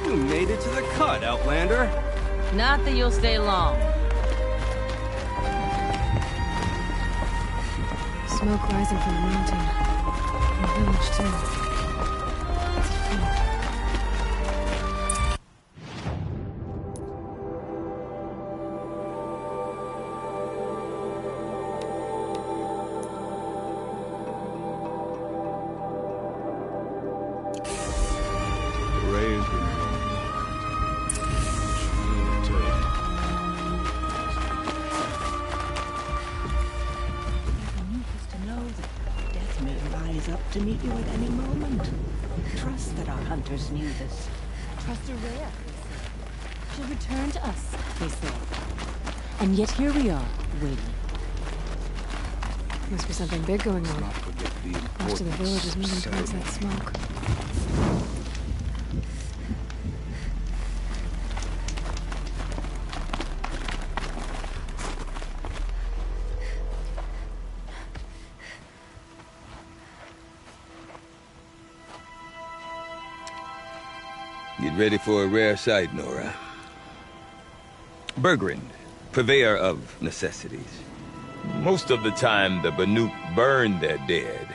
You made it to the cut, Outlander. Not that you'll stay long. Smoke rising from the mountain. And a village, too. It's a fort. fight you at any moment. Trust that our hunters knew this. Trust a rare, she'll return to us, they say. And yet here we are, waiting. Must be something big going on. Most of the village is moving towards that smoke. Get ready for a rare sight, Nora. Bergrind, purveyor of necessities. Most of the time, the Banuk burn their dead.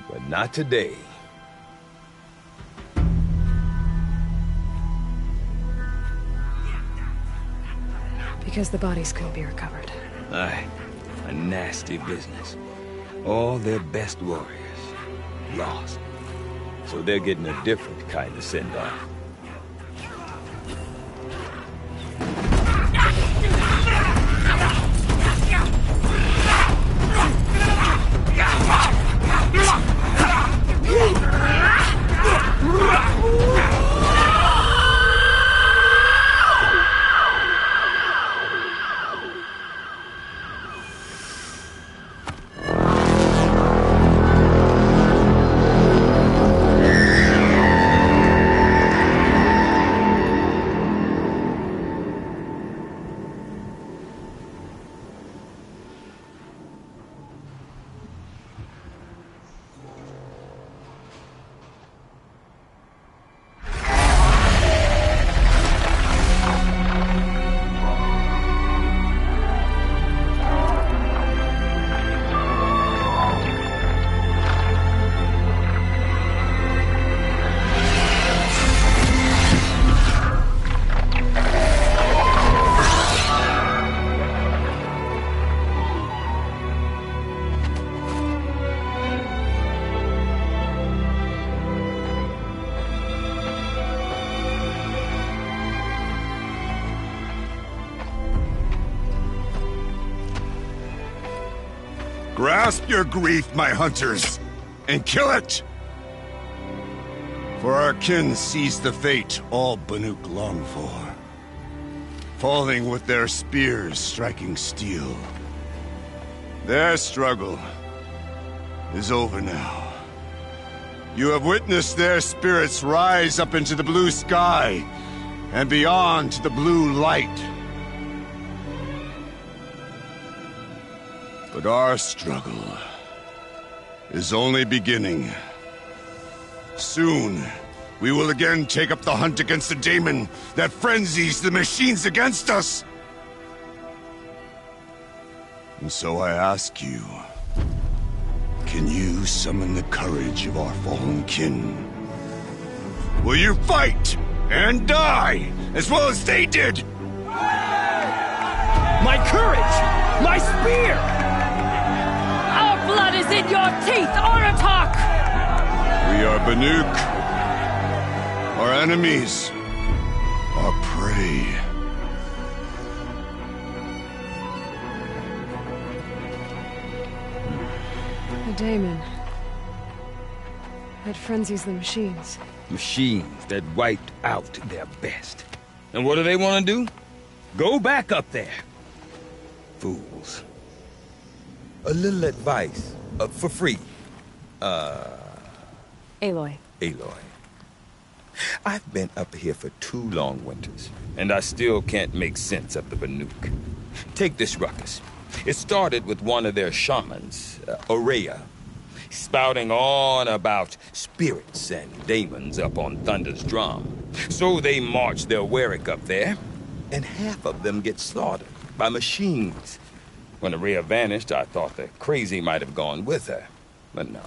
But not today. Because the bodies couldn't be recovered. Aye, a nasty business. All their best warriors lost. So they're getting a different kind of send-off. Grasp your grief, my hunters, and kill it! For our kin sees the fate all Banuk long for. Falling with their spears striking steel. Their struggle is over now. You have witnessed their spirits rise up into the blue sky and beyond to the blue light. But our struggle is only beginning. Soon, we will again take up the hunt against the daemon that frenzies the machines against us. And so I ask you, can you summon the courage of our fallen kin? Will you fight and die as well as they did? My courage! My spear! Our blood is in your teeth, Oratok! We are Banuk. Our enemies are prey. A daemon. That frenzies the machines. Machines that wiped out their best. And what do they want to do? Go back up there. Fools. A little advice, for free. Aloy. Aloy. I've been up here for 2 long winters, and I still can't make sense of the Banuk. Take this ruckus. It started with one of their shamans, Aurea, spouting on about spirits and daemons up on Thunder's drum. So they march their Warwick up there, and half of them get slaughtered by machines. When Aurea vanished, I thought the crazy might have gone with her. But no.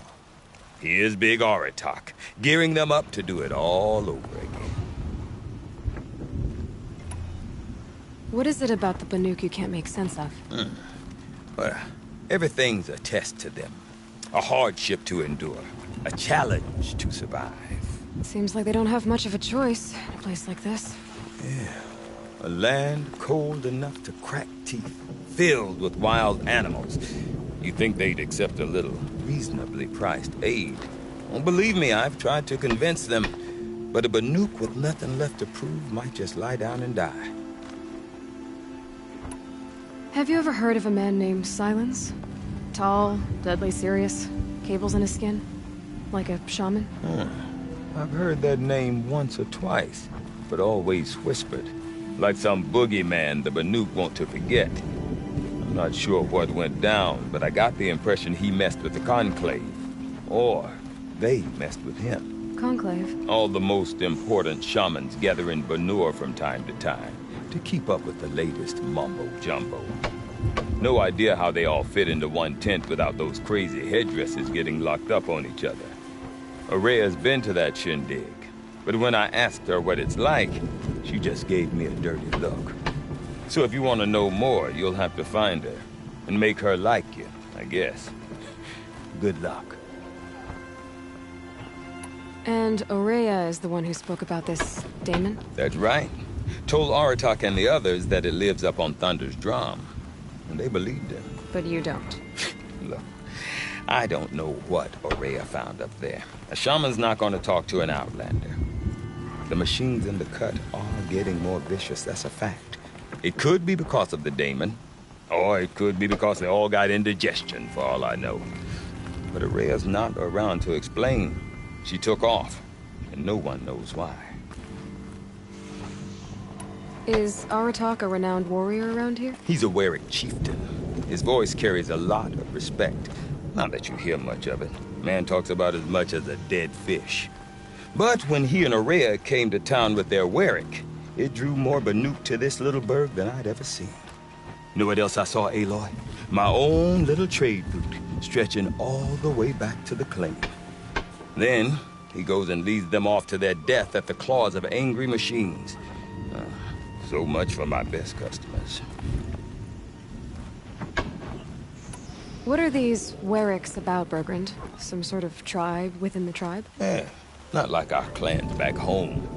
Here's Big Oratok, gearing them up to do it all over again. What is it about the Banuk you can't make sense of? Well, everything's a test to them. A hardship to endure. A challenge to survive. Seems like they don't have much of a choice in a place like this. Yeah. A land cold enough to crack teeth, filled with wild animals. You'd think they'd accept a little reasonably priced aid. Oh, believe me, I've tried to convince them. But a Banuk with nothing left to prove might just lie down and die. Have you ever heard of a man named Silence? Tall, deadly serious, cables in his skin? Like a shaman? I've heard that name once or twice, but always whispered. Like some boogeyman the Banuk want to forget. I'm not sure what went down, but I got the impression he messed with the Conclave. Or they messed with him. Conclave? All the most important shamans gather in Banur from time to time to keep up with the latest mumbo-jumbo. No idea how they all fit into one tent without those crazy headdresses getting locked up on each other. Araya's been to that shindig, but when I asked her what it's like, she just gave me a dirty look. So if you want to know more, you'll have to find her and make her like you, I guess. Good luck. And Araya is the one who spoke about this daemon? That's right. Told Aratak and the others that it lives up on Thunder's drum. And they believed him. But you don't. Look, I don't know what Araya found up there. A shaman's not going to talk to an outlander. The machines in the cut are getting more vicious, that's a fact. It could be because of the daemon, or it could be because they all got indigestion, for all I know. But Araya's not around to explain. She took off, and no one knows why. Is Aratak a renowned warrior around here? He's a Warwick chieftain. His voice carries a lot of respect. Not that you hear much of it. Man talks about as much as a dead fish. But when he and Araya came to town with their Warwick, it drew more Banuk to this little burg than I'd ever seen. You know what else I saw, Aloy? My own little trade route, stretching all the way back to the claim. Then, he goes and leads them off to their death at the claws of angry machines. So much for my best customers. What are these Warwicks about, Bergrand? Some sort of tribe within the tribe? Yeah, not like our clans back home.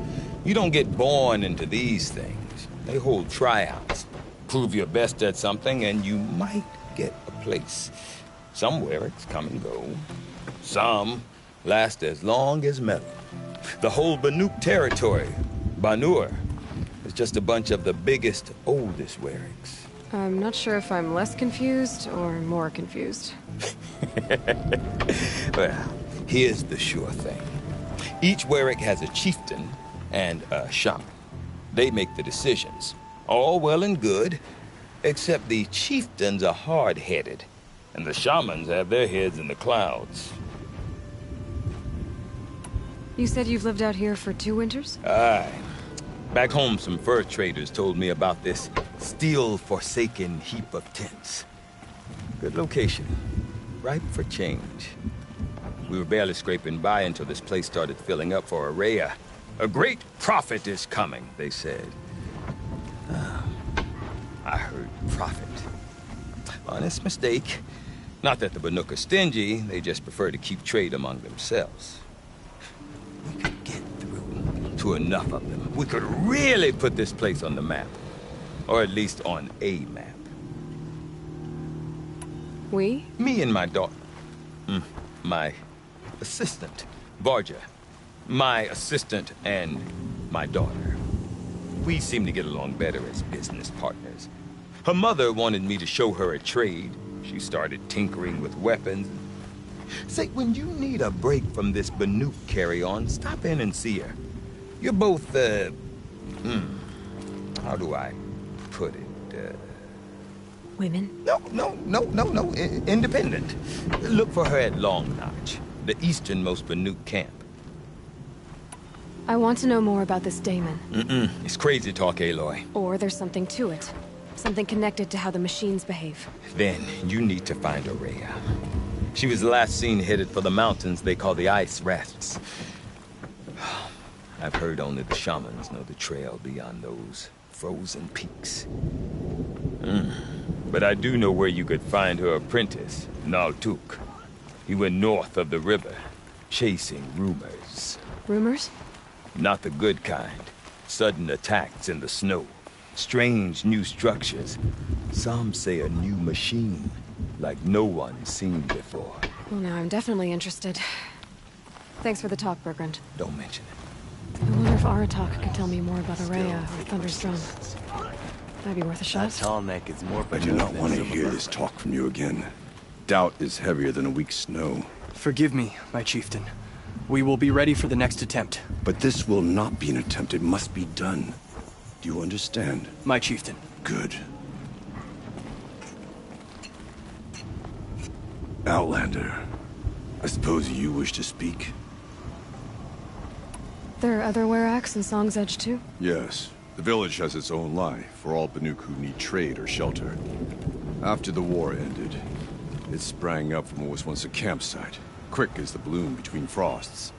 You don't get born into these things. They hold tryouts. Prove your best at something and you might get a place. Some Warwicks come and go. Some last as long as metal. The whole Banuk territory, Banur, is just a bunch of the biggest, oldest Warwicks. I'm not sure if I'm less confused or more confused. Well, here's the sure thing. Each Warwick has a chieftain and a shaman. They make the decisions. All well and good, except the chieftains are hard-headed, and the shamans have their heads in the clouds. You said you've lived out here for 2 winters? Aye. Back home, some fur traders told me about this steel-forsaken heap of tents. Good location. Ripe for change. We were barely scraping by until this place started filling up for Araya. A great prophet is coming, they said. I heard prophet. Honest mistake. Not that the Banuk are stingy, they just prefer to keep trade among themselves. We could get through to enough of them. We could really put this place on the map. Or at least on a map. We? Me and my daughter. My assistant, Varja. My assistant and my daughter. We seem to get along better as business partners. Her mother wanted me to show her a trade. She started tinkering with weapons. Say, when you need a break from this Banuk carry-on, stop in and see her. You're both, how do I put it, Women? No, independent. Look for her at Long Notch, the easternmost Banuk camp. I want to know more about this daemon. It's crazy talk, Aloy. Or there's something to it. Something connected to how the machines behave. Then you need to find Araya. She was last seen headed for the mountains they call the Ice Rafts. I've heard only the shamans know the trail beyond those frozen peaks. But I do know where you could find her apprentice, Naltuk. He went north of the river, chasing rumors. Rumors? Not the good kind. Sudden attacks in the snow. Strange new structures. Some say a new machine, like no one's seen before. Well, now I'm definitely interested. Thanks for the talk, Bergrand. Don't mention it. I wonder if Aratak can tell me more about Araya or Thunder's drum. Might be worth a shot. That tall neck is more I do not want to hear this talk from you again. Doubt is heavier than a week's snow. Forgive me, my chieftain. We will be ready for the next attempt. But this will not be an attempt. It must be done. Do you understand? My chieftain. Good. Outlander, I suppose you wish to speak? There are other Weraks in Song's Edge too? Yes. The village has its own life for all Banuk who need trade or shelter. After the war ended, it sprang up from what was once a campsite, quick as the bloom between frosts.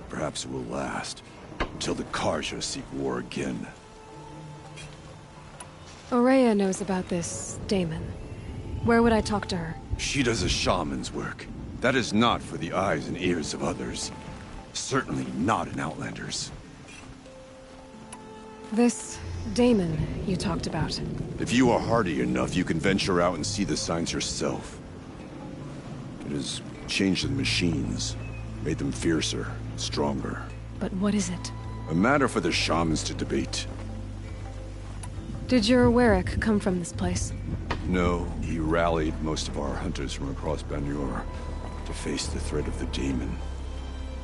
Perhaps it will last, until the Karja seek war again. Araya knows about this Damon. Where would I talk to her? She does a shaman's work. That is not for the eyes and ears of others. Certainly not an Outlander's. This Damon you talked about. If you are hardy enough, you can venture out and see the signs yourself. It has changed the machines, made them fiercer, stronger. But what is it? A matter for the shamans to debate. Did your Werak come from this place? No, he rallied most of our hunters from across Banur to face the threat of the demon.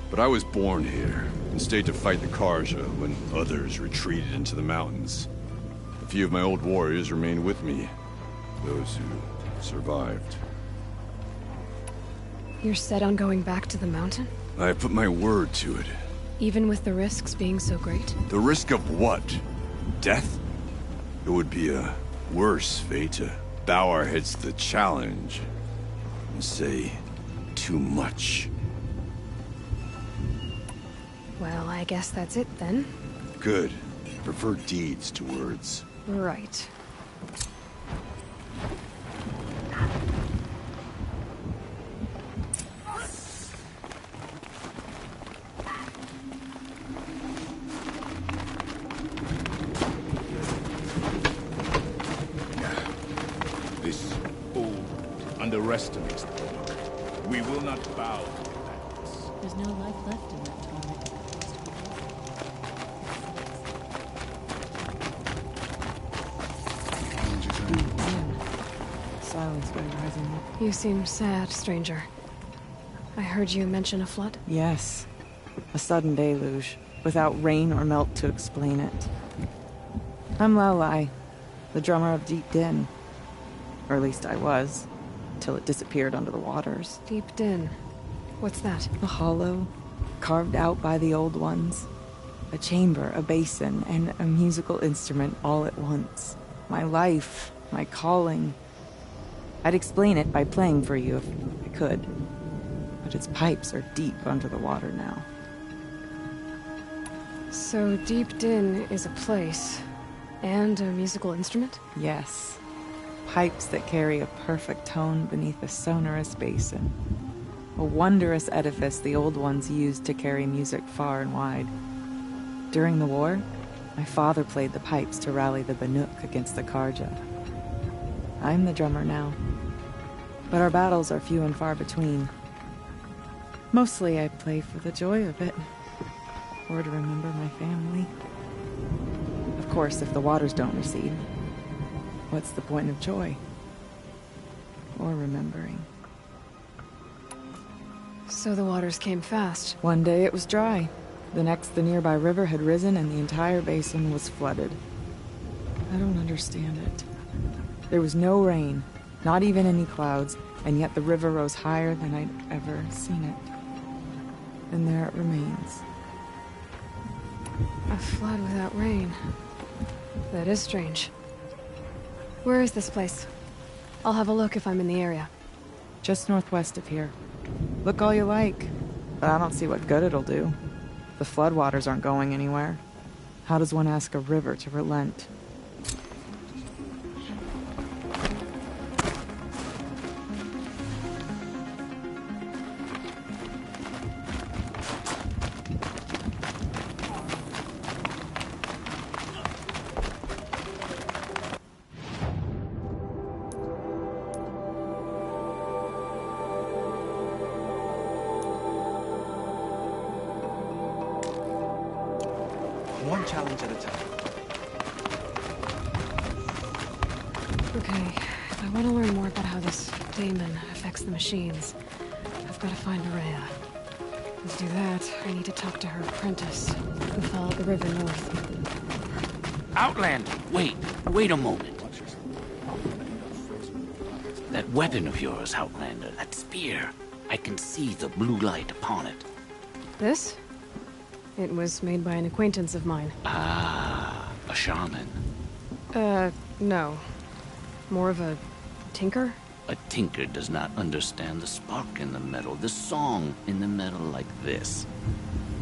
But I was born here, and stayed to fight the Karja when others retreated into the mountains. A few of my old warriors remained with me, those who survived. You're set on going back to the mountain? I put my word to it. Even with the risks being so great? The risk of what? Death? It would be a worse fate to bow our heads to the challenge and say too much. Well, I guess that's it then. Good. Prefer deeds to words. Right. This old underestimates the Banuk. We will not bow to their madness. There's no life left in that torment. Silence by rising. You seem sad, stranger. I heard you mention a flood? Yes. A sudden deluge, without rain or melt to explain it. I'm Lelai, the drummer of Deep Din. Or at least I was, till it disappeared under the waters. Deep Din. What's that? A hollow, carved out by the old ones. A chamber, a basin, and a musical instrument all at once. My life, my calling. I'd explain it by playing for you if I could. But its pipes are deep under the water now. So Deep Din is a place, and a musical instrument? Yes. Pipes that carry a perfect tone beneath a sonorous basin. A wondrous edifice the old ones used to carry music far and wide. During the war, my father played the pipes to rally the Banuk against the Karja. I'm the drummer now. But our battles are few and far between. Mostly I play for the joy of it. Or to remember my family. Of course, if the waters don't recede, what's the point of joy? Or remembering? So the waters came fast. One day it was dry. The next, the nearby river had risen and the entire basin was flooded. I don't understand it. There was no rain, not even any clouds, and yet the river rose higher than I'd ever seen it. And there it remains. A flood without rain. That is strange. Where is this place? I'll have a look if I'm in the area. Just northwest of here. Look all you like, but I don't see what good it'll do. The floodwaters aren't going anywhere. How does one ask a river to relent? challenge at a time. Okay, if I want to learn more about how this daemon affects the machines, I've got to find Araya. And to do that, I need to talk to her apprentice, who followed the river north. Outlander, wait a moment. That weapon of yours, Outlander, that spear, I can see the blue light upon it. This? It was made by an acquaintance of mine. Ah, a shaman. No. More of a tinker? A tinker does not understand the spark in the metal, the song in the metal like this.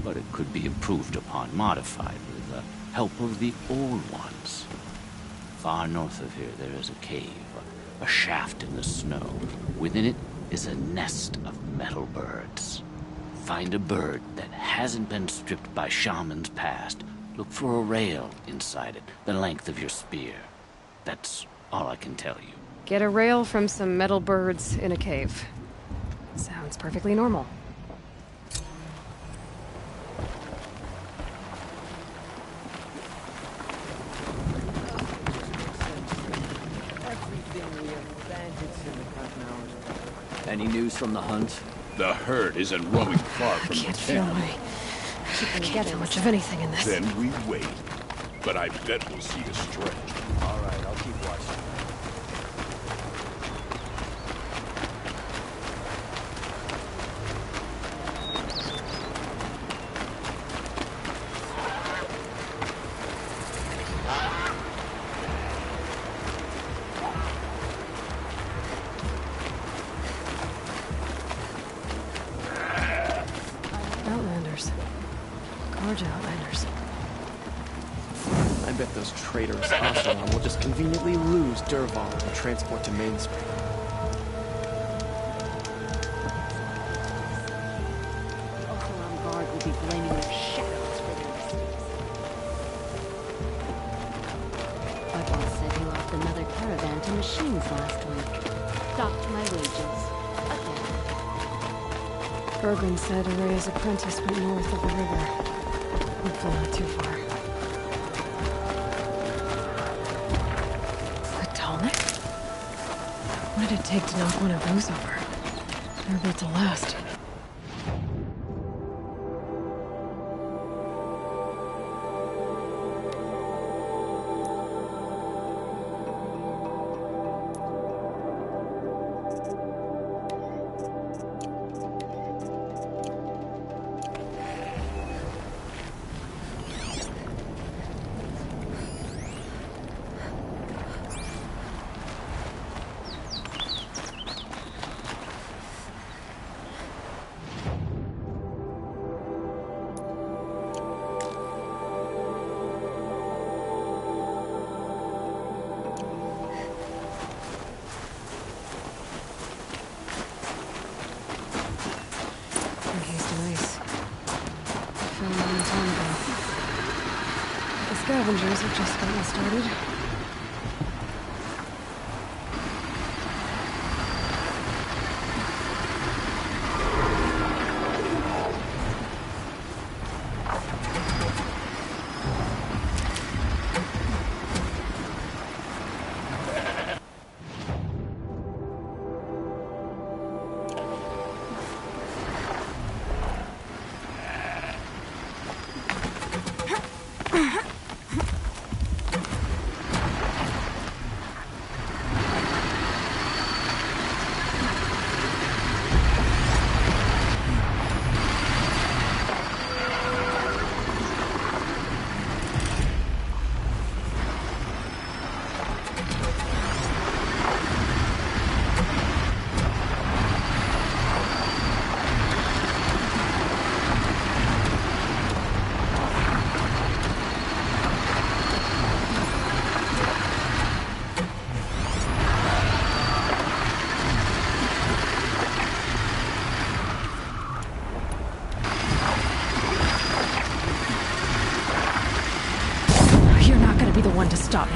But it could be improved upon, modified with the help of the old ones. Far north of here there is a cave, a shaft in the snow. Within it is a nest of metal birds. Find a bird that hasn't been stripped by shamans past. Look for a rail inside it, the length of your spear. That's all I can tell you. Get a rail from some metal birds in a cave. Sounds perfectly normal. Any news from the hunt? The herd isn't roaming far from the camp. I can't feel much of anything in this. Then we wait. But I bet we'll see a stray. All right, I'll keep watching. Outlanders. Gorge Outlanders. I bet those traitors Ocelon will just conveniently lose Derval and transport to Mainspring. The Ocelon Guard will be blaming their shadows for their mistakes. My boss said he lost another caravan to machines last week. Docked my wages. Again. Bergren said Araya's apprentice went north of the river. Hopefully not too far. What did it take to knock one of those over? They're built to last. Scavengers have just gotten started. One to stop me.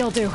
You'll do.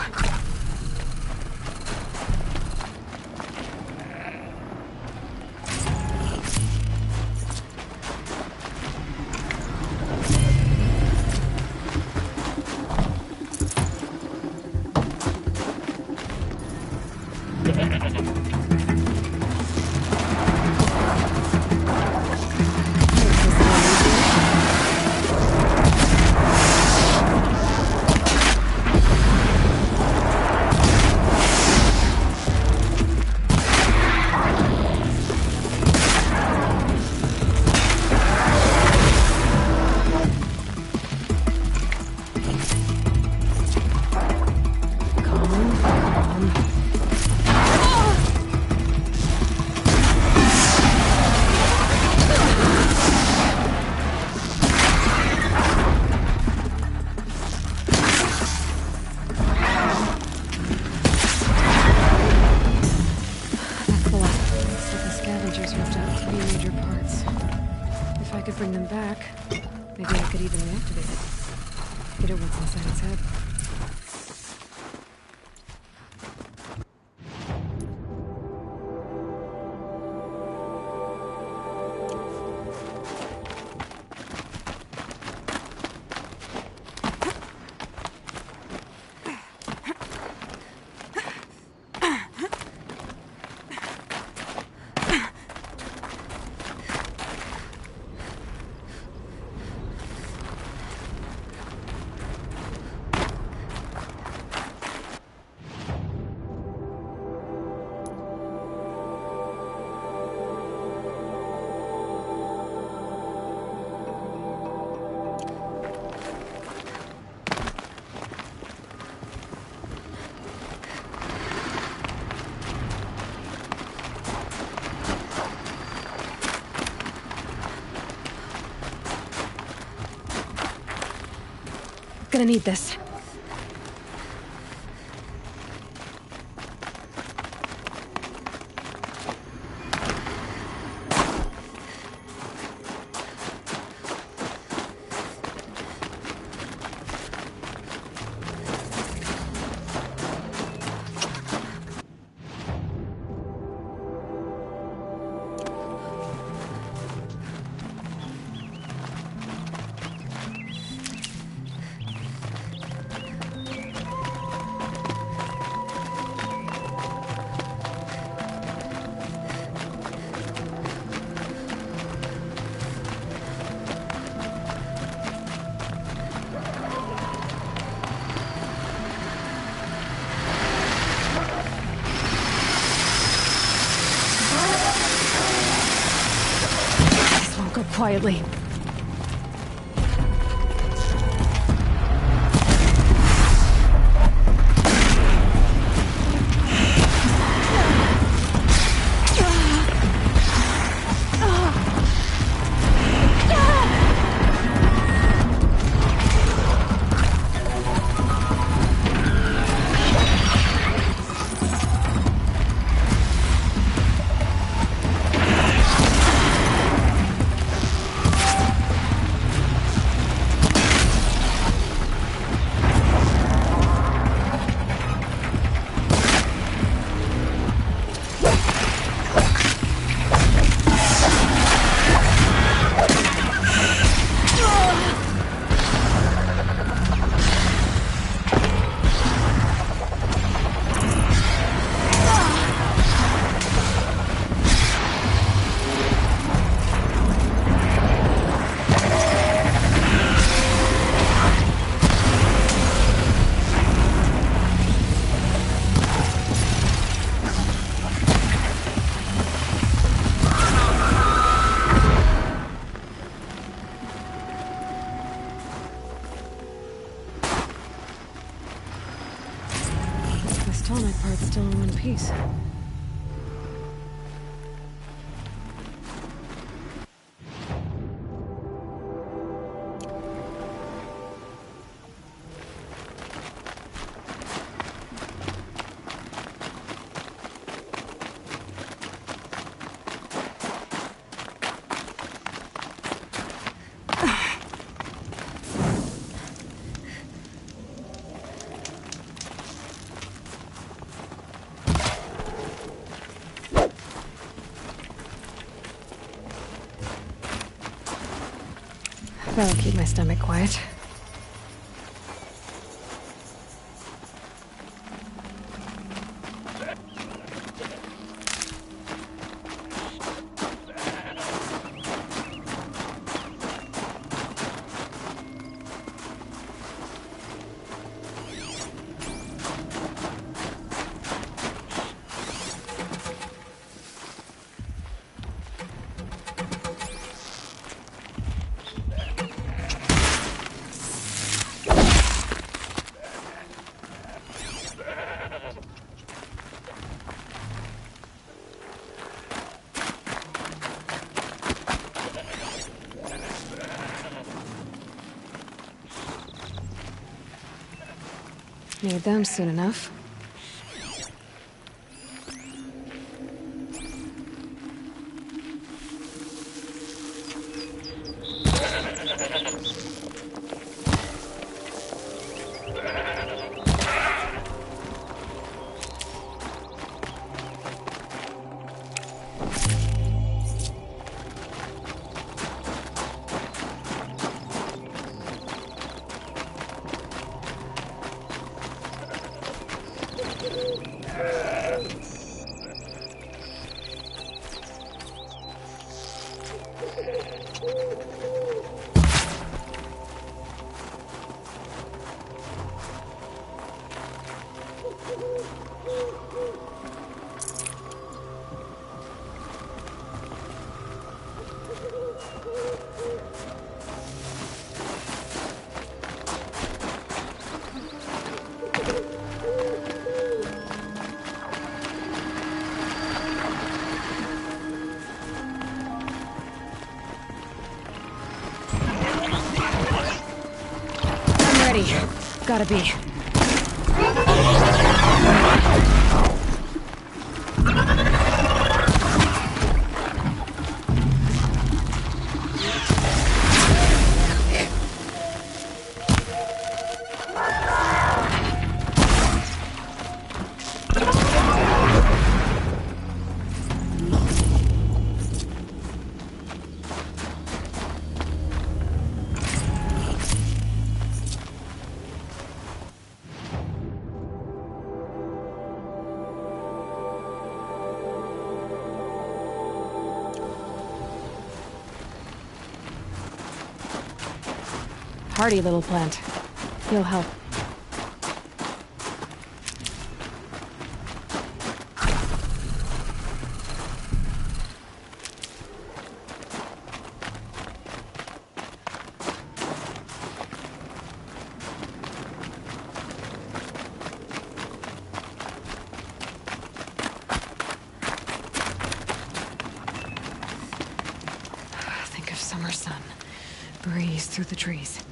Gonna need this. Quietly. Tonic part's still in one piece. That'll keep my stomach quiet. Need them soon enough. Gotta be. Hardy little plant. He'll help. Think of summer sun. Breeze through the trees.